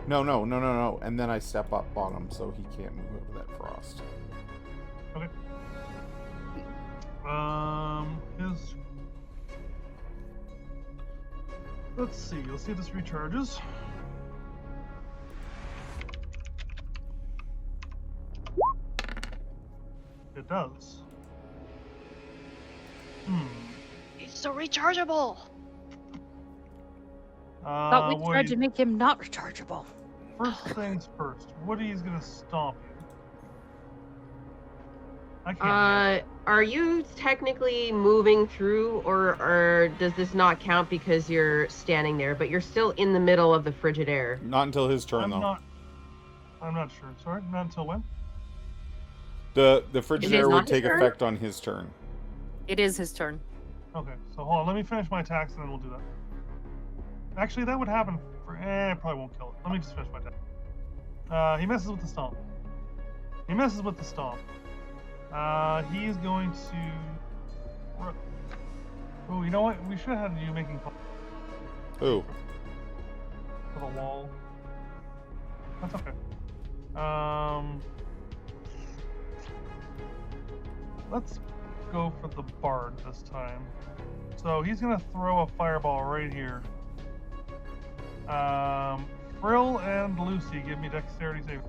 And then I step up on him so he can't move over that frost. Okay. His. Let's see. Let's see if this recharges. It does. He's so rechargeable. Thought we Woody, tried to make him not rechargeable. first things first. Woody's gonna stomp you. I can't. Are you technically moving through, or does this not count because you're standing there? But you're still in the middle of the frigid air. Not until his turn, I'm though. not sure. Sorry, not until when? The frigid It is air not would his take turn? effect on his turn. It is his turn. Okay, so hold on. Let me finish my attacks and then we'll do that. Actually, that would happen for. Probably won't kill it. Let me just finish my attack. He messes with the stomp. He's going to. Oh, you know what? We should have had you making calls Who? for the wall. That's okay. Let's go for the bard this time. So he's gonna throw a fireball right here. Frill and Lucy, give me dexterity save.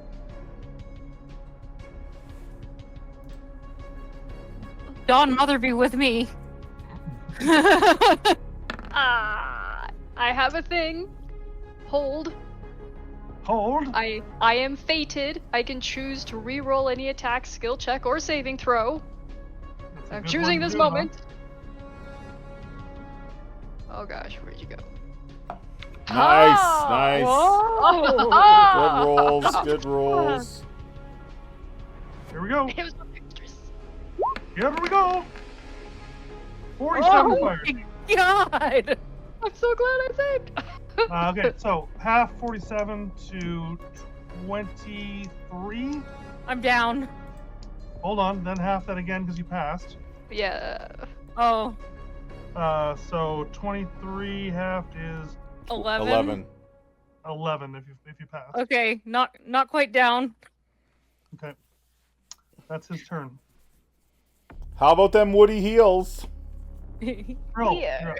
Dawn Mother be with me. I have a thing. Hold. Hold. I am fated. I can choose to re-roll any attack, skill check, or saving throw. That's a I'm good choosing one to this do, moment. Oh gosh, where'd you go? Nice, Ah! nice. Oh! Good rolls. Here we go. It was so dexterous. Here we go. 47 fire. God. I'm so glad I saved. Okay, so half 47 to 23. I'm down. Hold on, then half that again because you passed. Yeah. Oh, So 23 half is 11. 11 if you pass. Okay, not quite down. Okay. That's his turn. How about them woody heels? Roll. Here. You're up.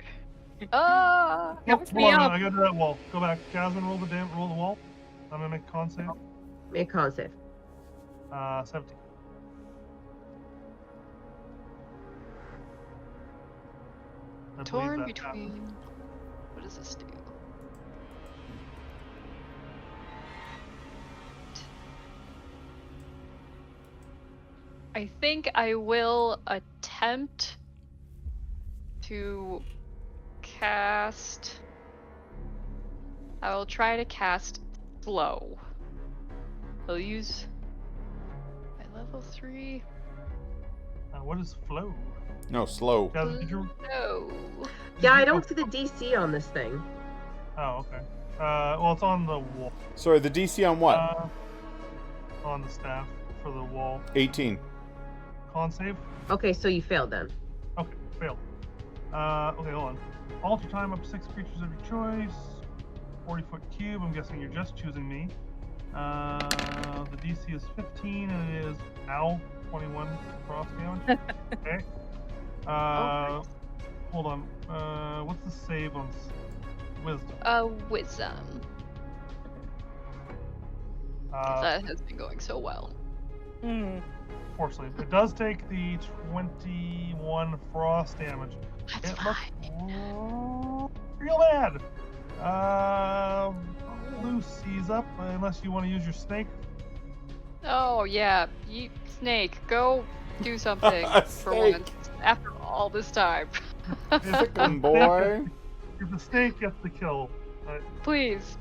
Ah. Helps me Hold on, up. I got to that wall. Go back. Jasmine, roll the wall. I'm gonna make a con save. Make con save. 17. I believe Torn that between. passes. What does this do? I think I will attempt to cast. I will try to cast slow. I'll use my level 3. What is flow? No, slow. Jasmine, did you? No. Yeah, I don't see the DC on this thing. Oh, okay. Well, it's on the wall. Sorry, the DC on what? On the staff for the wall. 18. Con save. Okay, so you failed then. Okay, failed. Okay, hold on. Alter time up to 6 creatures of your choice. 40-foot cube. I'm guessing you're just choosing me. The DC is 15, and it is 21 frost damage. Okay. Hold on. What's the save on wisdom? Wisdom. 'Cause that has been going so well. Fortunately, it does take the 21 frost damage. That's It fine. looks real bad. Lucy's up, unless you want to use your snake. Oh yeah, you snake, go do something for Snake. once. After all this time. Chicken boy. If the snake gets the kill, Please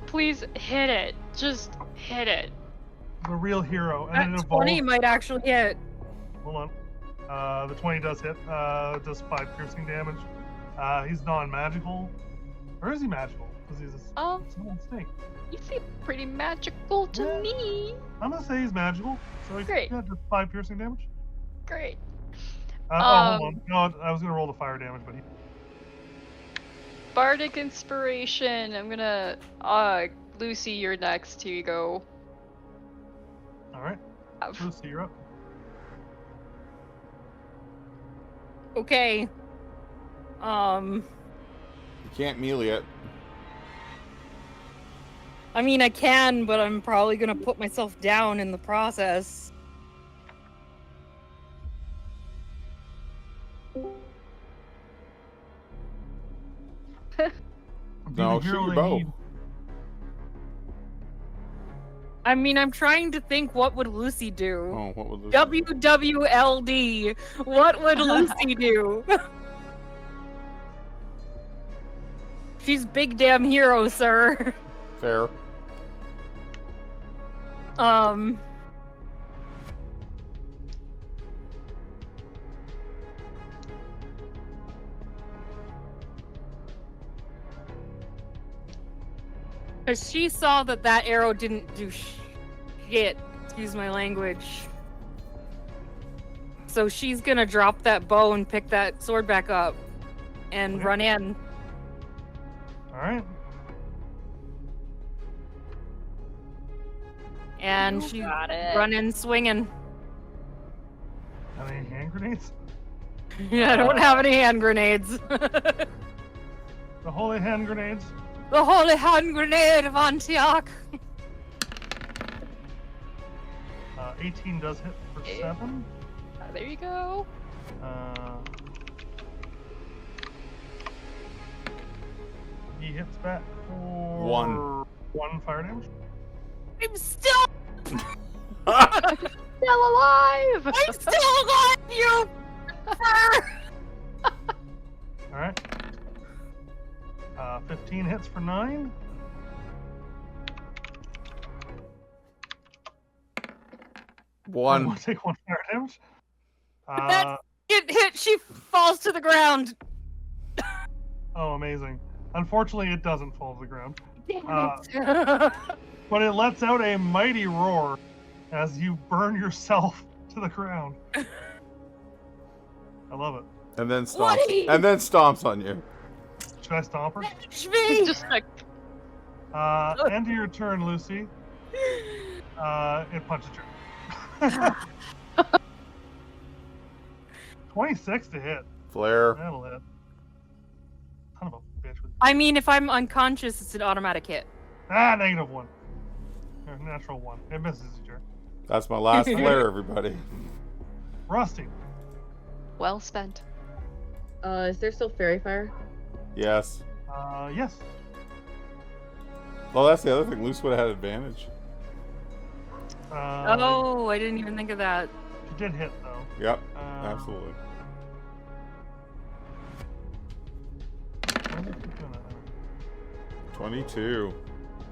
hit it. Just hit it. the real hero, and then it That 20 evolves. might actually hit. Hold on. The 20 does hit. Does 5 piercing damage. He's non-magical. Or is he magical? Because he's a small snake. You seem pretty magical to Yeah. me. I'm gonna say he's magical. So he Great. does 5 piercing damage. Great. Hold on. No, I was gonna roll the fire damage, but he. Bardic inspiration. I'm gonna Lucy, you're next. Here you go. All right. Lucy, you're up. Okay. You can't melee it. I mean, I can, but I'm probably gonna put myself down in the process. No, shoot your bow. I mean, I'm trying to think, what would Lucy do? Oh, what would Lucy WWLD. What would Lucy do? She's big damn hero, sir. Fair. Because she saw that arrow didn't do shit. Excuse my language. So she's gonna drop that bow and pick that sword back up and run in. All right. And You she's got it. running swinging. Any hand grenades? I don't have any hand grenades. The holy hand grenades. The holy hand grenade of Antioch. 18 does hit for 7. There you go. He hits back for 1 fire damage. I'm still Still alive! I'm still alive, you fur! All right. 15 hits for 9. One. We'll take 1 fire damage. Get hit, she falls to the ground. Oh, amazing. Unfortunately, it doesn't fall to the ground. Damn But it lets out a mighty roar as you burn yourself to the ground. I love it. And then stomps. What? And then stomps on you. Should I stomp her? it. Just like End of your turn, Lucy. It punches you. 26 to hit. Flare. That'll hit. Son of a bitch. I mean, if I'm unconscious, it's an automatic hit. -1. Or natural 1. It misses you, Jerry. That's my last flare, everybody. Rusty. well spent. Is there still fairy fire? Yes. Yes. Well, that's the other thing. Luce would have had advantage. Oh, I didn't even think of that. She did hit, though. Yep. Absolutely. What is she doing at there? 22.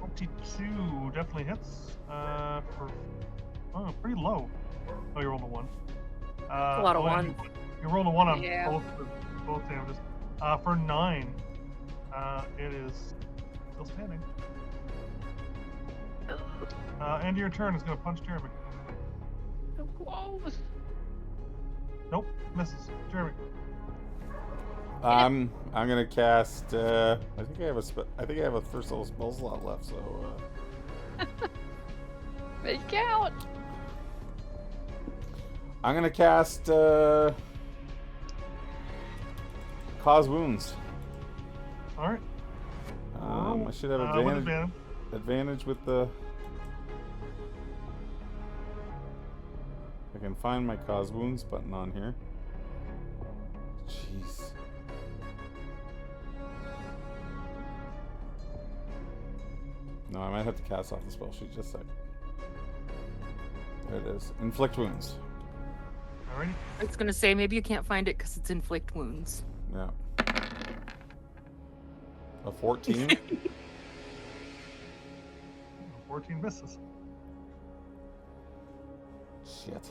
22 definitely hits. Pretty low. Oh, you rolled a 1. A lot of ones. You rolled a 1 on Yeah. both damages. For 9, it is still standing. End of your turn is going to punch Jeremy. So close. Nope, misses. Jeremy. I'm gonna cast. I think I have a first level spell slot left. So. Make count. I'm gonna cast. Cause wounds. All right. I should have With advantage. Advantage with the. I can find my cause wounds button on here. Jeez. cast off the spell sheet just a sec. There it is. Inflict wounds. Alrighty. I was gonna say maybe you can't find it because it's inflict wounds. Yeah. A 14. 14 misses. Shit.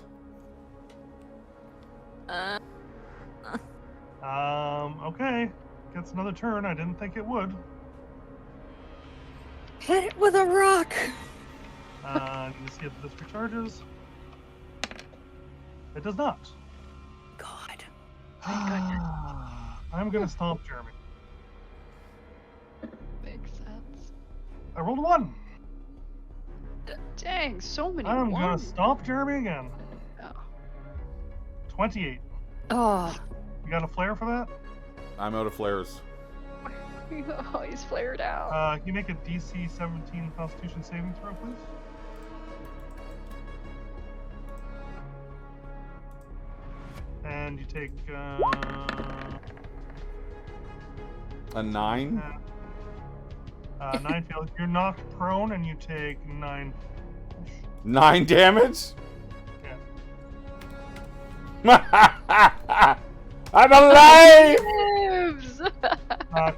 Okay. Gets another turn. I didn't think it would. Hit it with a rock. You see if this recharges. It does not. God. I'm gonna stomp Jeremy. Makes sense. I rolled a 1. Dang, so many I'm gonna ones. stomp Jeremy again. Oh. 28. Oh. You got a flare for that? I'm out of flares. Oh, he's flared out. Can you make a DC 17 Constitution saving throw, please? And you take A 9? 9 fails. You're knocked prone, and you take 9. 9 damage? Yeah. I'm alive! Lives!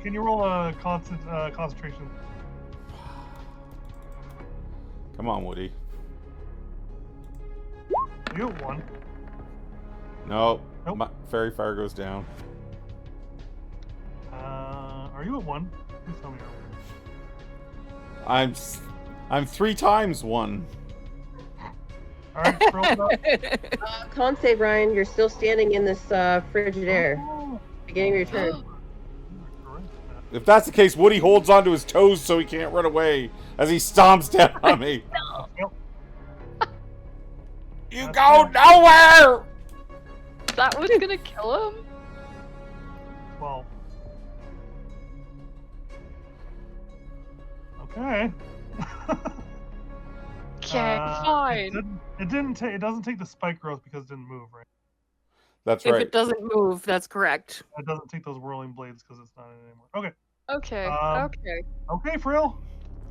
Can you roll a concentration? Come on, Woody. You get 1. No. Nope. My fairy fire goes down. Are you at 1? Please tell me you're at 1. I'm 3 times 1. All right, roll it up. Con save, Ryan. You're still standing in this frigid air. Oh, Beginning of your turn. you were correct with If that's the case, Woody holds onto his toes so he can't run away as he stomps down on me. that. Yep. You That's go fair. nowhere! That was gonna kill him? 12. Okay. Okay, fine. It doesn't take the spike growth because it didn't move, right? That's If right. it doesn't move, that's correct. It doesn't take those whirling blades because it's not in it anymore. Okay. Okay, Um, okay. Okay, Frill.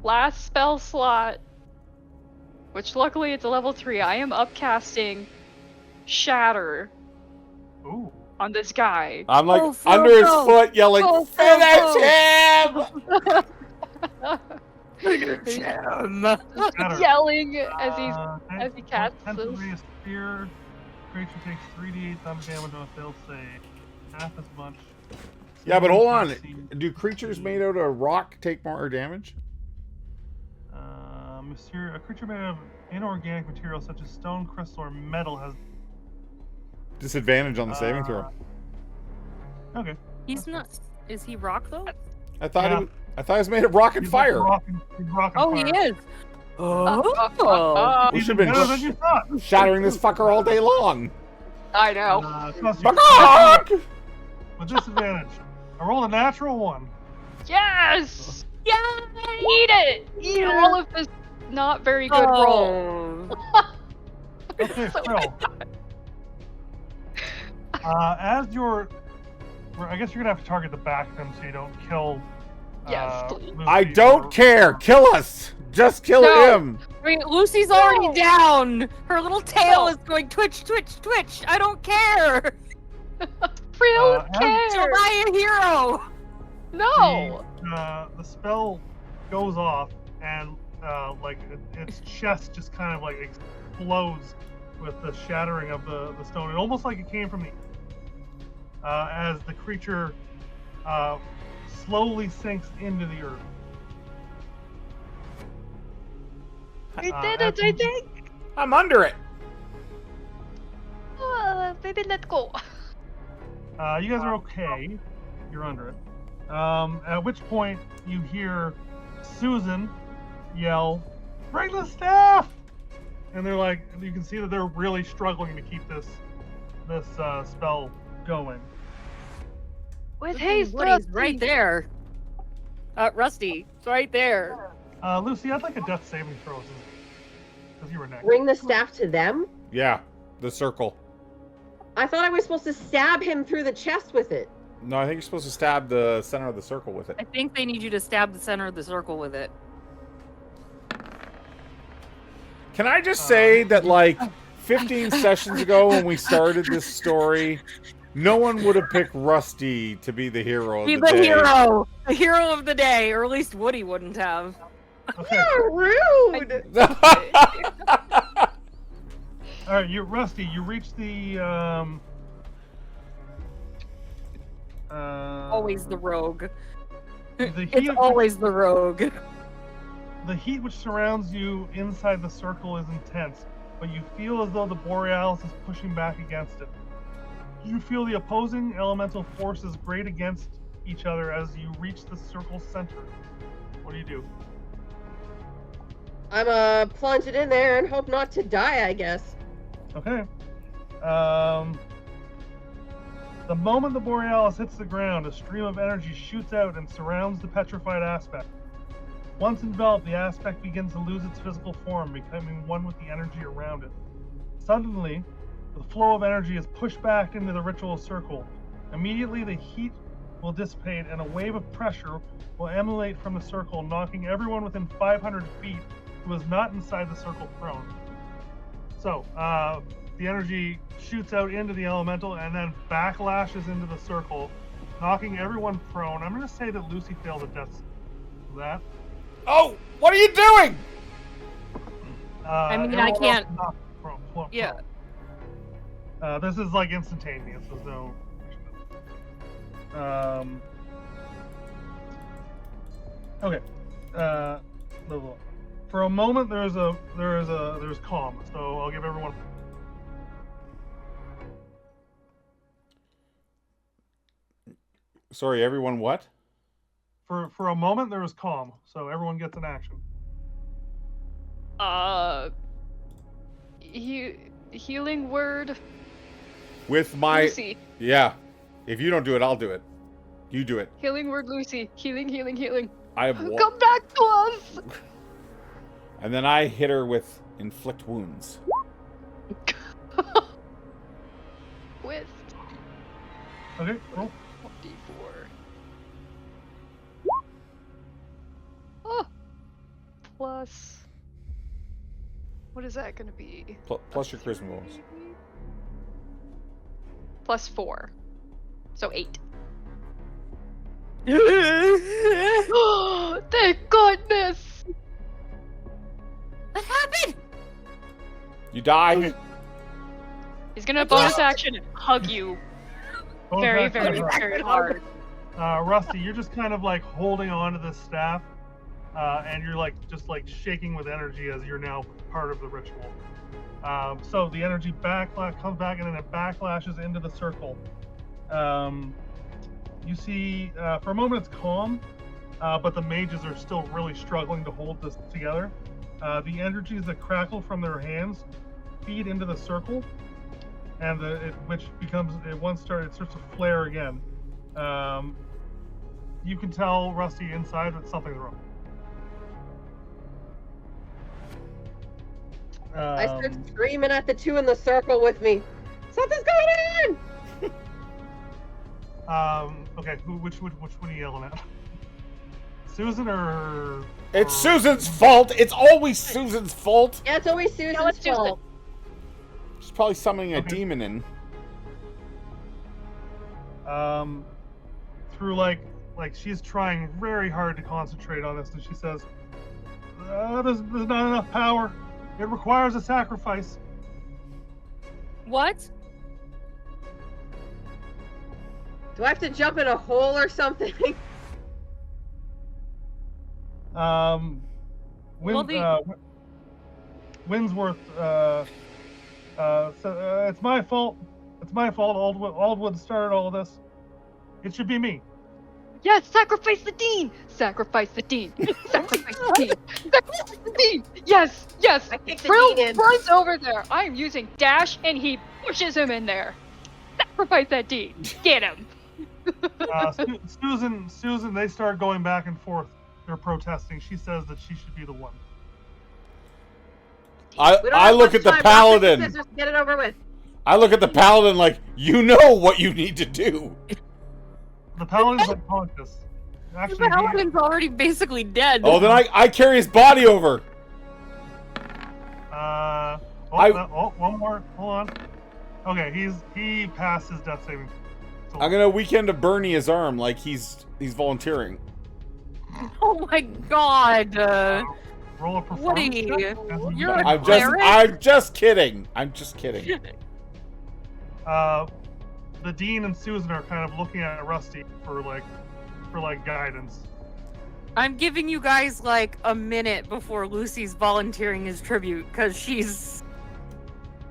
Last spell slot. Which luckily it's a level 3. I am upcasting Shatter Ooh. on this guy. I'm like Oh, under his Frodo! foot yelling, Oh, finish Frodo! him! Shatter. Yelling as he's Uh, as he casts Temporary this. Spear. Creature takes 3d8 thunder damage on a failed save. Half as much. Yeah, but hold on. DC. Do creatures made out of rock take more damage? A creature made of inorganic material such as stone, crystal, or metal has. Disadvantage on the saving throw. Okay. He's not. Is he rock though? I thought Yeah. I thought it was made of rock and He's like fire. he's rocking Oh, he fire. is. Oh. We He's should have been better than you thought. shattering this fucker all day long. I know. Fuck! With disadvantage. I rolled a natural 1. Yes! Yeah. Eat it! Eat all of this not very good roll. Okay, Frill. As you're. I guess you're gonna have to target the back of him so you don't kill. Yes, please. Lucy I don't or- care. Kill us. Just kill No. him. I mean, Lucy's already No. down. Her little tail No. is going twitch, twitch, twitch. I don't care. Real and- So care! I a hero. No! The spell goes off and its chest just kind of like explodes with the shattering of the stone. It almost like it came from the as the creature slowly sinks into the earth. We did it, I think! I'm under it. Maybe let go. You guys are okay. You're under it. At which point you hear Susan yell, "Bring the staff!" And they're like, you can see that they're really struggling to keep this spell going. With haste, Woody's right there. Rusty, it's right there. Lucy, I'd like a death saving throw because you were next. Bring the staff to them? Yeah, the circle. I thought I was supposed to stab him through the chest with it. No, I think you're supposed to stab the center of the circle with it. I think they need you to stab the center of the circle with it. Can I just say that, like, 15 sessions ago when we started this story, no one would have picked Rusty to be the hero of the day. The hero of the day, or at least Woody wouldn't have. Okay. You're rude. All right, Rusty. You reach the Always the rogue. the It's heat. always the rogue. The heat which surrounds you inside the circle is intense, but you feel as though the Borealis is pushing back against it. You feel the opposing elemental forces grate against each other as you reach the circle's center. What do? I'm plunge it in there and hope not to die, I guess. Okay. The moment the Borealis hits the ground, a stream of energy shoots out and surrounds the petrified aspect. Once enveloped, the aspect begins to lose its physical form, becoming one with the energy around it. Suddenly, the flow of energy is pushed back into the ritual circle. Immediately, the heat will dissipate and a wave of pressure will emanate from the circle, knocking everyone within 500 feet who is not inside the circle prone. So, the energy shoots out into the elemental and then backlashes into the circle, knocking everyone prone. I'm going to say that Lucy failed a death save. That. Oh, what are you doing? I mean, I can't. Prone. Yeah. This is like instantaneous. There's no. Okay. For a moment, there's calm. So I'll give everyone. Sorry, everyone. What? For a moment, there was calm. So everyone gets an action. Healing word. With my Lucy. Yeah. If you don't do it, I'll do it. You do it. Healing word, Lucy. Healing. I have Come back to us. And then I hit her with inflict wounds. With. Okay, roll. 1d4. Oh. Plus. What is that going to be? Plus your charisma bonus. Plus 4. So 8. Thank goodness! What happened? You die. He's gonna bonus action and hug you very hard. Rusty, you're just kind of like holding on to this staff, and you're like just shaking with energy as you're now part of the ritual. So the energy comes back and then it backlashes into the circle. You see, for a moment it's calm, but the mages are still really struggling to hold this together. The energies that crackle from their hands feed into the circle, and it starts to flare again. You can tell, Rusty, inside that something's wrong. I start screaming at the two in the circle with me. Something's going on! Okay, which one are you yelling at? Susan or... It's Susan's fault! It's always Susan's fault! Yeah, it's always Susan's fault. She's probably summoning a demon in. Through like she's trying very hard to concentrate on this, and she says, there's not enough power. It requires a sacrifice. What? Do I have to jump in a hole or something? Winsworth, it's my fault. It's my fault. Aldwood started all of this. It should be me. Yes, sacrifice the dean! Sacrifice the dean! Sacrifice the dean! Sacrifice the dean! Yes! I kicked the Brill dean in. runs over there. I'm using dash and he pushes him in there. Sacrifice that dean! Get him! Susan, they start going back and forth. They're protesting. She says that she should be the one. I look at the paladin. Scissors, get it over with. I look at the paladin like, you know what you need to do. The paladin's unconscious. Actually, The paladin's already basically dead. Oh, then I carry his body over. One more. Hold on. Okay, he passed his death saving. So I'm gonna weekend of Bernie his arm like he's volunteering. Oh my god. roll a performance Woody, check. you're a I'm cleric? just kidding. I'm just kidding. The dean and Susan are kind of looking at Rusty for guidance. I'm giving you guys like a minute before Lucy's volunteering his tribute because she's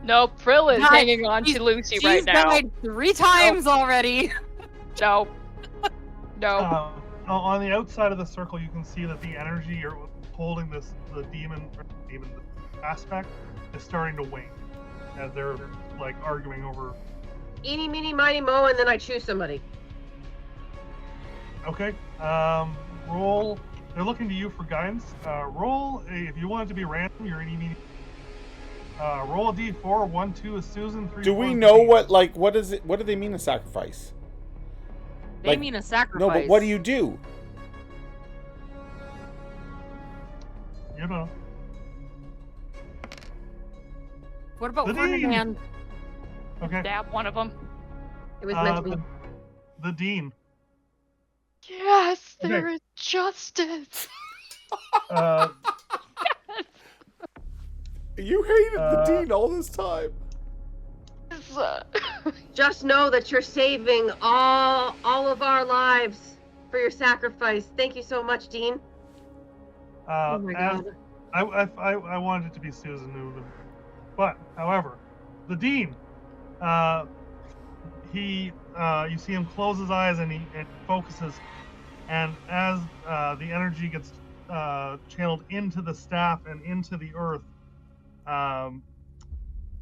Nope, Frill is Not- hanging on to Lucy right now. She's died 3 times already. No. No. On the outside of the circle, you can see that the energy you're holding the demon aspect is starting to wane as they're like arguing over. Eeny, meeny, miny, mo, and then I choose somebody. Okay. Roll. They're looking to you for guidance. Roll if you want it to be random. You're eeny, meeny. Roll a d4. 1, 2 is Susan. 3. Do 4 we is know Dean. what is it? What do they mean a sacrifice? They mean a sacrifice. No, but what do you do? You know. What about The dean. Ferdinand? Okay. Stab one of them. It was meant to be. The dean. Yes, there Okay. is justice. You hated the dean all this time. Just know that you're saving all of our lives for your sacrifice. Thank you so much, Dean. Oh my God. I wanted it to be Susan Newman, but however, the dean, you see him close his eyes and he focuses, and as the energy gets channeled into the staff and into the earth,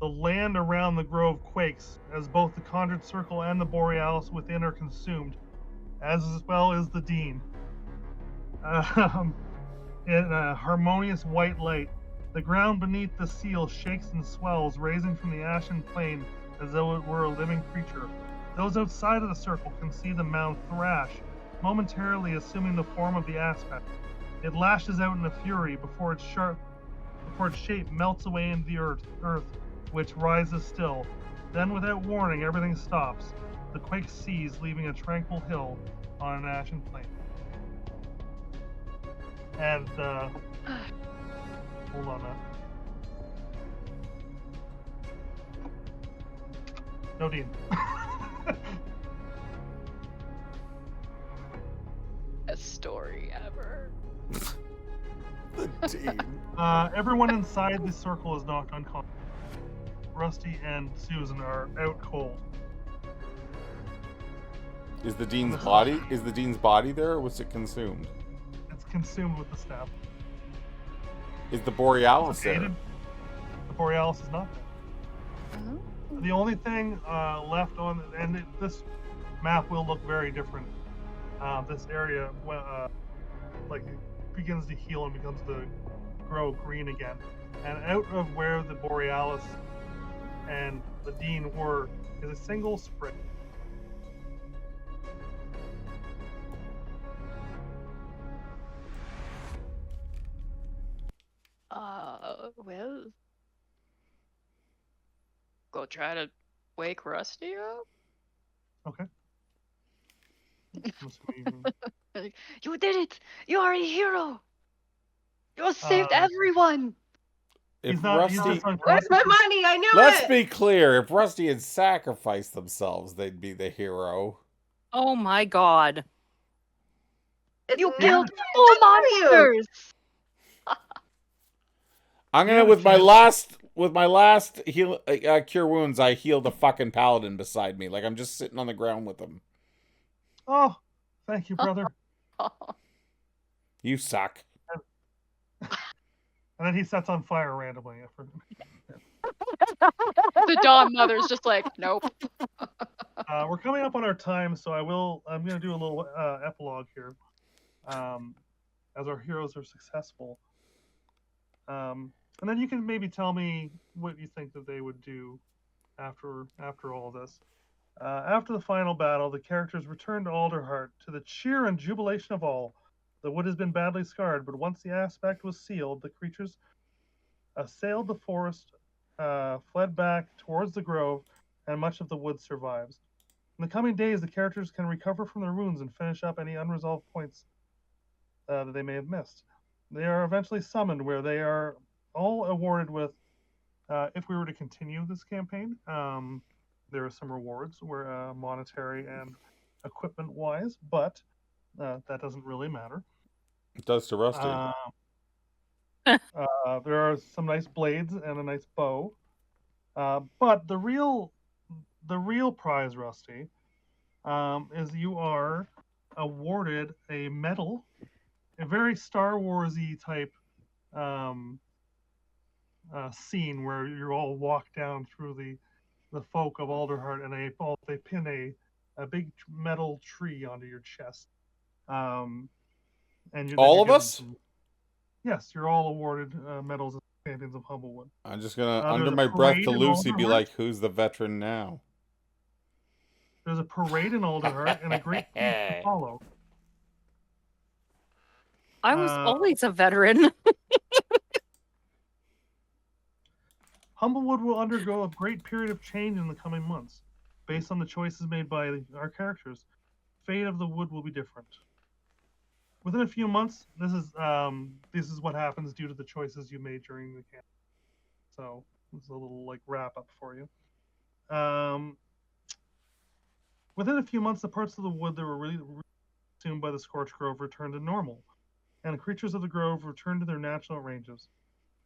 the land around the grove quakes as both the conjured circle and the borealis within are consumed, as well as the dean. In a harmonious white light, the ground beneath the seal shakes and swells, raising from the ashen plain as though it were a living creature. Those outside of the circle can see the mound thrash, momentarily assuming the form of the aspect. It lashes out in a fury before its shape melts away into the earth, which rises still. Then, without warning, everything stops. The quake ceases, leaving a tranquil hill on an ashen plain. And, hold on now. No, Dean. Best story ever. The dean. Everyone inside the circle is knocked unconscious. Rusty and Susan are out cold. Is the dean's body there, or was it consumed? It's consumed with the staff. Is the borealis there? The borealis is not there. The only thing left on, and this map will look very different. This area, begins to heal and begins to grow green again. And out of where the borealis and the dean were is a single spring. Well, go try to wake Rusty up. Okay. You did it! You are a hero! You saved everyone! If Rusty, Where's my money? I knew let's it. be clear. If Rusty had sacrificed themselves, they'd be the hero. Oh my god. You killed 2 monsters! I'm gonna with my last heal cure wounds. I healed the fucking paladin beside me. Like I'm just sitting on the ground with him. Oh, thank you, brother. You suck. And then he sets on fire randomly. The Dawn Mother's just like, nope. We're coming up on our time, so I'm going to do a little epilogue here. As our heroes are successful. And then you can maybe tell me what you think that they would do after all this. After the final battle, the characters return to Alderheart to the cheer and jubilation of all. The wood has been badly scarred, but once the aspect was sealed, the creatures assailed the forest, fled back towards the grove, and much of the wood survives. In the coming days, the characters can recover from their wounds and finish up any unresolved points that they may have missed. They are eventually summoned, where they are all awarded with, if we were to continue this campaign, there are some rewards, where monetary and equipment-wise, but that doesn't really matter. It does to Rusty. There are some nice blades and a nice bow, but the real prize, Rusty, is you are awarded a medal, a very Star Warsy type scene where you all walk down through the folk of Alderheart, and they pin a big metal tree onto your chest. And all of us? Yes, you're all awarded medals as champions of Humblewood. I'm just gonna, under my breath to Lucy, be like, "Who's the veteran now?" There's a parade in Alderheart and a great feast to follow. I was always a veteran. Humblewood will undergo a great period of change in the coming months. Based on the choices made by our characters, fate of the wood will be different. Within a few months, this is what happens due to the choices you made during the camp. So this is a little wrap up for you. Within a few months, the parts of the wood that were really consumed by the Scorched Grove returned to normal, and the creatures of the grove returned to their natural ranges.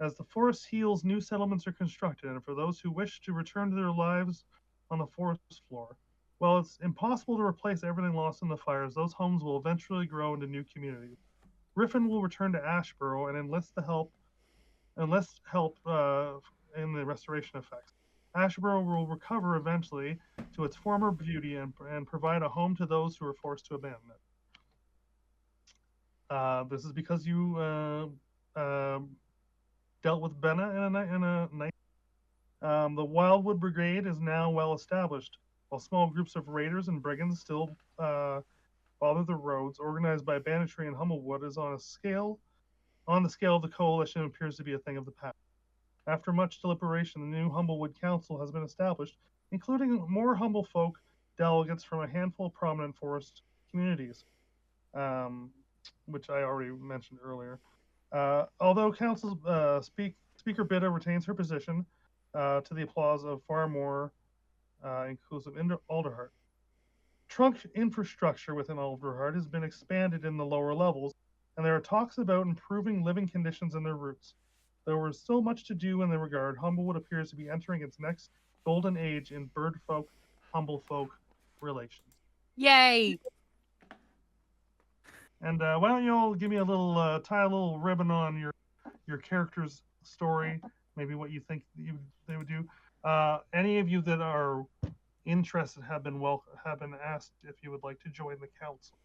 As the forest heals, new settlements are constructed, and for those who wish to return to their lives on the forest floor, while it's impossible to replace everything lost in the fires, those homes will eventually grow into new communities. Griffin will return to Ashborough and enlist help in the restoration effects. Ashborough will recover eventually to its former beauty and provide a home to those who are forced to abandon it. This is because you dealt with Benna in a night. The Wildwood Brigade is now well established, while small groups of raiders and brigands still bother the roads. Organized by banditry in Humblewood is on the scale of the coalition, appears to be a thing of the past. After much deliberation, the new Humblewood Council has been established, including more humble folk delegates from a handful of prominent forest communities, which I already mentioned earlier. Although Council Speaker Bitta retains her position, to the applause of far more inclusive Alderheart. Trunk infrastructure within Alderheart has been expanded in the lower levels, and there are talks about improving living conditions in their roots. There was still much to do in the regard. Humblewood appears to be entering its next golden age in bird folk, humble folk relations. Yay! And why don't you all give me a little, tie a little ribbon on your character's story, maybe what you think they would do. Any of you that are interested have been asked if you would like to join the council.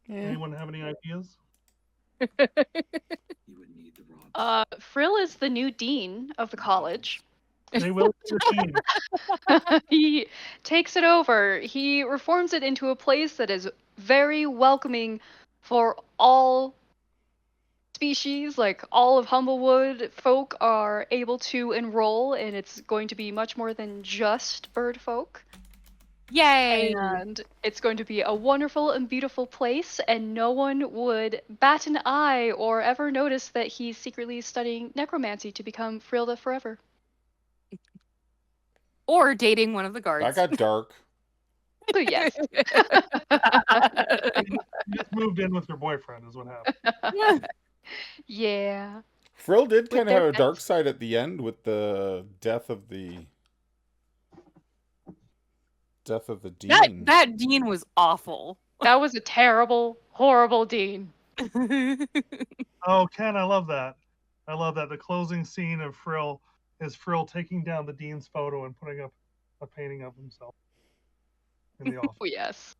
Anyone have any ideas? Frill is the new dean of the college. They will be the team. He takes it over. He reforms it into a place that is very welcoming for all species. Like, all of Humblewood folk are able to enroll, and it's going to be much more than just bird folk. Yay! And it's going to be a wonderful and beautiful place, and no one would bat an eye or ever notice that he's secretly studying necromancy to become Frilda forever. Or dating one of the guards. That got dark. So yes. You just moved in with your boyfriend is what happened. Yeah. Frill did kind of have a dark side at the end with the death of the dean. That dean was awful. That was a terrible, horrible dean. Oh, Ken, I love that. I love that. The closing scene of Frill is Frill taking down the dean's photo and putting up a painting of himself in the office. Oh, yes.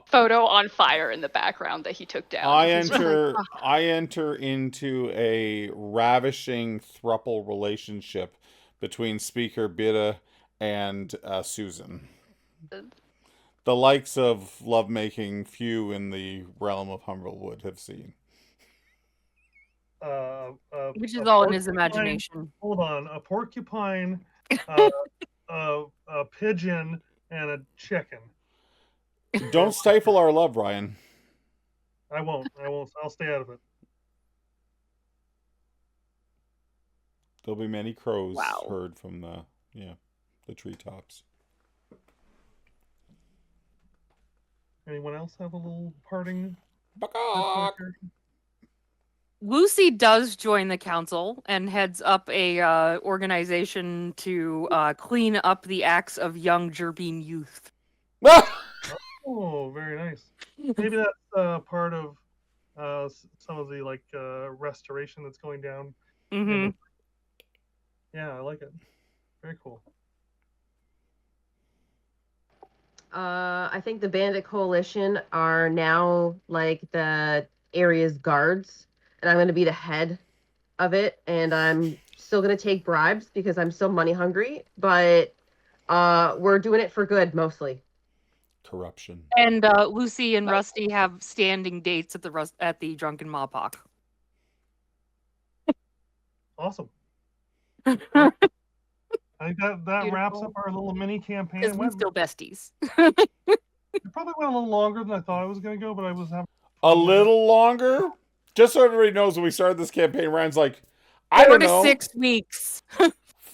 Photo on fire in the background that he took down. I enter into a ravishing throuple relationship between Speaker Bitta and Susan. the likes of lovemaking few in the realm of Humblewood have seen. Which is a all in his porcupine- imagination. Hold on, a porcupine, a pigeon, and a chicken. Don't stifle our love, Ryan. I won't. I'll stay out of it. There'll be many crows Wow. heard from the treetops. Anyone else have a little parting? Lucy does join the council and heads up a organization to clean up the acts of young Gerbine youth. Oh, very nice. Maybe that's part of some of the restoration that's going down. Mm-hmm. Yeah, I like it. Very cool. I think the Bandit Coalition are now like the area's guards, and I'm going to be the head of it. And I'm still going to take bribes because I'm so money hungry. But we're doing it for good mostly. Corruption. And Lucy and Rusty have standing dates at the Drunken Mawpock. Awesome. I think that wraps up our little mini campaign. Because we're still besties. It probably went a little longer than I thought it was going to go, but I was having a little longer. Just so everybody knows, when we started this campaign, Ryan's like, I don't know, 6 weeks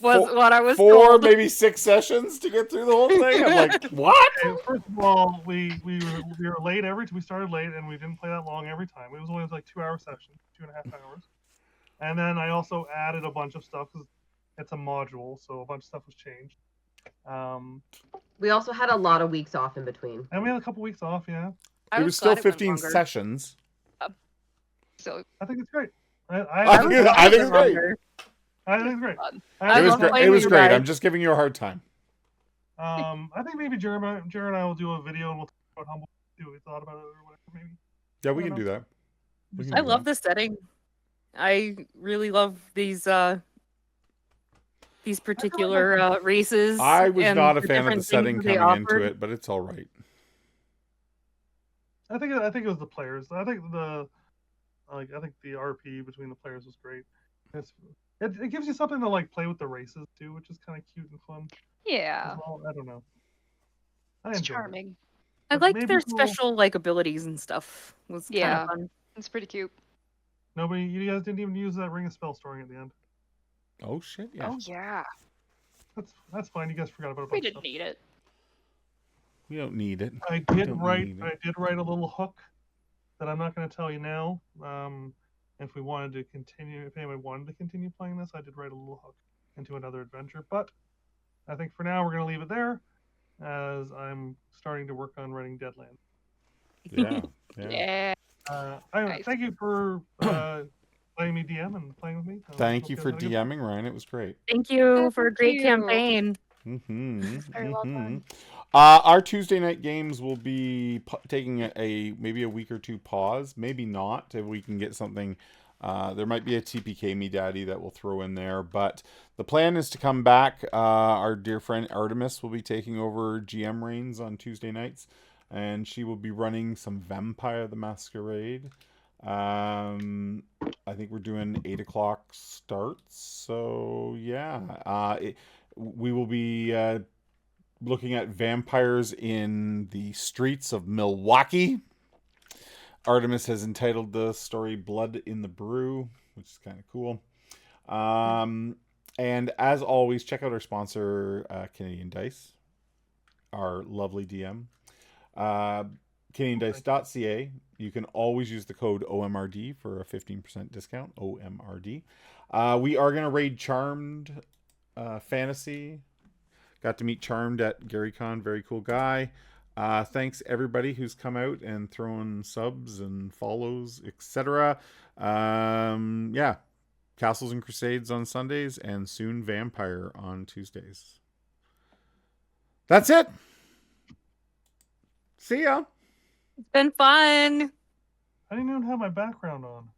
was what I was 4, told. maybe 6 sessions to get through the whole thing. I'm like, what? Okay, first of all, we were late we started late, and we didn't play that long every time. It was only like 2-hour session, 2.5 hours. And then I also added a bunch of stuff because it's a module, so a bunch of stuff was changed. We also had a lot of weeks off in between. And we had a couple weeks off, yeah. It was still 15 sessions. So I think it's great. I think it's great. I think it's great. It was great. I'm just giving you a hard time. I think maybe Jared and I will do a video and we'll talk about Humble. See what we thought about it or whatever, maybe. Yeah, we can do that. I love this setting. I really love these particular races. I was and not a the fan of the different setting things they coming into offered. it, but it's all right. I think it was the players. I think the RP between the players was great. It gives you something to like play with the races too, which is kind of cute and fun. Yeah. Well, I don't know. It's charming. I like their special like abilities and stuff. It was kind of fun. It's pretty cute. You guys didn't even use that ring of spell storing at the end. Oh shit! Yeah. Oh yeah. That's fine. You guys forgot about it. We didn't need it. We don't need it. I did write a little hook that I'm not going to tell you now. If we wanted to continue, if anyone wanted to continue playing this, I did write a little hook into another adventure. But I think for now we're going to leave it there, as I'm starting to work on writing Deadland. Yeah. Nice. Thank you for letting me DM and playing with me. Thank you for DMing, Ryan. It was great. Thank you for a great campaign. Very well done. Our Tuesday night games will be taking maybe a week or two pause, maybe not, if we can get something. There might be a TPK Me Daddy that we'll throw in there, but the plan is to come back. Our dear friend Artemis will be taking over GM reins on Tuesday nights, and she will be running some Vampire the Masquerade. I think we're doing 8 o'clock starts, so yeah. We will be looking at vampires in the streets of Milwaukee. Artemis has entitled the story Blood in the Brew, which is kind of cool. And as always, check out our sponsor, Canadian Dice, our lovely DM. CanadianDice.ca. You can always use the code OMRD for a 15% discount. OMRD. We are going to raid Charmed Fantasy. Got to meet Charmed at GaryCon. Very cool guy. Thanks everybody who's come out and thrown subs and follows, etc. Yeah. Castles and Crusades on Sundays and soon Vampire on Tuesdays. That's it. See ya. It's been fun. I didn't even have my background on.